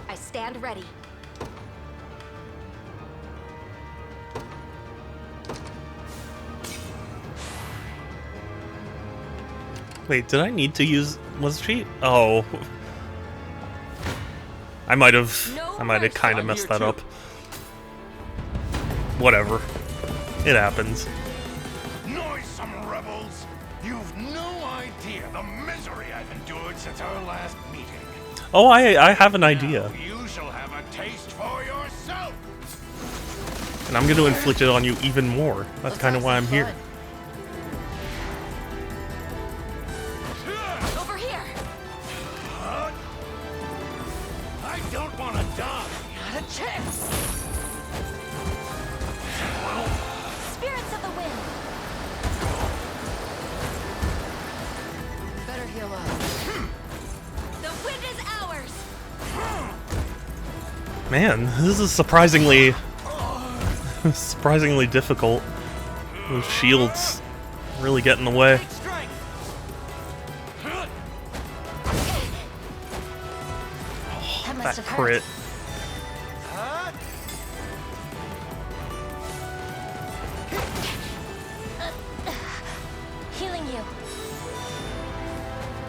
I stand ready. Wait, did I need to use... was she... oh... I might have kind of messed that up. Whatever. It happens. Noisome rebels! You've no idea the misery I've endured since our last meeting. Oh, I have an idea. Now you shall have a taste for yourself. And I'm going to inflict it on you even more. That's kind of why I'm here. Over here. I don't want to die. Not a chance. Spirits of the wind. Better heal up. The wind is ours. Man, this is surprisingly difficult. Those shields really get in the way. Oh, that crit. Healing you.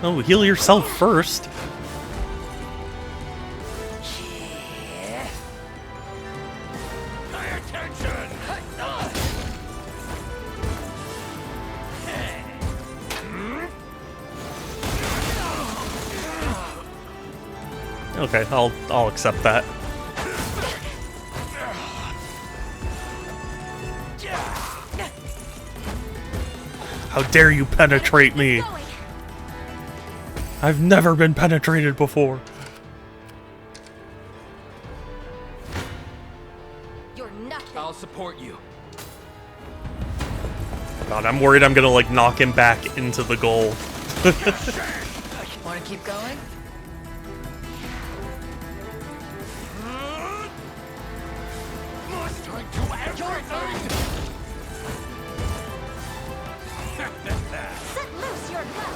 Oh, heal yourself first. Pay attention. Okay, I'll accept that. How dare you penetrate me? I've never been penetrated before. for nothing. I'll support you. God, I'm worried I'm gonna, like, knock him back into the goal. Wanna keep going? Must I do everything? Set loose your gun.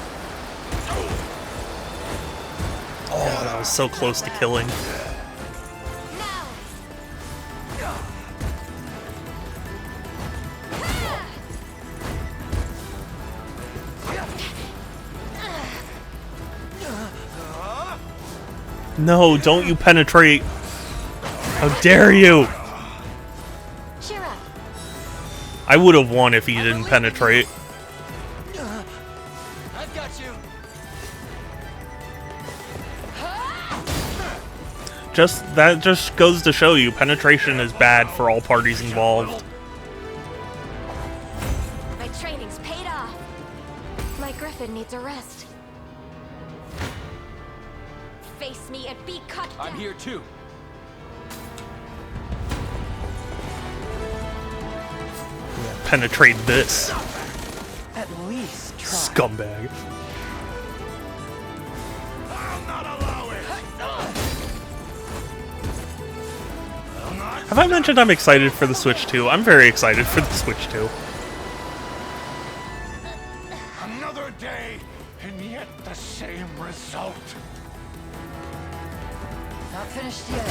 Oh, that was so close to killing. Now. No, don't you penetrate. How dare you? Cheer up. I would have won if he didn't penetrate. I've got you. That just goes to show you penetration is bad for all parties involved. My training's paid off. My griffin needs a rest. Face me and be cut down. I'm here too. Penetrate this. At least try. Scumbag. I'll not allow it. Have I mentioned I'm excited for the Switch 2? I'm very excited for the Switch 2. Another day, and yet the same result. Not finished yet.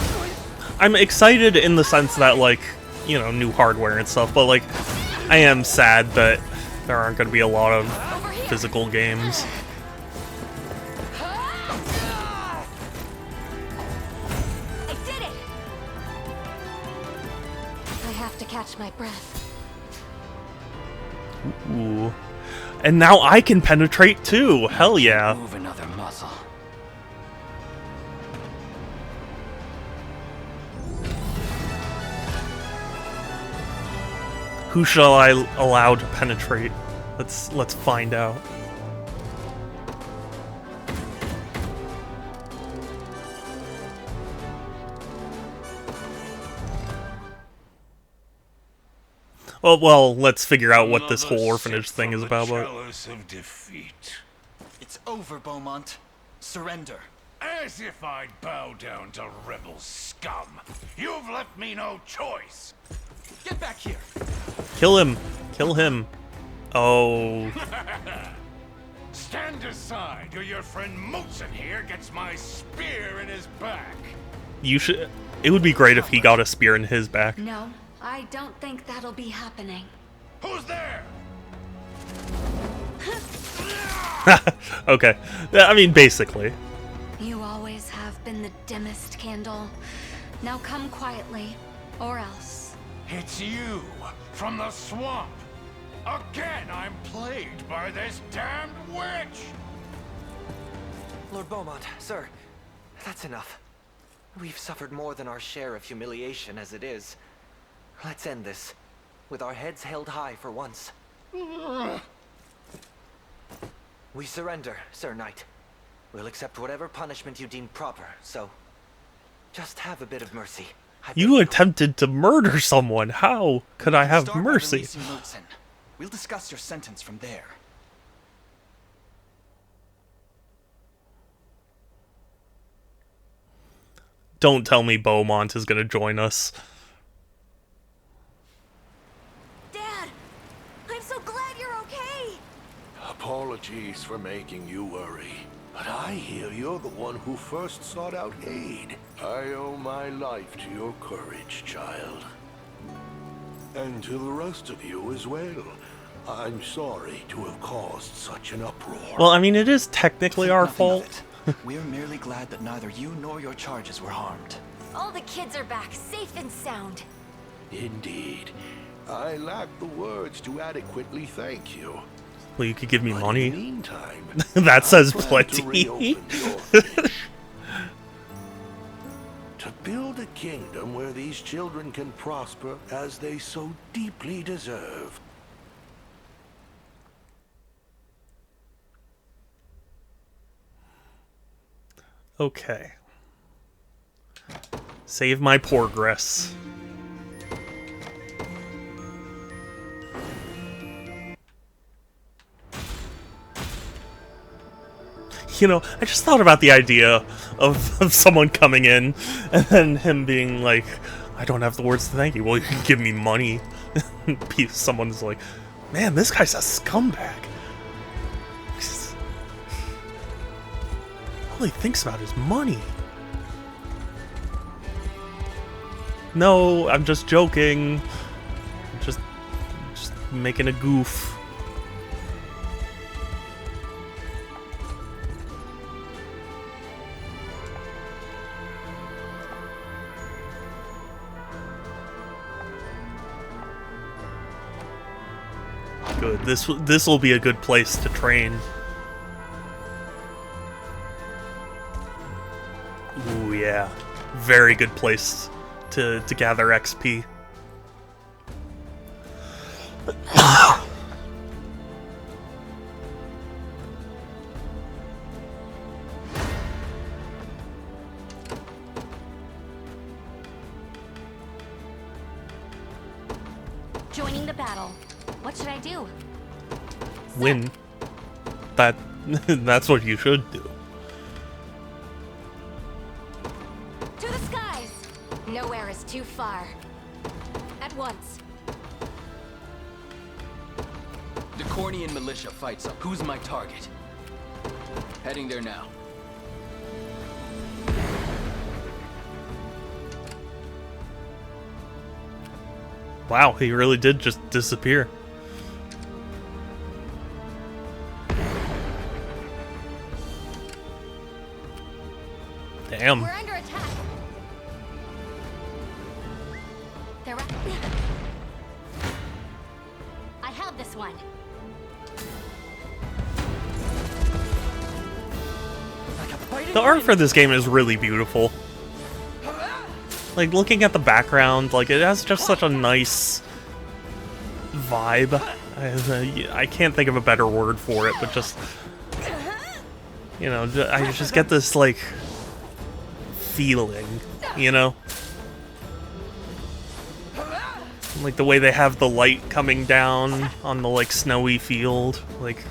I'm excited in the sense that, like, you know, new hardware and stuff, but, like, I am sad that there aren't going to be a lot of physical games. I did it. I have to catch my breath. Ooh. And now I can penetrate too! Hell yeah. Move another muscle. Who shall I allow to penetrate? Let's find out. Well, let's figure out what this whole orphanage thing is about. Chalice of defeat. It's over, Beaumont. Surrender. As if I'd bow down to rebel scum. You've left me no choice. Get back here. Kill him! Kill him! Oh. Stand aside, or your friend Mootson here gets my spear in his back. You should. It would be great if he got a spear in his back. No, I don't think that'll be happening. Who's there? Okay. I mean, basically. You always have been the dimmest candle. Now come quietly, or else. It's you, from the swamp. Again, I'm plagued by this damned witch. Lord Beaumont, sir, that's enough. We've suffered more than our share of humiliation as it is. Let's end this, with our heads held high for once. We surrender, Sir Knight. We'll accept whatever punishment you deem proper, so just have a bit of mercy. You attempted to murder someone. How could I have Start by mercy? releasing Mootson. We'll discuss your sentence from there. Don't tell me Beaumont is gonna join us. Dad, I'm so glad you're okay. Apologies for making you worry. But I hear you're the one who first sought out aid. I owe my life to your courage, child. And to the rest of you as well. I'm sorry to have caused such an uproar. Well, I mean, it is technically our Nothing of fault. it. We're merely glad that neither you nor your charges were harmed. All the kids are back, safe and sound. Indeed. I lack the words to adequately thank you. Well, you could give me But money. in the meantime, That says I plan to plenty. reopen the orphanage. To build a kingdom where these children can prosper as they so deeply deserve. Okay. Save my progress. you know, I just thought about the idea of someone coming in and then him being like, I don't have the words to thank you. Well, you can give me money. Someone's like, man, this guy's a scumbag. All he thinks about is money. No, I'm just joking. I'm just making a goof. Good. This will be a good place to train. Ooh, yeah. Very good place to gather XP. Joining the battle. What should I do? Win. That's what you should do. To the skies! Nowhere is too far. At once. The Cornian militia fights up. Who's my target? Heading there now. Wow, he really did just disappear. Damn. We're under attack. They're I have this one. The art for this game is really beautiful. Like, looking at the background, like, it has just such a nice vibe. I can't think of a better word for it, but just, you know, I just get this, like, feeling, you know? Like, the way they have the light coming down on the, like, snowy field, like,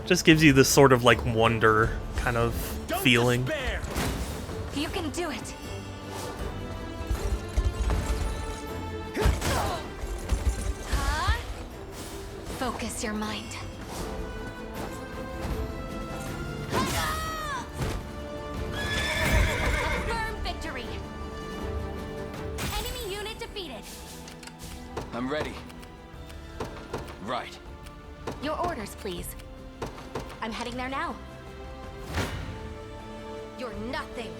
just gives you this sort of, like, wonder kind of feeling. You can do it. Focus your mind. A firm victory. Enemy unit defeated. I'm ready. Right. Your orders, please. I'm heading there now. You're nothing.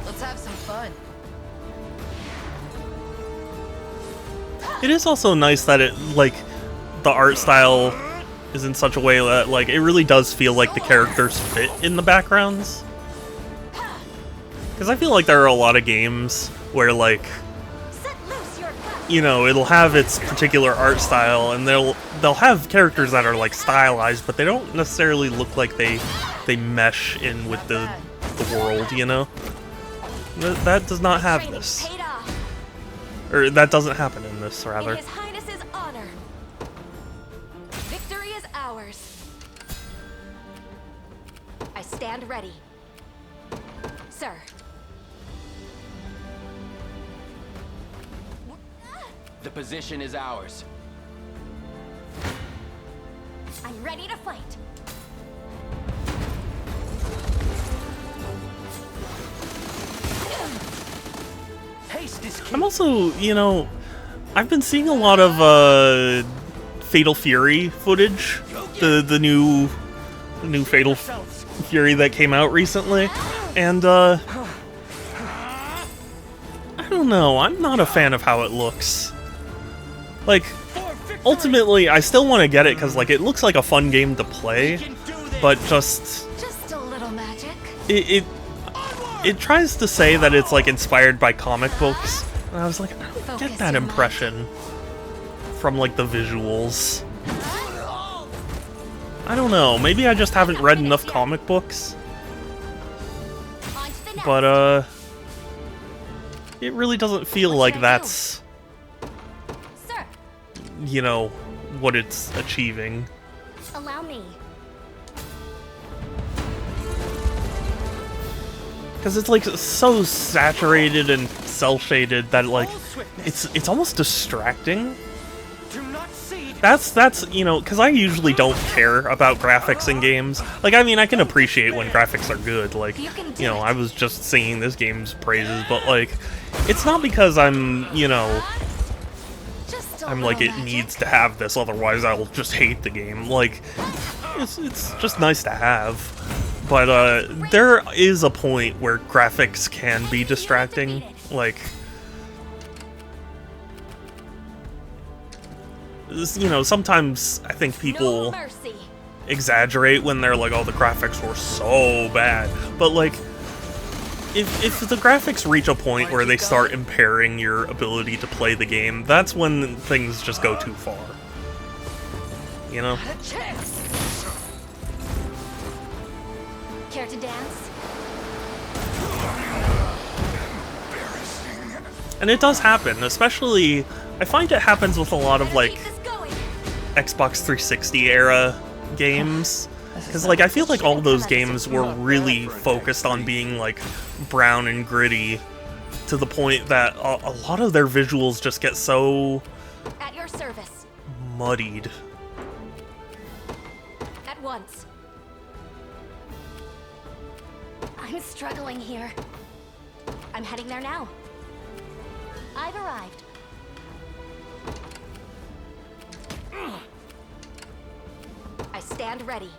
Let's have some fun. It is also nice that it, like, the art style is in such a way that, like, it really does feel like the characters fit in the backgrounds. Because I feel like there are a lot of games where, like, you know, it'll have its particular art style, and they'll have characters that are, like, stylized, but they don't necessarily look like they mesh in with the world, you know? That does not have this. Or that doesn't happen in this, rather. In His Highness's honor. Victory is ours. I stand ready. Sir. The position is ours. I'm ready to fight. I'm also, you know, I've been seeing a lot of Fatal Fury footage. The new Fatal Fury that came out recently, and I don't know. I'm not a fan of how it looks. Like, ultimately, I still want to get it because, like, it looks like a fun game to play, but just a little magic. It tries to say that it's, like, inspired by comic books, and I was like, I don't get that impression from, like, the visuals. I don't know, maybe I just haven't read enough comic books. But, it really doesn't feel like that's, you know, what it's achieving. Allow me. Because it's like so saturated and cel-shaded that like it's almost distracting. That's you know, because I usually don't care about graphics in games. Like, I mean, I can appreciate when graphics are good. Like, you know, I was just singing this game's praises, but like, it's not because I'm, you know, I'm like, it needs to have this, otherwise I'll just hate the game. Like, it's just nice to have. But there is a point where graphics can be distracting. Like, you know, sometimes I think people exaggerate when they're like, oh, the graphics were so bad. But like, if the graphics reach a point where they start impairing your ability to play the game, that's when things just go too far. You know? Care to dance? And it does happen, especially, I find it happens with a lot of, like, Xbox 360 era games. Because, like, I feel like all those games were really focused on being, like, brown and gritty, to the point that a lot of their visuals just get so At your service. muddied. At once. I'm struggling here. I'm heading there now. I've arrived. I stand ready.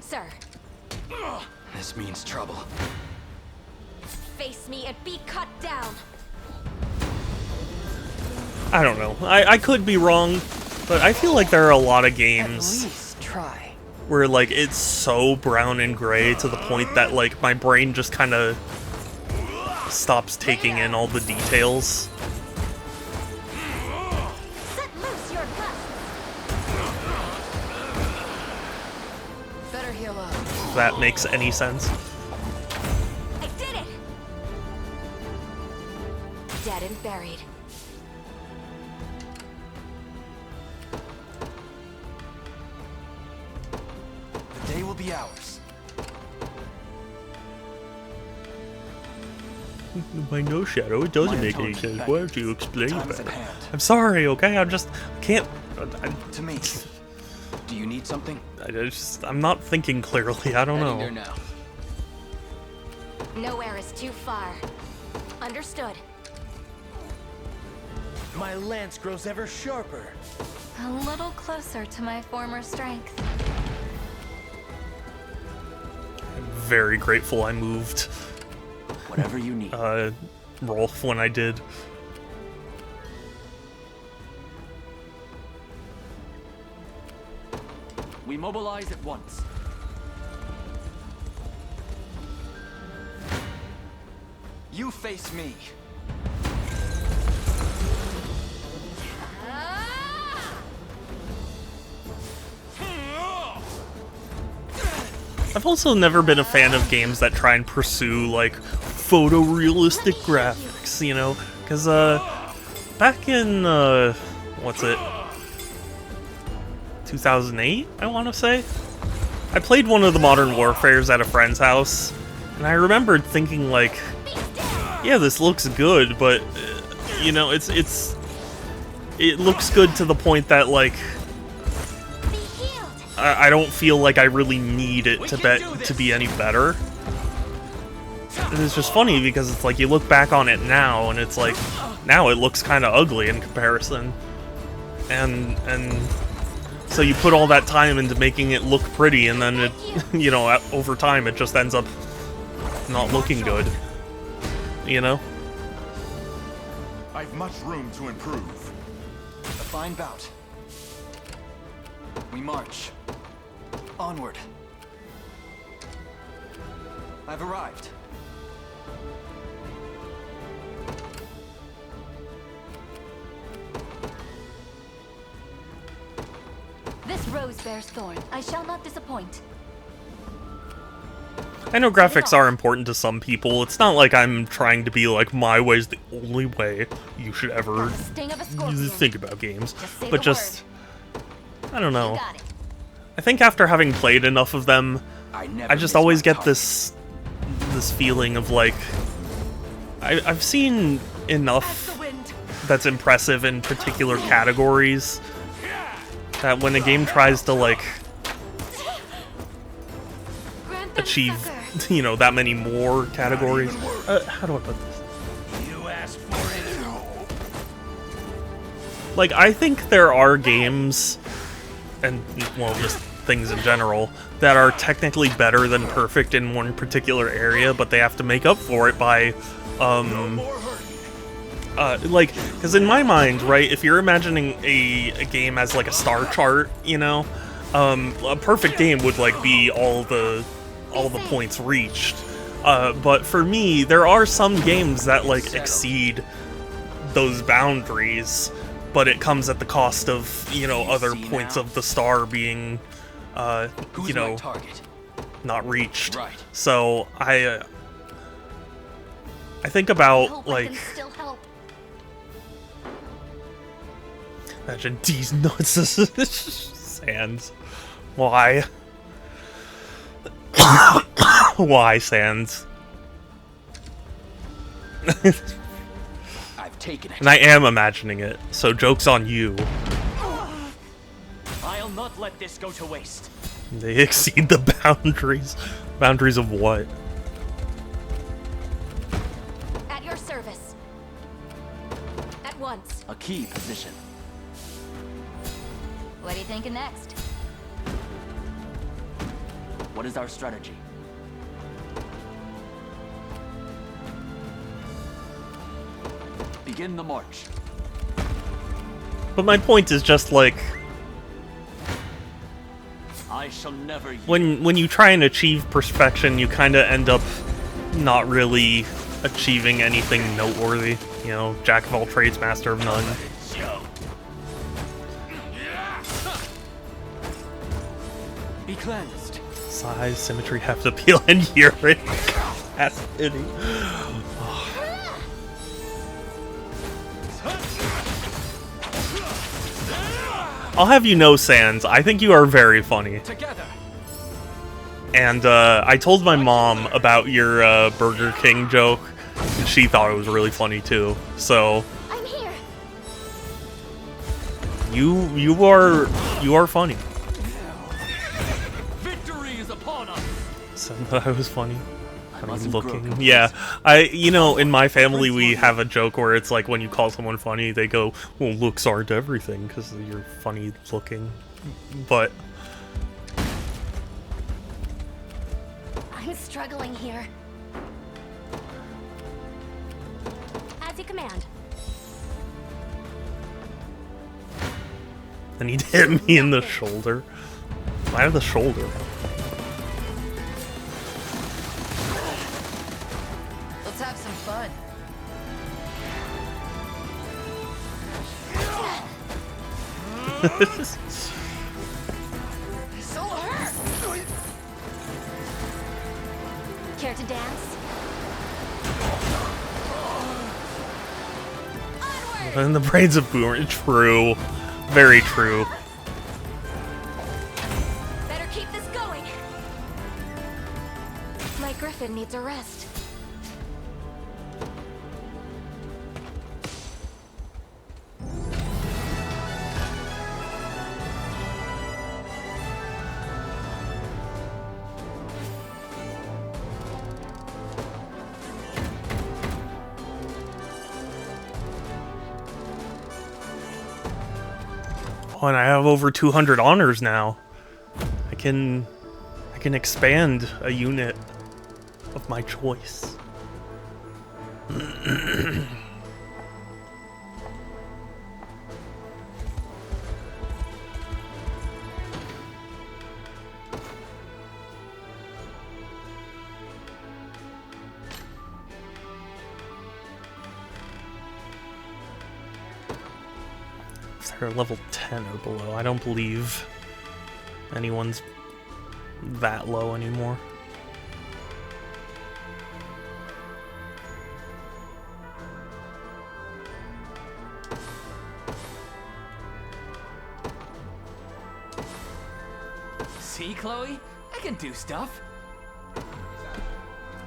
Sir. This means trouble. Face me and be cut down. I don't know. I could be wrong, but I feel like there are a lot of games Try. where, like, it's so brown and gray to the point that, like, my brain just kind of stops taking in all the details. Set loose your guts. Better heal up. If that makes any sense. I did it. Dead and buried. The day will be ours. By no shadow, it doesn't My make any atonement sense. Why don't you explain Time is that? at hand. I'm sorry, okay? I can't. To me. Do you need something? I'm not thinking clearly. I don't Heading know. there now. Nowhere is too far. Understood. My lance grows ever sharper. A little closer to my former strength. I'm very grateful I moved. Whatever you need. Rolf when I did. We mobilize at once. You face me. I've also never been a fan of games that try and pursue, like, photorealistic graphics, you know? Because, back in, what's it? 2008, I want to say? I played one of the Modern Warfares at a friend's house, and I remembered thinking, like, yeah, this looks good, but, you know, it looks good to the point that, like, I don't feel like I really need it to be any better. And it's just funny because it's like you look back on it now and it's like now it looks kind of ugly in comparison. And so you put all that time into making it look pretty and then it, you know, over time it just ends up not looking good. You know? I've much room to improve. A fine bout. We march. Onward. I've arrived. This rose bears thorn. I shall not disappoint. I know graphics are important to some people. It's not like I'm trying to be like, my way's the only way you should ever think about games. But just, I don't know. I think after having played enough of them, I just always get this feeling of like I've seen enough that's impressive in particular categories that when a game tries to like achieve, you know, that many more categories. How do I put this? You asked for it. Like, I think there are games, and, well, just things in general, that are technically better than perfect in one particular area, but they have to make up for it by, like, because in my mind, right, if you're imagining a game as, like, a star chart, you know, a perfect game would, like, be all the points reached. But for me, there are some games that, like, exceed those boundaries, but it comes at the cost of, you know, other points of the star being, you know, not reached. So I think about, like, imagine these nuts. Sans. Why? Why, Sans? I've taken it. And I am imagining it, so joke's on you. I'll not let this go to waste. They exceed the boundaries. Boundaries of what? At your service. At once. A key position. What are you thinking next? What is our strategy? Begin the march. But my point is just like, I shall never when you try and achieve perfection, you kind of end up not really achieving anything noteworthy. You know, jack of all trades, master of none. Be cleansed. Size, symmetry, heft, appeal, and urine capacity. I'll have you know, Sans, I think you are very funny. And I told my mom about your Burger King joke, and she thought it was really funny too. So I'm here. you are funny. Victory is upon us. Said that I was funny. I'm looking. Yeah, you know, in my family we have a joke where it's like when you call someone funny, they go, "Well, looks aren't everything because you're funny looking." But I'm struggling here. As you command. then he'd hit me in the shoulder. Why the shoulder? Let's have some fun. So hurt. Care to dance? And the brains of Boomer. True. Very true. Better keep this going. My griffin needs a rest. Oh, and I have over 200 honors now. I can expand a unit of my choice. They're level 10 or below. I don't believe anyone's that low anymore. See, Chloe? I can do stuff.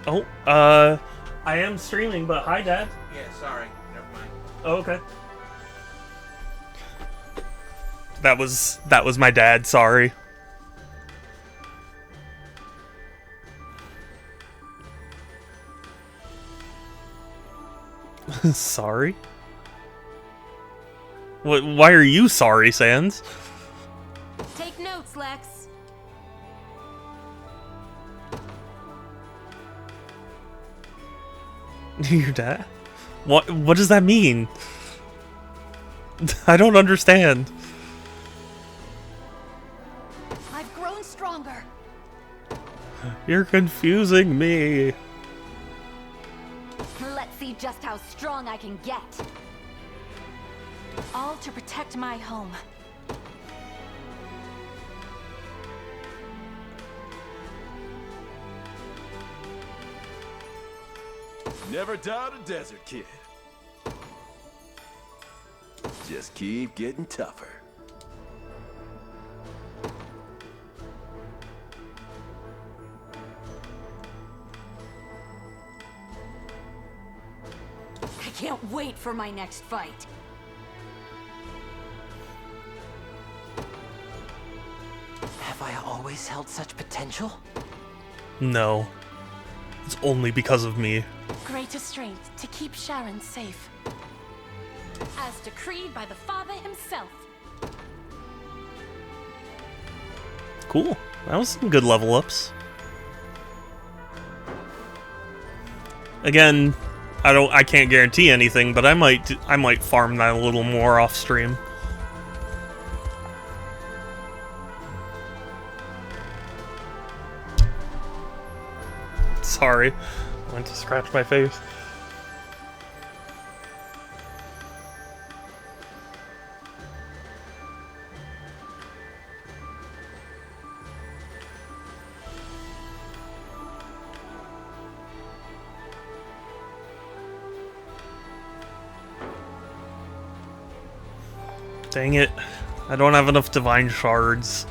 Oh, I am streaming, but hi, Dad. Yeah, sorry. Never mind. Oh, okay. That was my dad, sorry. Sorry? Why are you sorry, Sans? Take notes, Lex. Your dad? What does that mean? I don't understand. I've grown stronger. You're confusing me. Let's see just how strong I can get. All to protect my home. Never doubt a desert kid. Just keep getting tougher. I can't wait for my next fight. Have I always held such potential? No. It's only because of me. Greater strength to keep Sharon safe. As decreed by the Father himself. Cool. That was some good level ups. Again, I can't guarantee anything, but I might farm that a little more off stream. Sorry. I went to scratch my face. Dang it. I don't have enough divine shards.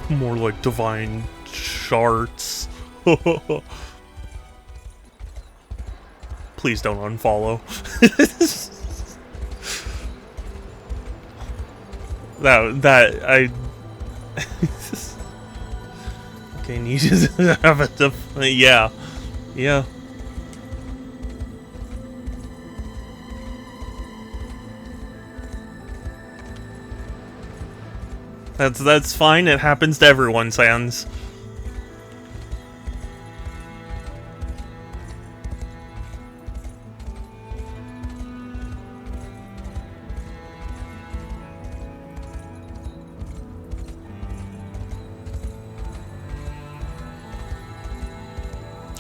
More like divine shards. Please don't unfollow. that I okay, need to have a yeah. That's fine. It happens to everyone, Sans.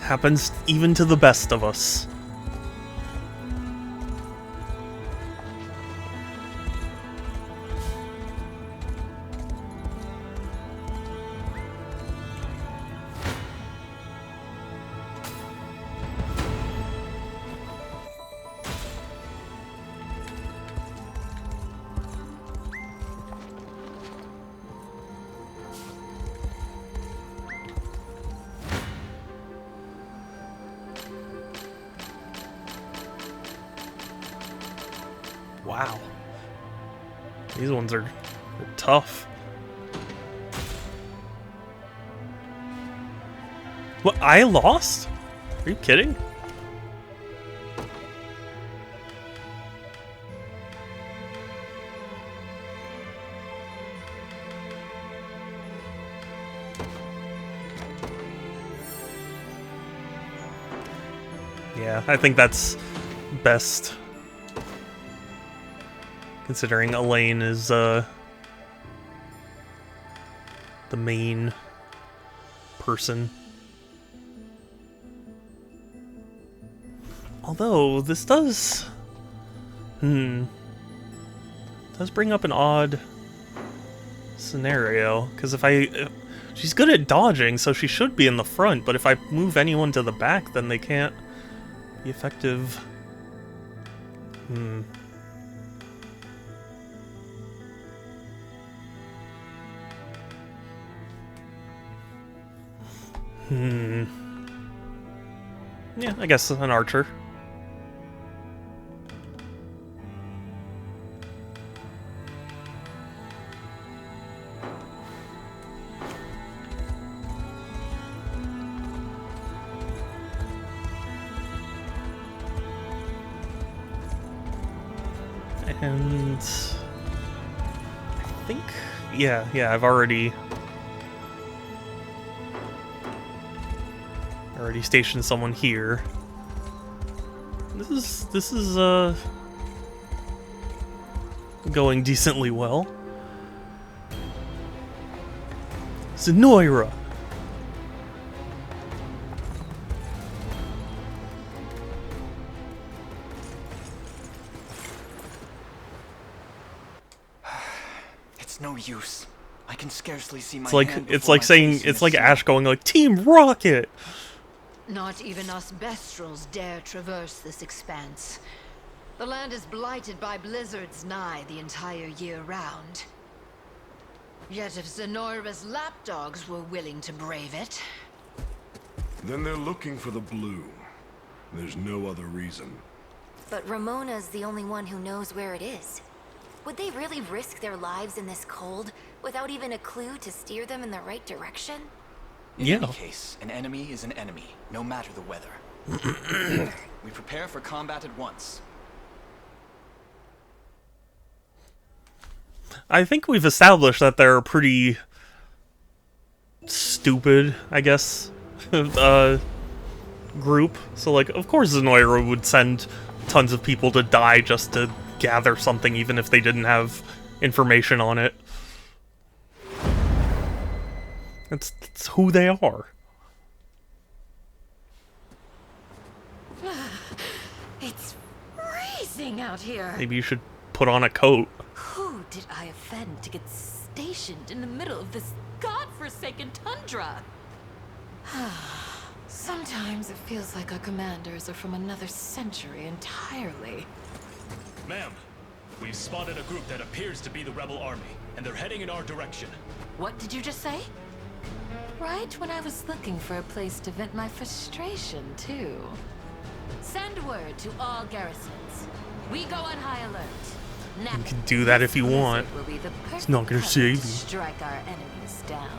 Happens even to the best of us. Wow. These ones are tough. What? I lost? Are you kidding? Yeah, I think that's best. Considering Elaine is, the main person. Although, this does... does bring up an odd scenario. Because if She's good at dodging, so she should be in the front, but if I move anyone to the back, then they can't be effective. Yeah, I guess an archer. And I think, yeah, I've already stationed someone here. This is going decently well. Zenoira. It's no use. I can scarcely see my It's like hand it's before like my saying face in it's the like snow. Ash going like Team Rocket. Not even us Bestrels dare traverse this expanse. The land is blighted by blizzards nigh the entire year round. Yet if Zenoira's lapdogs were willing to brave it... Then they're looking for the blue. There's no other reason. But Ramona's the only one who knows where it is. Would they really risk their lives in this cold without even a clue to steer them in the right direction? In any case, an enemy is an enemy, no matter the weather. We prepare for combat at once. I think we've established that they're pretty stupid, I guess, group. So, like, of course Zenoira would send tons of people to die just to gather something, even if they didn't have information on it. That's who they are. It's freezing out here. Maybe you should put on a coat. Who did I offend to get stationed in the middle of this godforsaken tundra? Sometimes it feels like our commanders are from another century entirely. Ma'am, we've spotted a group that appears to be the rebel army, and they're heading in our direction. What did you just say? Right when I was looking for a place to vent my frustration, too. Send word to all garrisons. We go on high alert. Now, You can do that if you want. will be the It's not gonna perfect save time to you. strike our enemies down.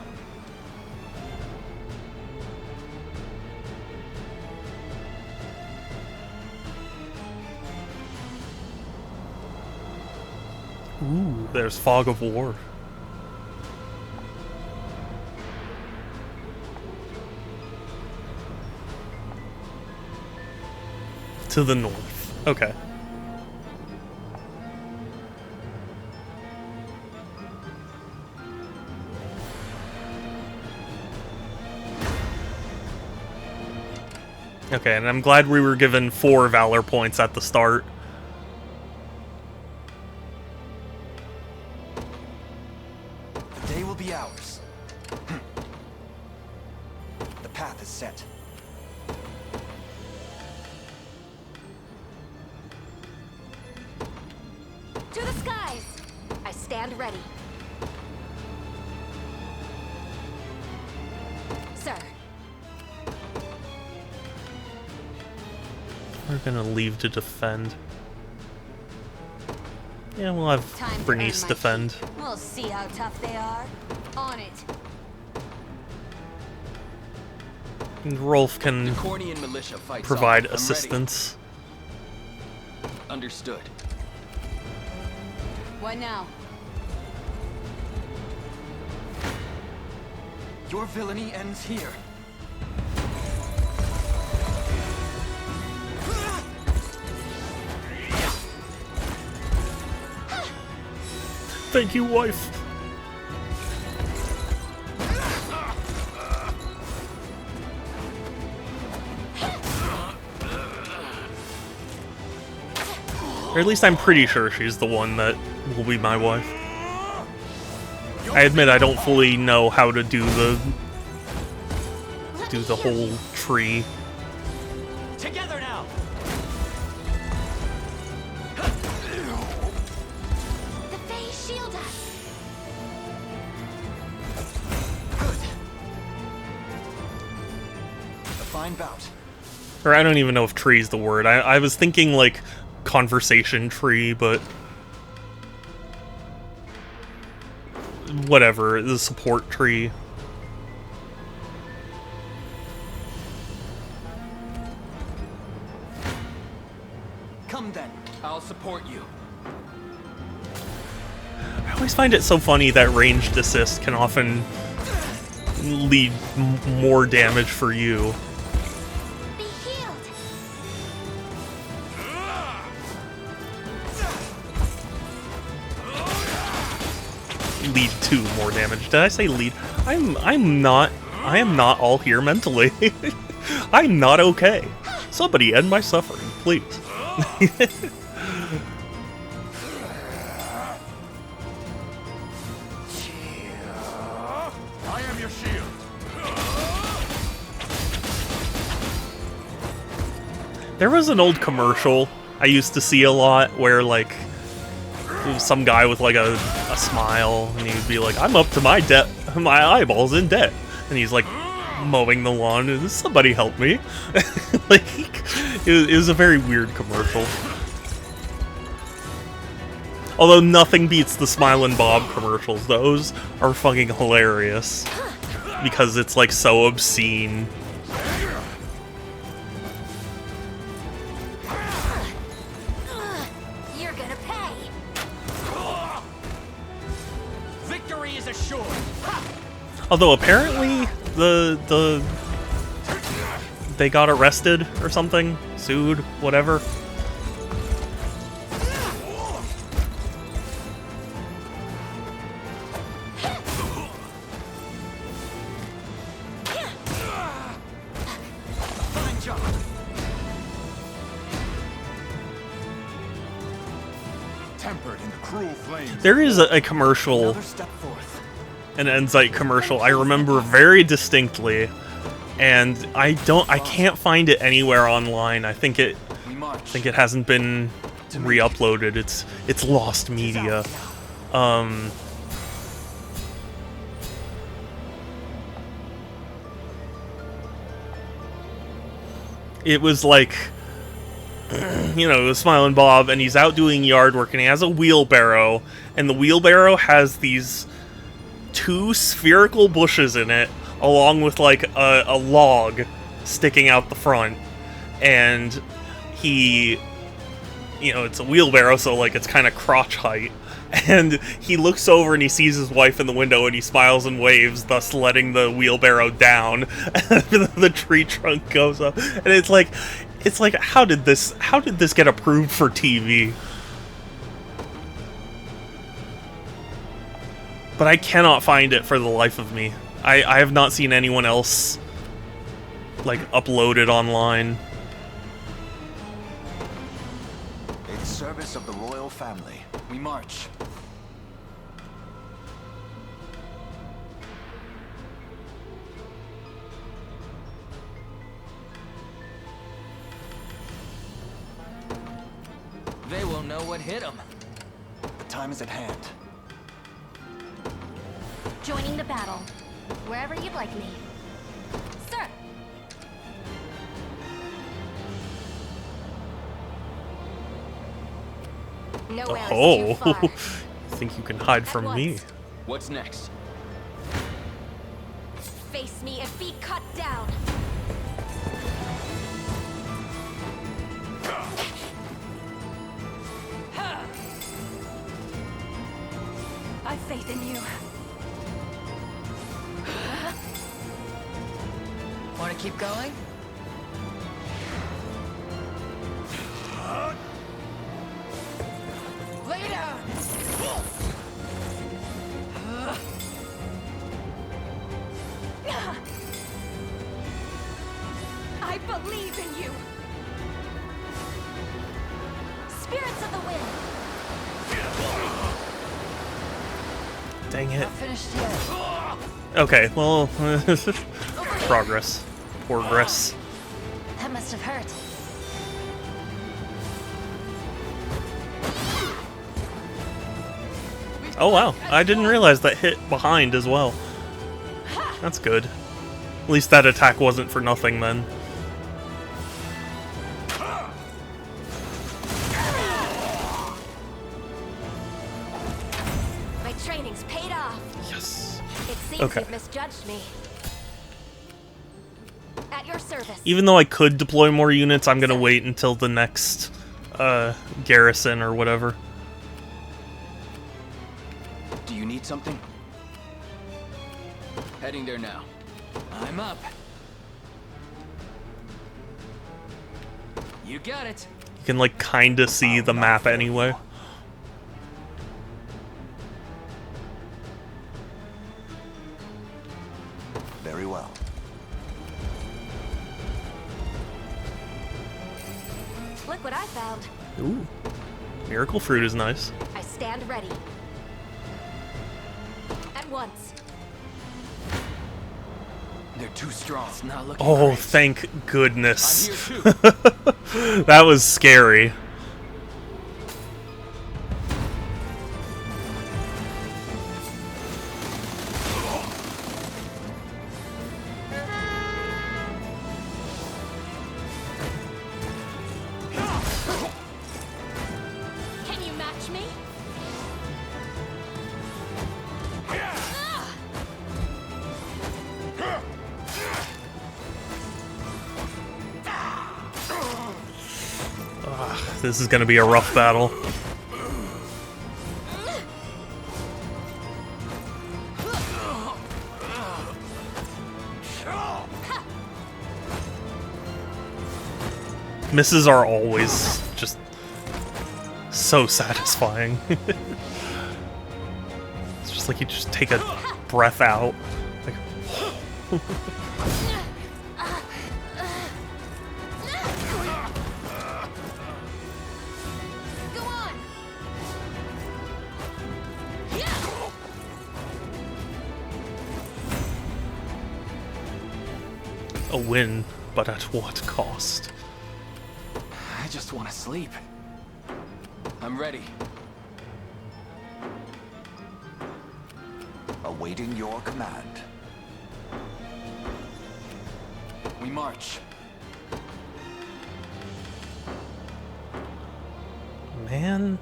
Ooh, there's Fog of War. To the north. Okay. Okay, and I'm glad we were given 4 Valor points at the start. The day will be ours. The path is set. To the skies! I stand ready. Sir. We're gonna leave to defend. Yeah, we'll have Time to Bernice earn my defend. keep. We'll see how tough they are. On it. And Rolf can The Cornian militia fights provide on. I'm ready. assistance. Understood. What now? Your villainy ends here. Thank you, wife. Or at least I'm pretty sure she's the one that will be my wife. I admit I don't fully know how to do the whole tree. Together now. The Fae shield us. A fine bout. Or I don't even know if tree is the word. I was thinking like conversation tree, but whatever, the support tree. Come then. I'll support you. I always find it so funny that ranged assist can often lead more damage for you. Be healed. Lead to more damage. Did I say lead? I am not all here mentally. I'm not okay. Somebody end my suffering, please. I am your shield. There was an old commercial I used to see a lot where, like, there was some guy with, like, a smile, and he'd be like, I'm up to my eyeballs in debt. And he's, like, mowing the lawn, and somebody help me. Like, it was a very weird commercial. Although nothing beats the Smilin' Bob commercials. Those are fucking hilarious. Because it's, like, so obscene. You're gonna pay. Victory is assured. Although apparently they got arrested or something, sued, whatever. Fine job. Tempered in the cruel flames. There is a commercial, Another step forth. an Enzite commercial I remember very distinctly, and I can't find it anywhere online. I think it hasn't been re-uploaded. It's lost media. It was like, you know, it was Smilin' Bob, and he's out doing yard work, and he has a wheelbarrow, and the wheelbarrow has these two spherical bushes in it, along with, like, a log sticking out the front, and he, you know, it's a wheelbarrow, so, like, it's kind of crotch height, and he looks over and he sees his wife in the window, and he smiles and waves, thus letting the wheelbarrow down, and the tree trunk goes up, and it's like, how did this get approved for TV? But I cannot find it for the life of me. I have not seen anyone else, like, upload it online. In service of the royal family. We march. They will know what hit them. The time is at hand. Joining the battle. Wherever you'd like me. Sir! Nowhere is too Oh, far. think you can hide from me? What's next? Face me and be cut down. I've faith in you. Want to keep going? Lay down! I believe in you. Spirits of the wind. Dang it. Not finished yet. Okay, well, progress. Progress. That must have hurt. Oh wow, I didn't realize that hit behind as well. That's good. At least that attack wasn't for nothing then. My training's paid off. Yes. It seems Okay. you've misjudged me. At your service. Even though I could deploy more units, I'm gonna wait until the next garrison or whatever. Do you need something? Heading there now. I'm up. You got it. You can like kinda see the map anyway. Very well. Look what I found. Ooh. Miracle fruit is nice. I stand ready. At once. They're too strong. It's not looking Oh, great. thank goodness. I'm here too. That was scary. Can you match me? This is gonna be a rough battle. Misses are always just so satisfying. It's just like you just take a breath out. Like, Go on. a win, but at what cost? I just want to sleep. I'm ready. Awaiting your command. We march. Man.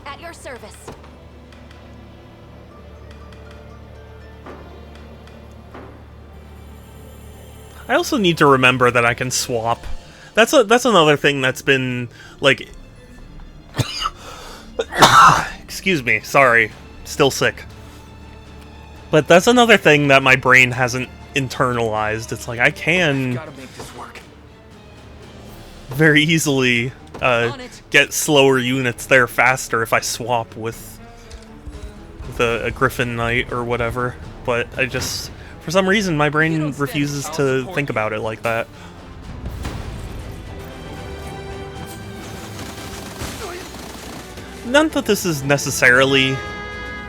At your service. I also need to remember that I can swap. That's another thing that's been like excuse me, sorry. Still sick. But that's another thing that my brain hasn't internalized. It's like I can Gotta make this work. very easily get slower units there faster if I swap with a Griffin Knight or whatever. But I just, for some reason, my brain refuses to think about it like that. Not that this is necessarily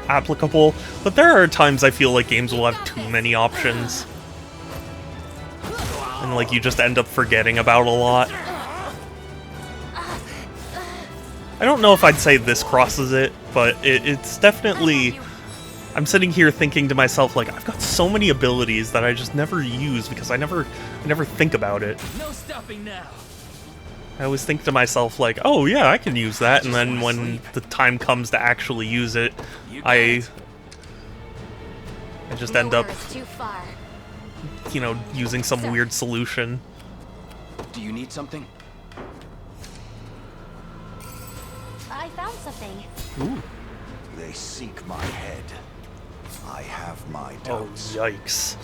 applicable, but there are times I feel like games will have too many options. And like you just end up forgetting about a lot. I don't know if I'd say this crosses it, but it's definitely... I'm sitting here thinking to myself, like, I've got so many abilities that I just never use because I never think about it. No stopping now. I always think to myself, like, oh yeah, I can use that, and then when the time comes to actually use it, I just end up, Nowhere is too far. you know, using some weird solution. Do you need something? I found something. Ooh. They seek my head. I have my Oh, doubts. yikes.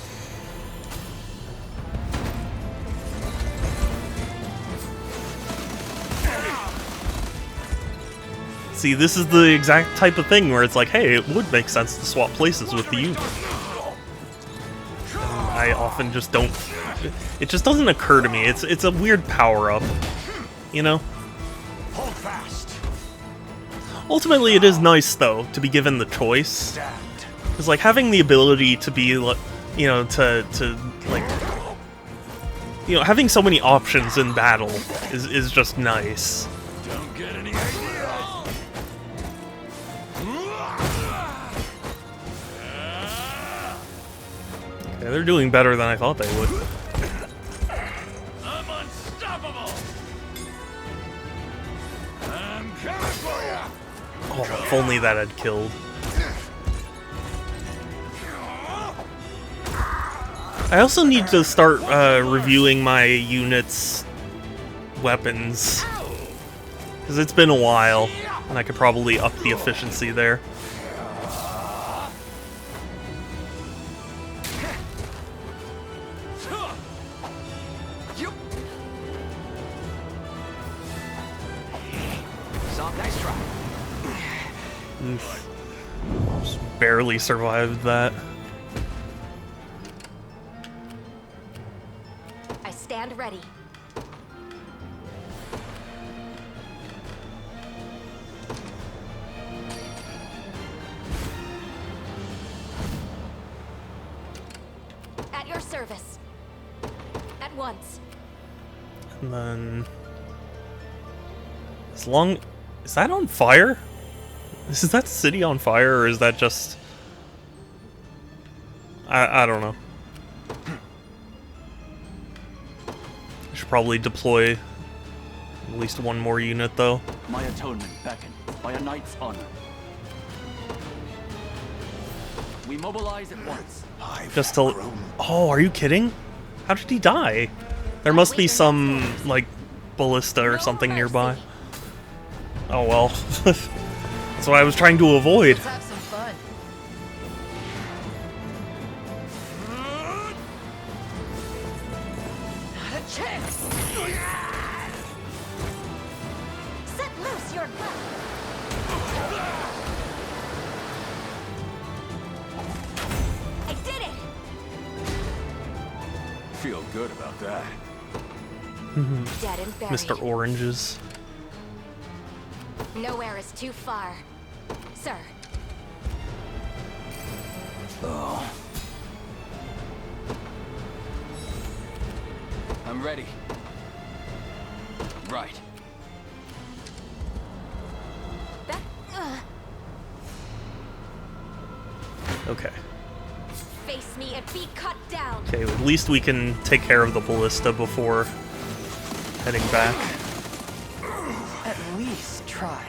See, this is the exact type of thing where it's like, hey, it would make sense to swap places with the unit. I often just don't... It just doesn't occur to me. It's a weird power-up, you know? Hold fast. Ultimately, it is nice, though, to be given the choice. Because, like, having the ability to be, you know, to like, you know, having so many options in battle is just nice. Don't get any ideas. Yeah, they're doing better than I thought they would. I'm unstoppable. I'm coming for you. Oh, if only that had killed. I also need to start reviewing my unit's weapons. Because it's been a while, and I could probably up the efficiency there. Nice try. Oof. Just barely survived that. I stand ready. At your service. At once. And then... as long... is that on fire? Is that city on fire, or is that just... I don't know. I should probably deploy at least one more unit, though. My atonement beckon by a knight's honor. We mobilize at once. Just to... oh, are you kidding? How did he die? There must be some, like, ballista or something nearby. Oh well. That's what I was trying to avoid. Let's have some fun. Not a chance! Set loose your breath! I did it! Feel good about that. Dead and buried. Mr. Oranges. Nowhere is too far, sir. Oh. I'm ready. Right. That, Okay. face me and be cut down. Okay, at least we can take care of the ballista before heading back. At least try.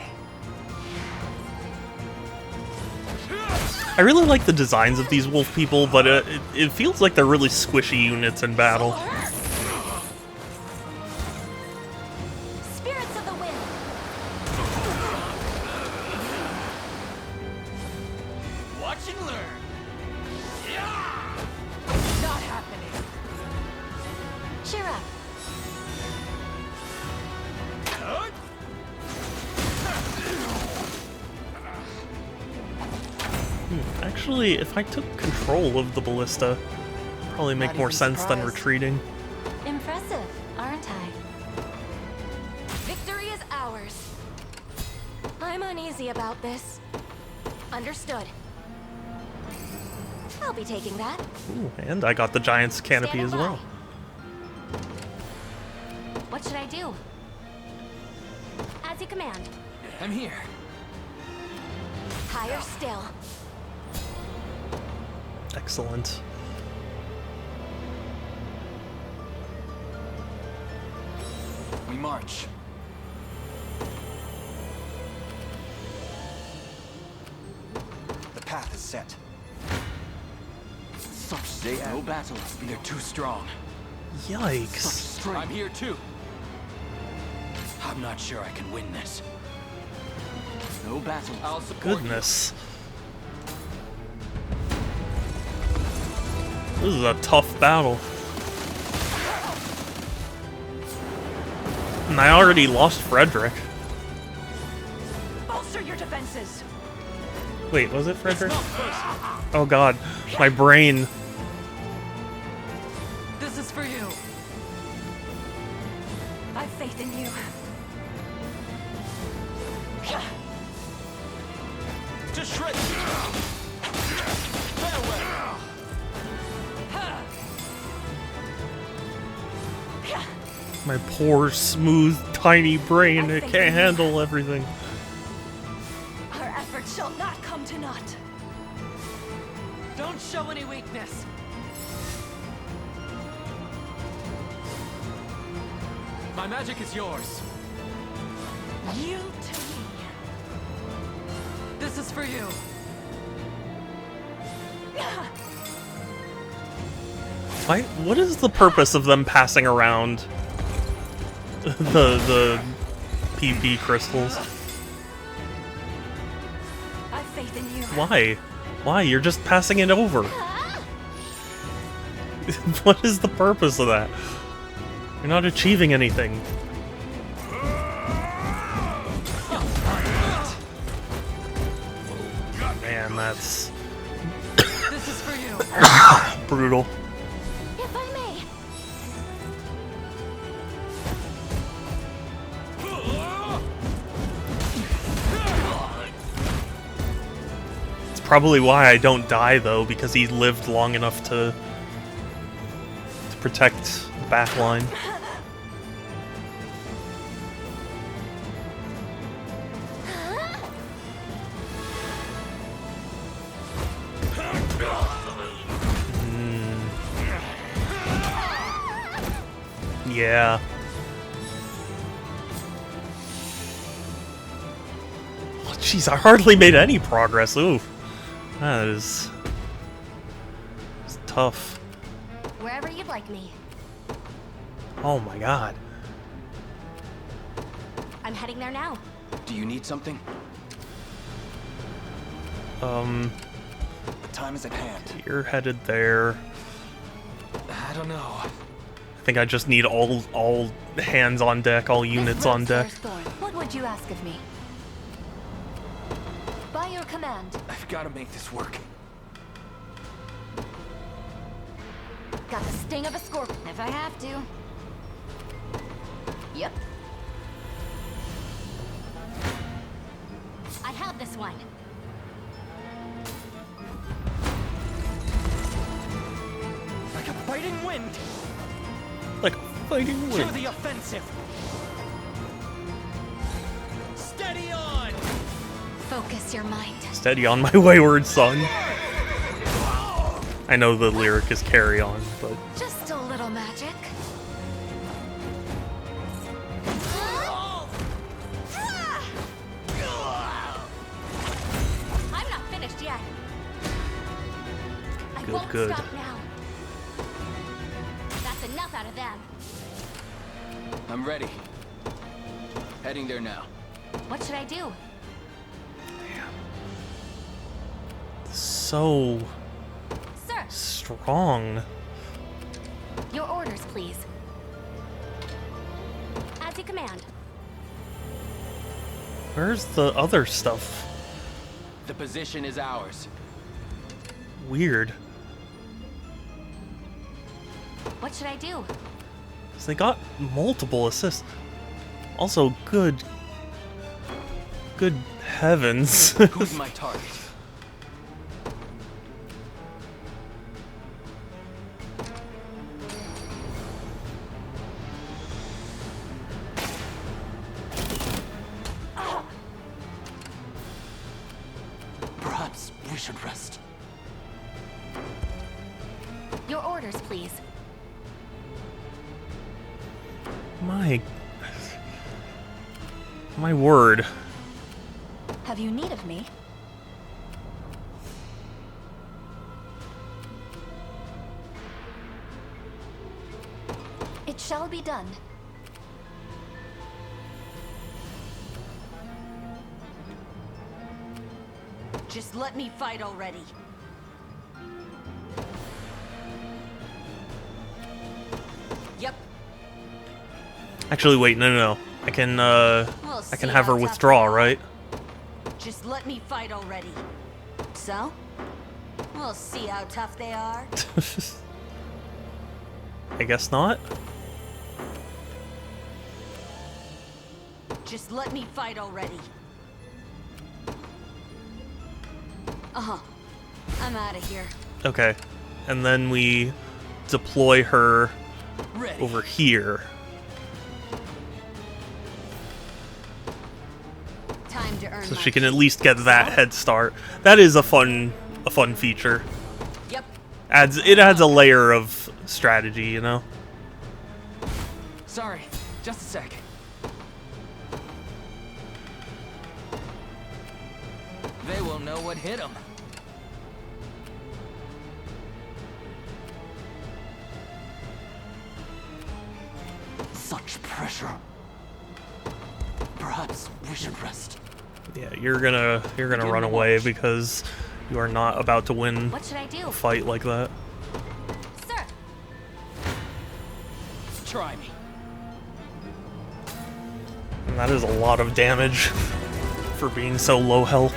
I really like the designs of these wolf people, but it feels like they're really squishy units in battle. Spirits of the wind! Watch and learn. Not happening. Cheer up. Actually, if I took control of the ballista, it'd probably make Not more even sense than surprised. retreating. Impressive, aren't I? Victory is ours. I'm uneasy about this. Understood. I'll be taking that. Ooh, and I got the giant's canopy as well. What should I do? As you command. I'm here. Higher still. Excellent. We march. The path is set. Such strength. No battle. They're too strong. Yikes. I'm here too. I'm not sure I can win this. No battle. I'll support Goodness. This is a tough battle. And I already lost Frederick. Bolster your defenses! Wait, was it Frederick? Oh god, my brain. This is for you. I've faith in you. To shred. My poor, smooth, tiny brain, it can't handle everything. Our efforts shall not come to naught. Don't show any weakness. My magic is yours. You to me. This is for you. Why? What is the purpose of them passing around the PP crystals? I've faith in you. Why? Why? You're just passing it over. What is the purpose of that? You're not achieving anything. Man, that's This is for you. brutal. If I may. It's probably why I don't die though, because he lived long enough to protect the back line. Yeah. Oh, jeez, I hardly made any progress. Oof. That is... It's tough. Wherever you'd like me. Oh my god. I'm heading there now. Do you need something? The time is at hand. You're headed there. I don't know. I think I just need all hands on deck, all units on deck. What would you ask of me? By your command. I've got to make this work. Got the sting of a scorpion if I have to. Yep. I have this one. Like a biting wind. Like a fighting To wind. the offensive. Steady on. Focus your mind. Steady on, my wayward son. I know the lyric is carry on, but... Just a little magic. I'm not finished yet. I Good, won't good. stop now. That's enough out of them. I'm ready. Heading there now. What should I do? So... Sir, strong. your orders, please. As you command. Where's the other stuff? The position is ours. Weird. What should I do? 'Cause they got multiple assists. Also, good heavens. Who's my target? Perhaps we should rest. Your orders, please. My word. Have you need of me? It shall be done. Just let me fight already. Yep. Actually, wait, no. I can I can have her how tough withdraw, they are. right? Just let me fight already. So? We'll see how tough they are. I guess not. Just let me fight already. Uh-huh. I'm out of here. Okay. And then we deploy her Ready. over here. to earn So my she can at least get that head start. That is a fun feature. Yep. It adds a layer of strategy, you know. Sorry, just a sec. They will know what hit them. Such pressure. Perhaps we should rest. Yeah, you're gonna run away because you are not about to win What should I do? a fight like that. Sir. Try me. And that is a lot of damage for being so low health.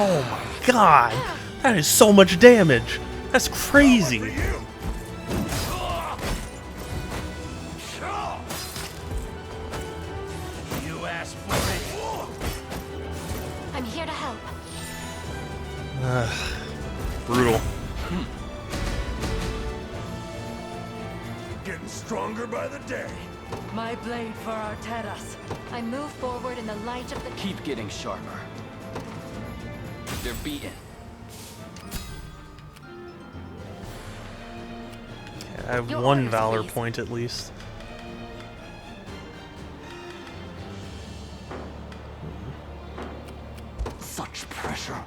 Oh my god! That is so much damage! That's crazy! You asked for it. I'm here to help. Brutal. Getting stronger by the day. My blade for Arteras. I move forward in the light of the... Keep getting sharper. They're beaten. I have Your one orders, valor please. point at least. Such pressure.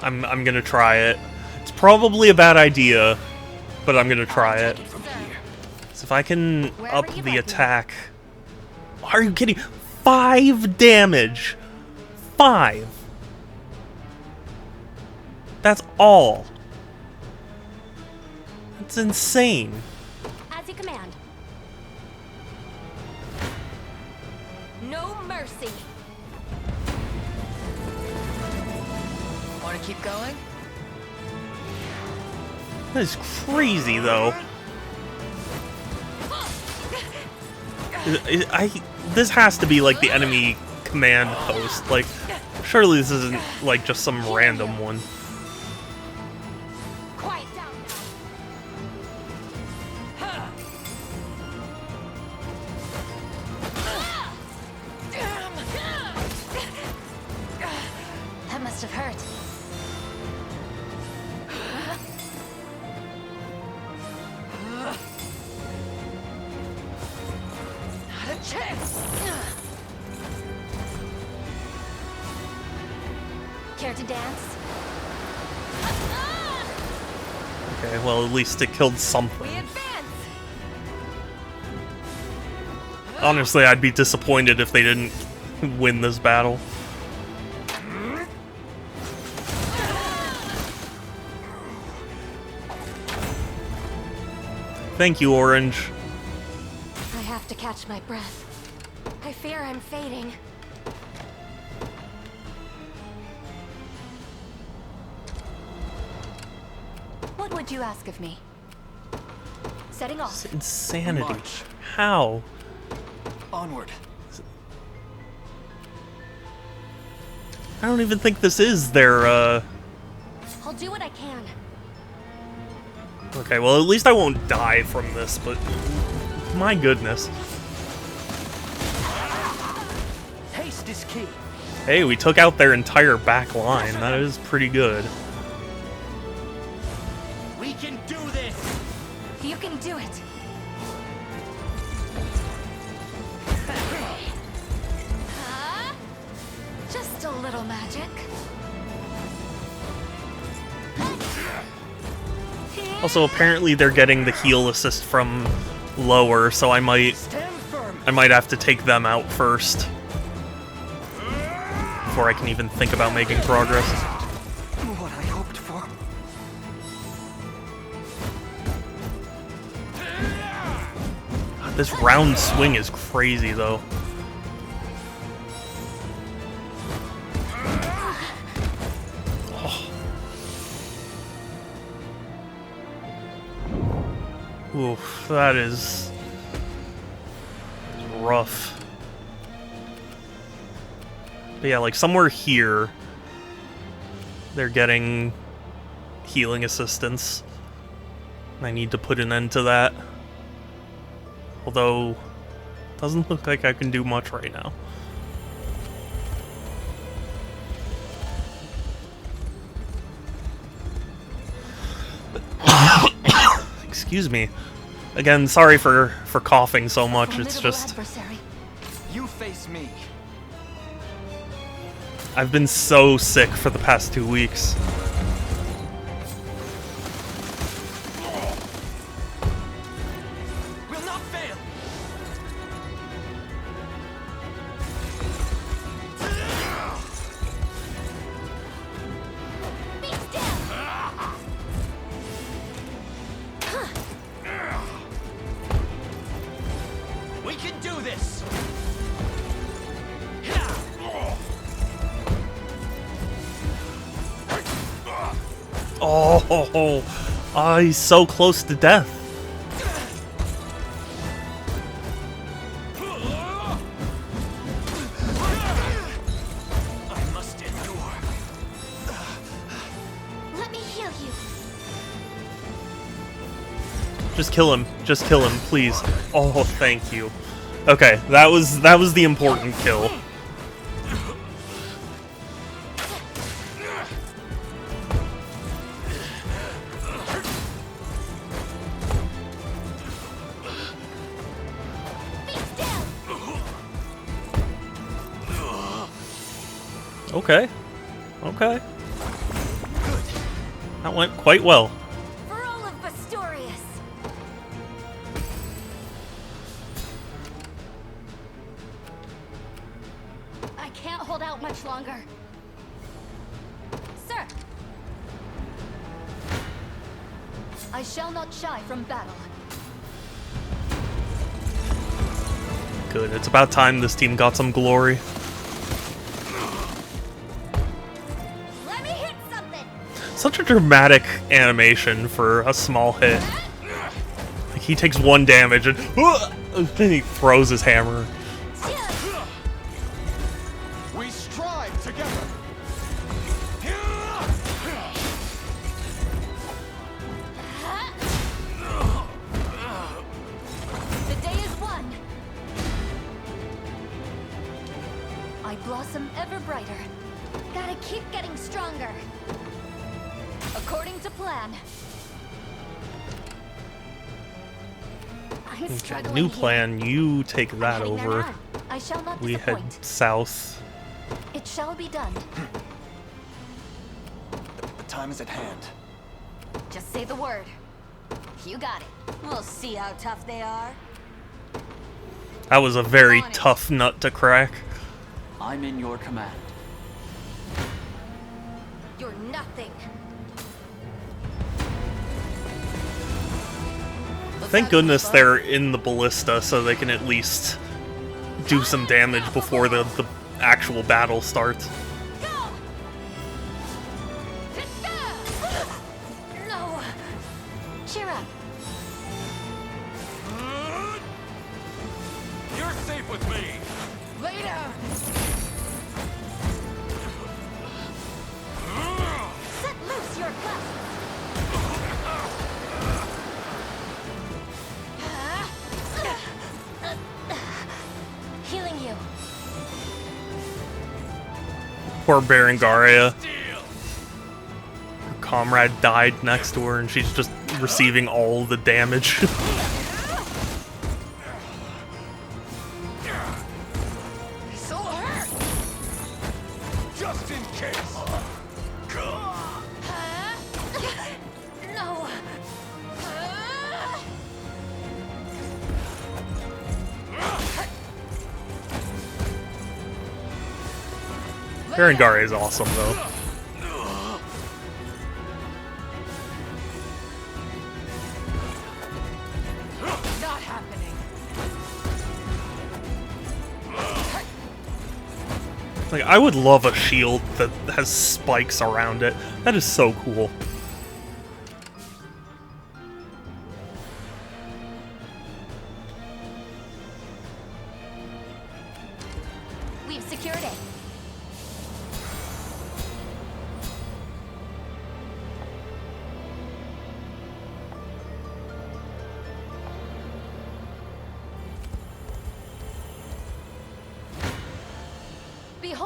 I'm gonna try it. It's probably a bad idea, but I'm gonna try it. So if I can up the attack... Are you kidding? 5 damage! 5! That's all. That's insane. As you command. No mercy. Want to keep going? That is crazy, though. This has to be like the enemy command post. Like, surely this isn't like just some random one. Quiet down. That must have hurt. Not a chance. Care to dance? Okay, well, at least it killed something. We advance. Honestly, I'd be disappointed if they didn't win this battle. Thank you, Orange. I have to catch my breath. I fear I'm fading. What would you ask of me? Setting off. It's insanity. March. How? Onward. I don't even think this is their, I'll do what I can. Okay, well, at least I won't die from this, but... My goodness. Haste is key. Hey, we took out their entire back line. That is pretty good. We can do this. You can do it. Just a little magic. Also, apparently they're getting the heal assist from lower, so I might have to take them out first before I can even think about making progress. What I hoped for. God, this round swing is crazy, though. Oof, that is rough. But yeah, like somewhere here, they're getting healing assistance. I need to put an end to that. Although, doesn't look like I can do much right now. Excuse me. Again, sorry for coughing so much. It's just You face me. I've been so sick for the past 2 weeks. Will not fail. We can do this. Oh, he's so close to death. I must endure. Let me heal you. Just kill him. Just kill him, please. Oh, thank you. Okay, that was the important kill. Okay. Okay. That went quite well. For all of Bastorius. I can't hold out much longer. Sir! I shall not shy from battle. Good. It's about time this team got some glory. Let me hit something. Such a dramatic animation for a small hit. Like he takes 1 damage and then he throws his hammer. We strive together. The day is won. I blossom ever brighter. Gotta keep getting stronger. According to plan. I'm struggling New here. plan, you take that Heading there over. now. I shall not We head disappoint. south. It shall be done. The time is at hand. Just say the word. You got it. We'll see how tough they are. That was a very tough nut to crack. I'm in your command. You're nothing. Thank goodness they're in the ballista so they can at least do some damage before the actual battle starts. No. Cheer up. You're safe with me. Lay down. Set loose your gun. Healing you. Poor Berengaria. Her comrade died next to her and she's just receiving all the damage. So hurt. Just in case. No. Berengaria is awesome though. Not happening. Like, I would love a shield that has spikes around it. That is so cool.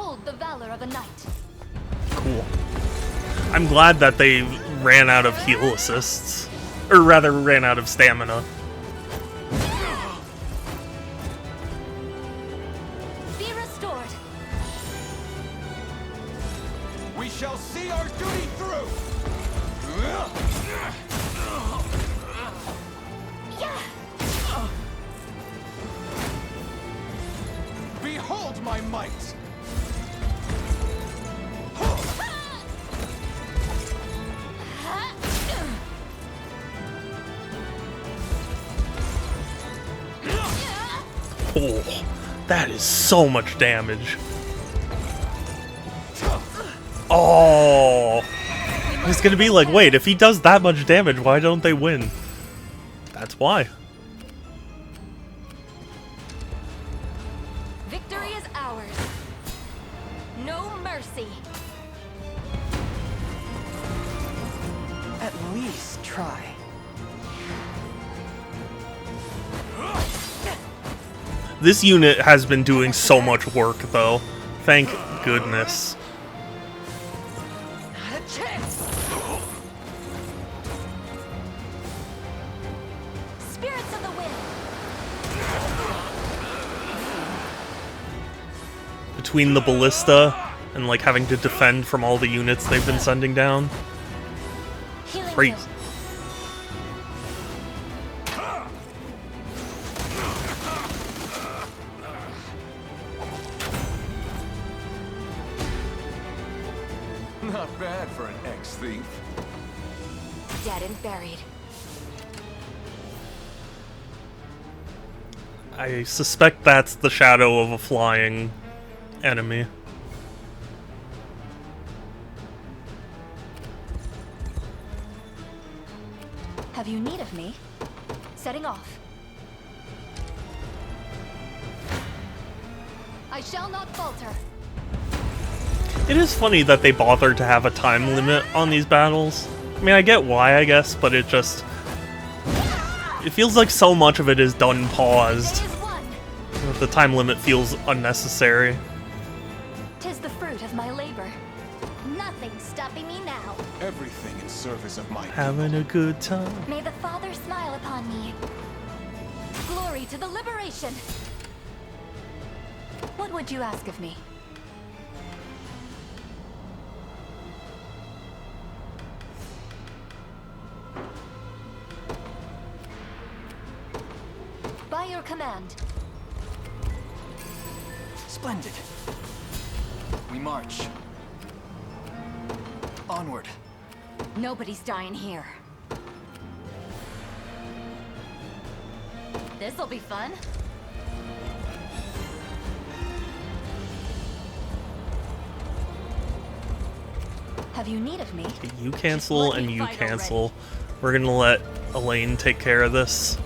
Behold the valor of a knight. Cool. I'm glad that they ran out of heal assists. Or rather, ran out of stamina. Be restored. We shall see our duty through! Behold my might! Oh, that is so much damage. Oh, I was gonna be like, wait, if he does that much damage, why don't they win? That's why. Victory is ours. No mercy. At least try. This unit has been doing so much work, though. Thank goodness. Not a chance! Spirits of the wind. Between the ballista and like having to defend from all the units they've been sending down. Crazy. Not bad for an ex-thief. Dead and buried. I suspect that's the shadow of a flying enemy. Have you need of me? Setting off. I shall not falter. It is funny that they bother to have a time limit on these battles. I mean, I get why, I guess, but it just... It feels like so much of it is done paused. The time limit feels unnecessary. 'Tis the fruit of my labor. Nothing's stopping me now. Everything in service of my Having a good time. May the Father smile upon me. Glory to the liberation. What would you ask of me? By your command. Splendid. We march. Onward. Nobody's dying here. This'll be fun. Have you need of me? You cancel and you cancel. We're gonna let Elaine take care of this.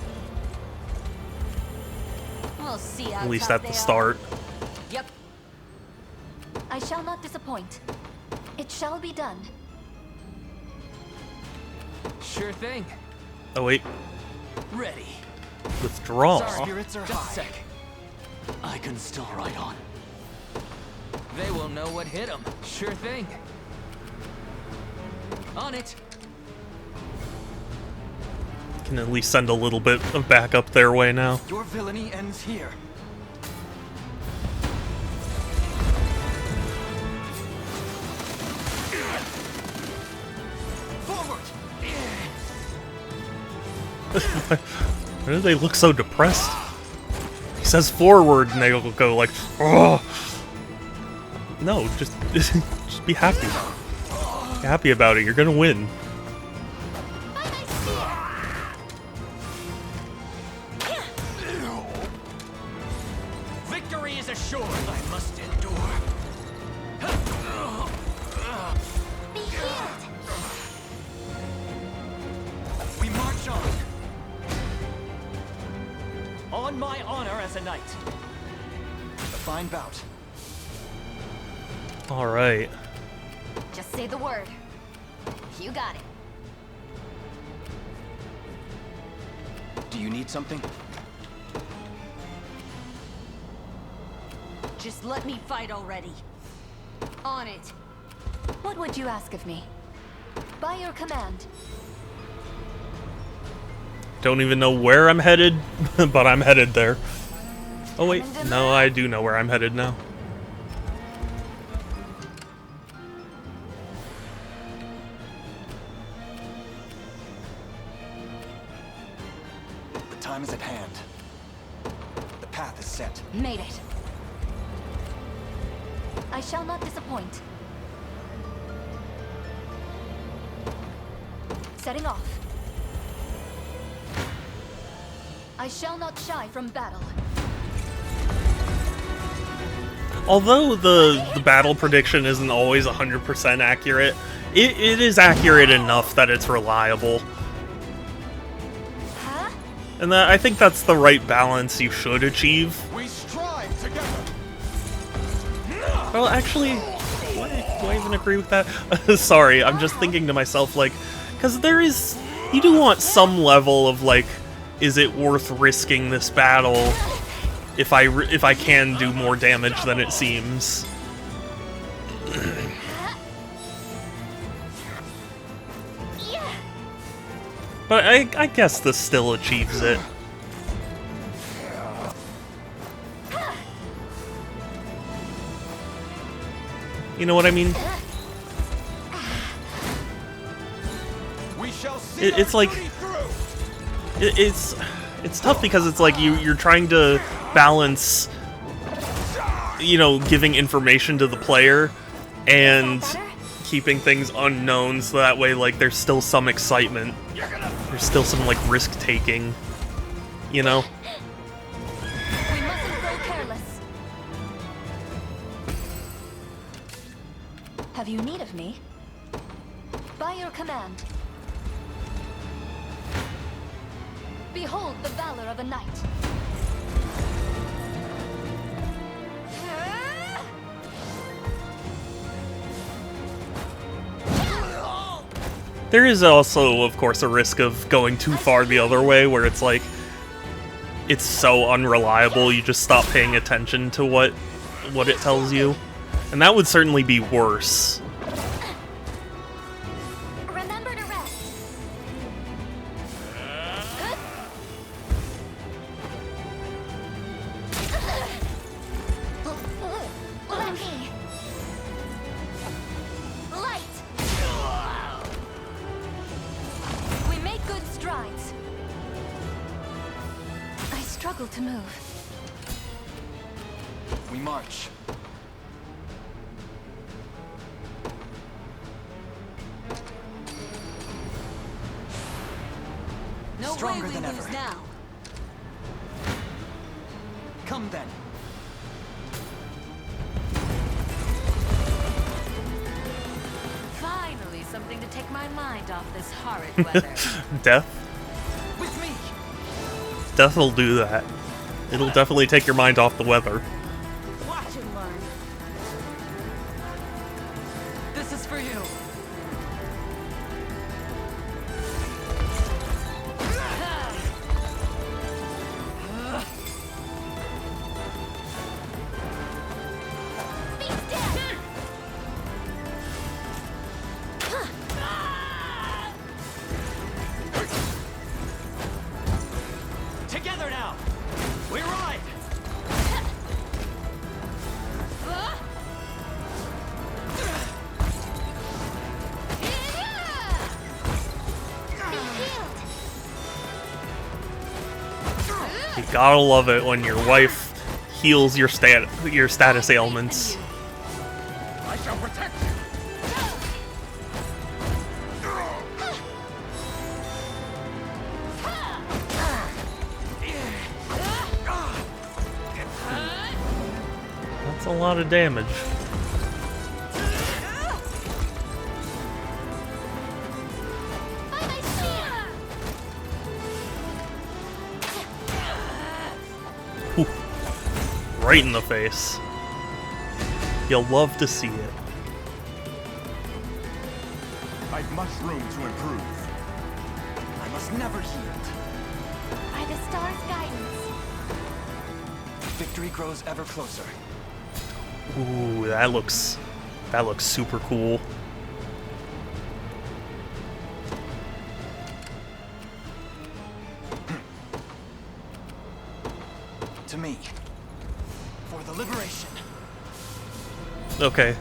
We'll see how At least tough at the they start. are. Yep. I shall not disappoint. It shall be done. Sure thing. Oh wait, Ready. withdraw. Spirits are Just a high. sec. I can still ride on. They will know what hit them. Sure thing. On it. Can at least send a little bit of backup their way now. Your villainy ends here. Forward! Why do they look so depressed? He says forward and they will go like, oh. No, just be happy. Be happy about it. You're gonna win. Victory is assured. I must endure. Be healed. We march on. On my honor as a knight. A fine bout. All right. Just say the word. You got it. Do you need something? Just let me fight already. On it. What would you ask of me? By your command. Don't even know where I'm headed, but I'm headed there. Oh wait, no, I do know where I'm headed now. The time is at hand. The path is set. Made it. I shall not disappoint. Setting off. I shall not shy from battle. Although the battle prediction isn't always 100% accurate, it is accurate enough that it's reliable. And I think that's the right balance you should achieve. We strive together. Well, actually, do I even agree with that? Sorry, I'm just thinking to myself, like, because you do want some level of, like, is it worth risking this battle if I can do more damage than it seems? But I guess this still achieves it. You know what I mean? It's like it's tough because it's like you're trying to balance, you know, giving information to the player and keeping things unknown, so that way, like, there's still some excitement. There's still some, like, risk-taking, you know? We mustn't grow careless. Have you need of me? By your command. Behold the valor of a knight. There is also, of course, a risk of going too far the other way, where it's like, it's so unreliable, you just stop paying attention to what it tells you. And that would certainly be worse. Remember to rest. Let me. Light. We make good strides. I struggle to move. We march. No Stronger way we than lose ever. now. Come then. Finally, something to take my mind off this horrid weather. Death? With me. Death will do that. It'll definitely take your mind off the weather. Watch and learn. This is for you. Together now! We ride! You gotta love it when your wife heals your status ailments. I shall protect you. That's a lot of damage. Whew. Right in the face. You'll love to see it. I've much room to improve. I must never yield. By the star's guidance. Victory grows ever closer. Ooh, that looks That looks super cool. To me. For the liberation. Okay.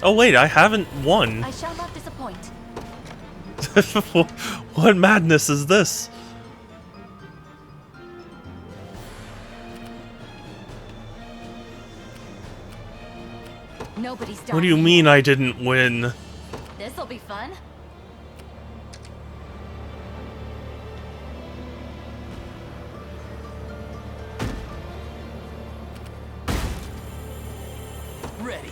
Oh wait, I haven't won. I shall not disappoint. What madness is this? Nobody's done. What do you mean I didn't win? This'll be fun. Ready.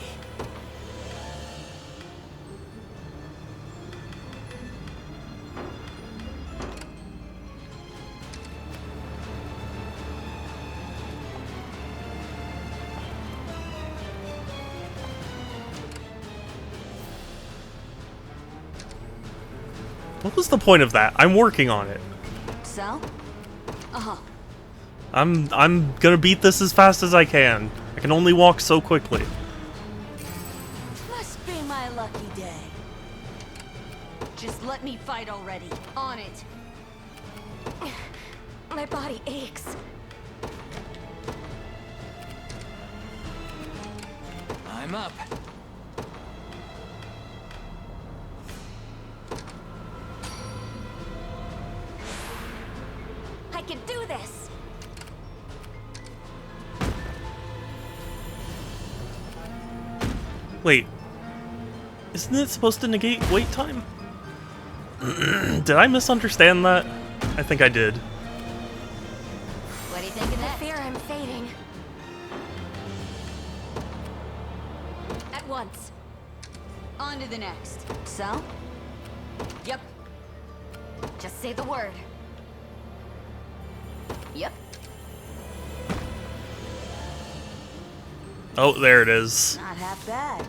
What was the point of that? I'm working on it. So? Uh-huh. I'm gonna beat this as fast as I can. I can only walk so quickly. Must be my lucky day. Just let me fight already. On it. My body aches. I'm up. I can do this. Wait. Isn't it supposed to negate wait time? Did I misunderstand that? I think I did. What do you think of I that? fear I'm fading. At once. On to the next. So? Yep. Just say the word. Yep. Oh, there it is. Not half bad.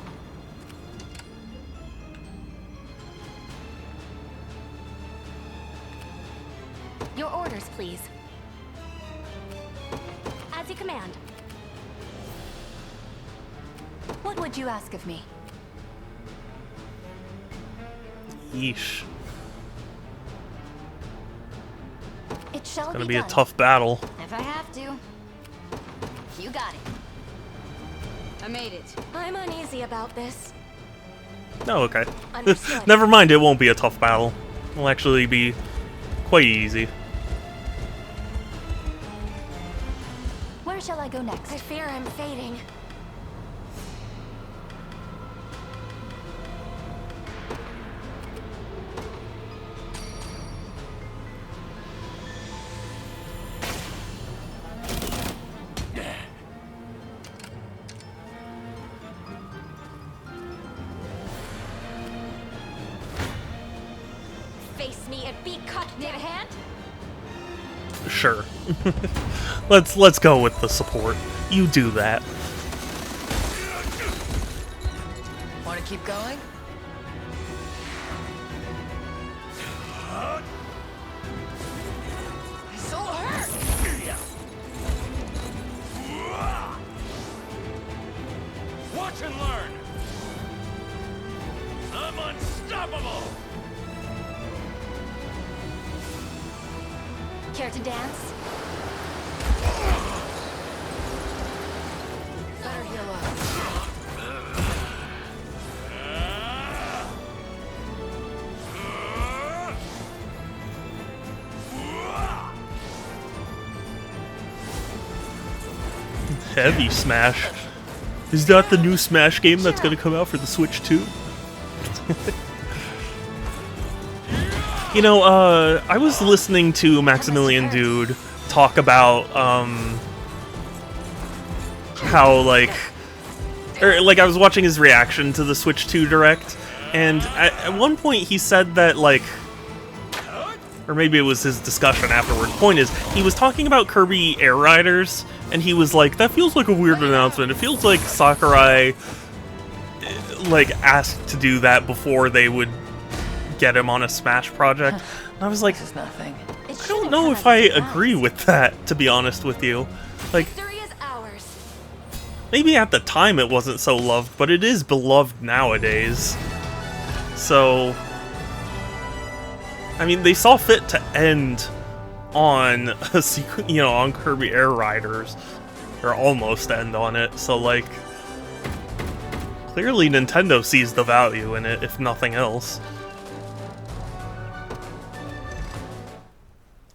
Your orders, please. As you command. What would you ask of me? Yeesh. It shall It's gonna be be a done. tough battle. If I have to. You got it. I made it. I'm uneasy about this. No, okay. Understood. Never mind, it won't be a tough battle. It'll actually be quite easy. Where shall I go next? I fear I'm fading. Face me and be cut. Need a hand? Sure. Let's go with the support. You do that. Want to keep going? So hurt. Watch and learn. I'm unstoppable. Care to dance? Better heal up. Heavy Smash. Is that the new Smash game that's gonna come out for the Switch too? You know, I was listening to Maximilian Dude talk about, how, like, I was watching his reaction to the Switch 2 Direct, and at one point he said that, like, or maybe it was his discussion afterward. Point is, he was talking about Kirby Air Riders, and he was like, that feels like a weird announcement. It feels like Sakurai, like, asked to do that before they would get him on a Smash project. And I was like, This is nothing. I don't know if I agree with that, to be honest with you. Like, maybe at the time it wasn't so loved, but it is beloved nowadays. So, I mean, they saw fit to end on a sequence, you know, on Kirby Air Riders, or almost end on it. So, like, clearly Nintendo sees the value in it, if nothing else.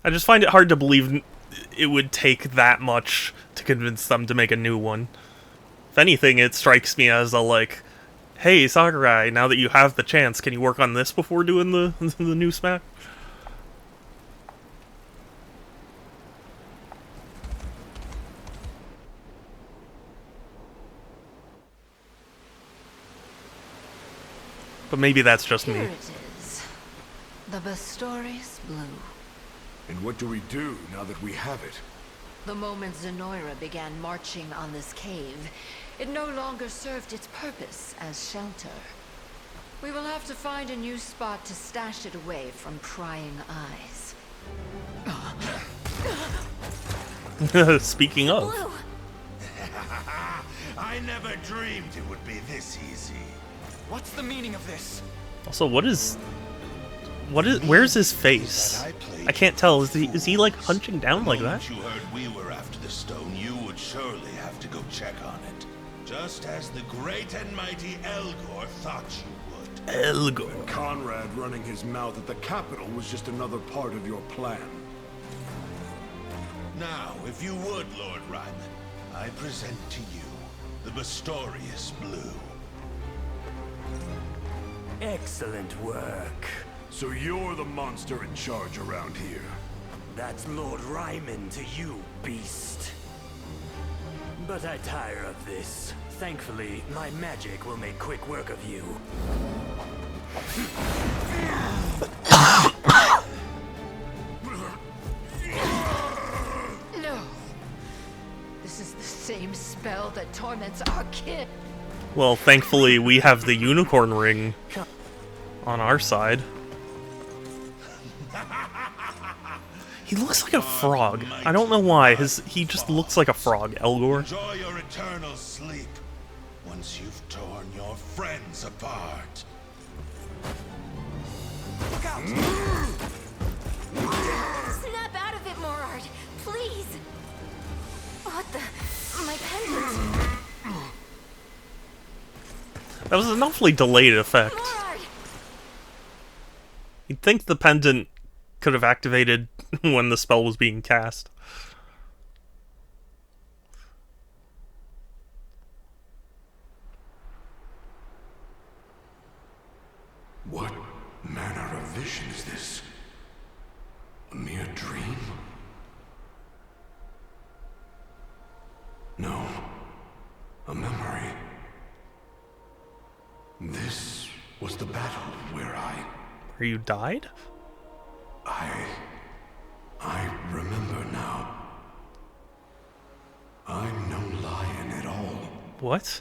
I just find it hard to believe it would take that much to convince them to make a new one. If anything, it strikes me as a, like, hey, Sakurai, now that you have the chance, can you work on this before doing the new Smash? But maybe that's just me. Here it is. The Bastoris Blue. And what do we do now that we have it? The moment Zenoira began marching on this cave, it no longer served its purpose as shelter. We will have to find a new spot to stash it away from prying eyes. Speaking of. Blue. I never dreamed it would be this easy. What's the meaning of this? Also, where's his face? I can't tell. Is he like hunching down like that? You heard we were after the stone, you would surely have to go check on it. Just as the great and mighty Elgor thought you would. Elgor. And Conrad running his mouth at the capital was just another part of your plan. Now, if you would, Lord Ryman, I present to you the Bastorius Blue. Excellent work. So you're the monster in charge around here. That's Lord Ryman to you, beast. But I tire of this. Thankfully, my magic will make quick work of you. No. This is the same spell that torments our kid. Well, thankfully, we have the unicorn ring on our side. He looks like a frog. I don't know why. He just looks like a frog, Elgor. Enjoy your eternal sleep once you've torn your friends apart. Look out! Snap out of it, Morard. Please. What the? My pendant. That was an awfully delayed effect. Morard! You'd think the pendant could have activated when the spell was being cast. What manner of vision is this? A mere dream? No. A memory. This was the battle where Where you died? I remember now. I'm no lion at all. What?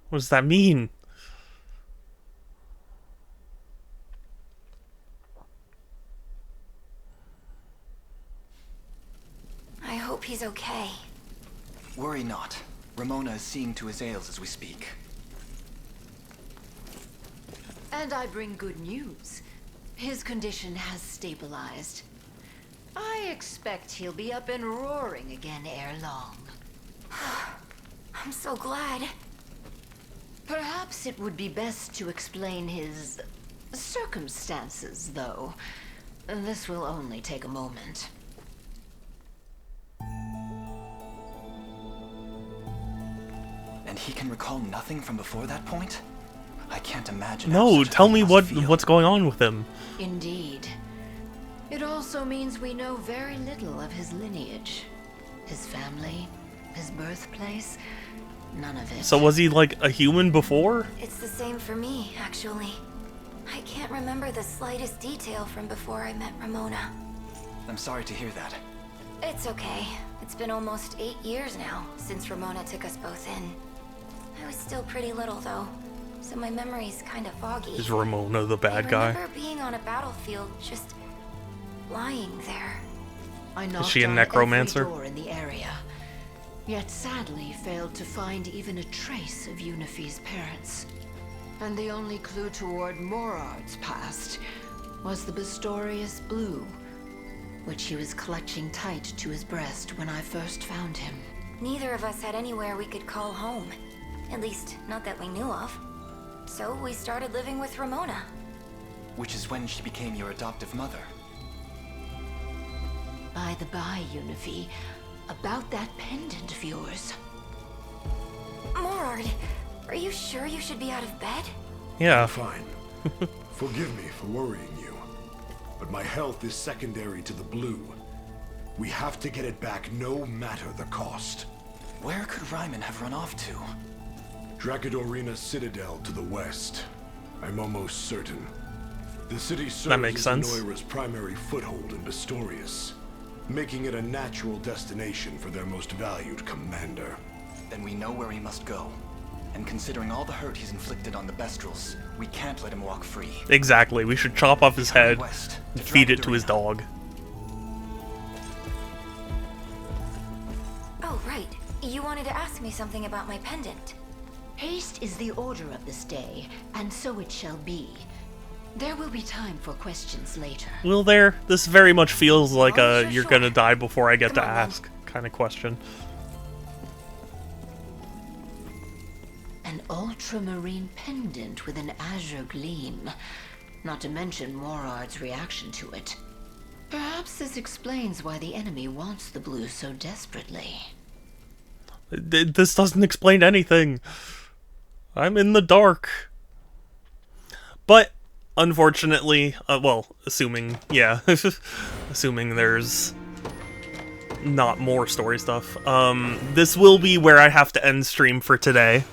What does that mean? I hope he's okay. Worry not. Ramona is seeing to his ails as we speak. And I bring good news. His condition has stabilized. I expect he'll be up and roaring again ere long. I'm so glad. Perhaps it would be best to explain his circumstances, though. This will only take a moment. And he can recall nothing from before that point? I can't imagine. No, tell me what's going on with him. Indeed. It also means we know very little of his lineage. His family, his birthplace, none of it. So was he like a human before? It's the same for me, actually. I can't remember the slightest detail from before I met Ramona. I'm sorry to hear that. It's okay. It's been almost 8 years now since Ramona took us both in. I was still pretty little, though, so my memory's kind of foggy. Is Ramona the bad I guy? remember being on a battlefield, just lying there. I Is knocked she a on necromancer? every door in the area, yet sadly failed to find even a trace of Unifie's parents. And the only clue toward Morard's past was the Bistorius blue, which he was clutching tight to his breast when I first found him. Neither of us had anywhere we could call home. At least, not that we knew of. So we started living with Ramona. Which is when she became your adoptive mother. By the by, Unifie, about that pendant of yours. Morard, are you sure you should be out of bed? Yeah. Fine. Forgive me for worrying you, but my health is secondary to the blue. We have to get it back no matter the cost. Where could Ryman have run off to? Dracodorina Citadel to the west. I'm almost certain. The city serves That makes as sense. Noira's primary foothold in Bistorius, making it a natural destination for their most valued commander. Then we know where he must go. And considering all the hurt he's inflicted on the Bestrels, we can't let him walk free. Exactly. We should chop off his head West, and feed it to his dog. Oh, right. You wanted to ask me something about my pendant. Haste is the order of this day, and so it shall be. There will be time for questions later. Will there? This very much feels like a sure, you're sure. gonna die before I get to Come on, ask kind of question. An ultramarine pendant with an azure gleam. Not to mention Morard's reaction to it. Perhaps this explains why the enemy wants the blue so desperately. This doesn't explain anything. I'm in the dark. But, unfortunately, well, assuming, yeah, assuming there's not more story stuff, this will be where I have to end stream for today.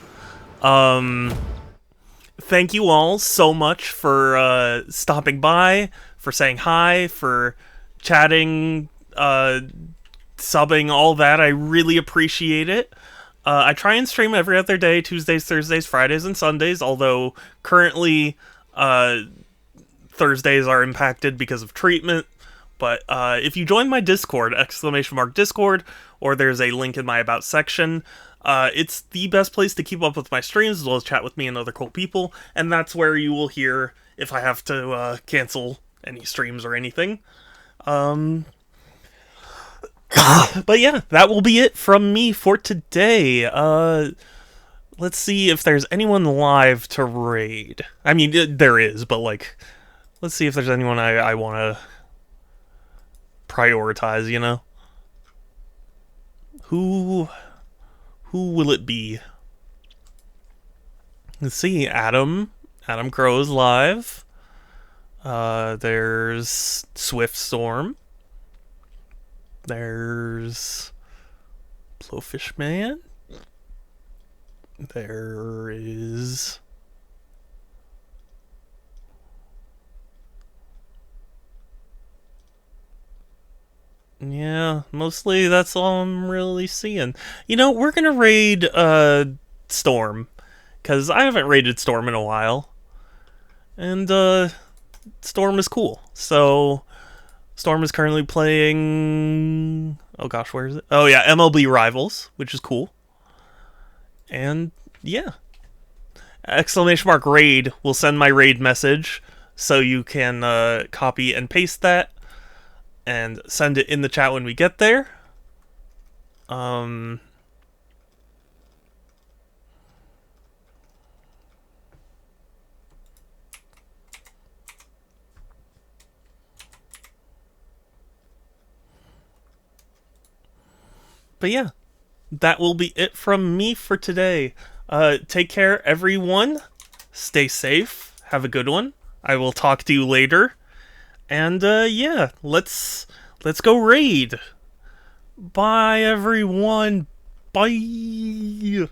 Thank you all so much for stopping by, for saying hi, for chatting, subbing, all that. I really appreciate it. I try and stream every other day, Tuesdays, Thursdays, Fridays, and Sundays, although currently Thursdays are impacted because of treatment. But if you join my Discord, !Discord, or there's a link in my About section, it's the best place to keep up with my streams, as well as chat with me and other cool people, and that's where you will hear if I have to cancel any streams or anything. But yeah, that will be it from me for today. Let's see if there's anyone live to raid. I mean, there is, but like, let's see if there's anyone I want to prioritize, you know? Who will it be? Let's see, Adam Crow is live. There's Swift Storm. There's Blowfish Man. There is... Yeah, mostly that's all I'm really seeing. You know, we're gonna raid Storm, because I haven't raided Storm in a while. And Storm is cool. So Storm is currently playing... Oh gosh, where is it? Oh yeah, MLB Rivals, which is cool. And yeah. !Raid will send my raid message, so you can copy and paste that and send it in the chat when we get there. But yeah, that will be it from me for today. Take care, everyone. Stay safe. Have a good one. I will talk to you later. And yeah, let's go raid. Bye, everyone. Bye.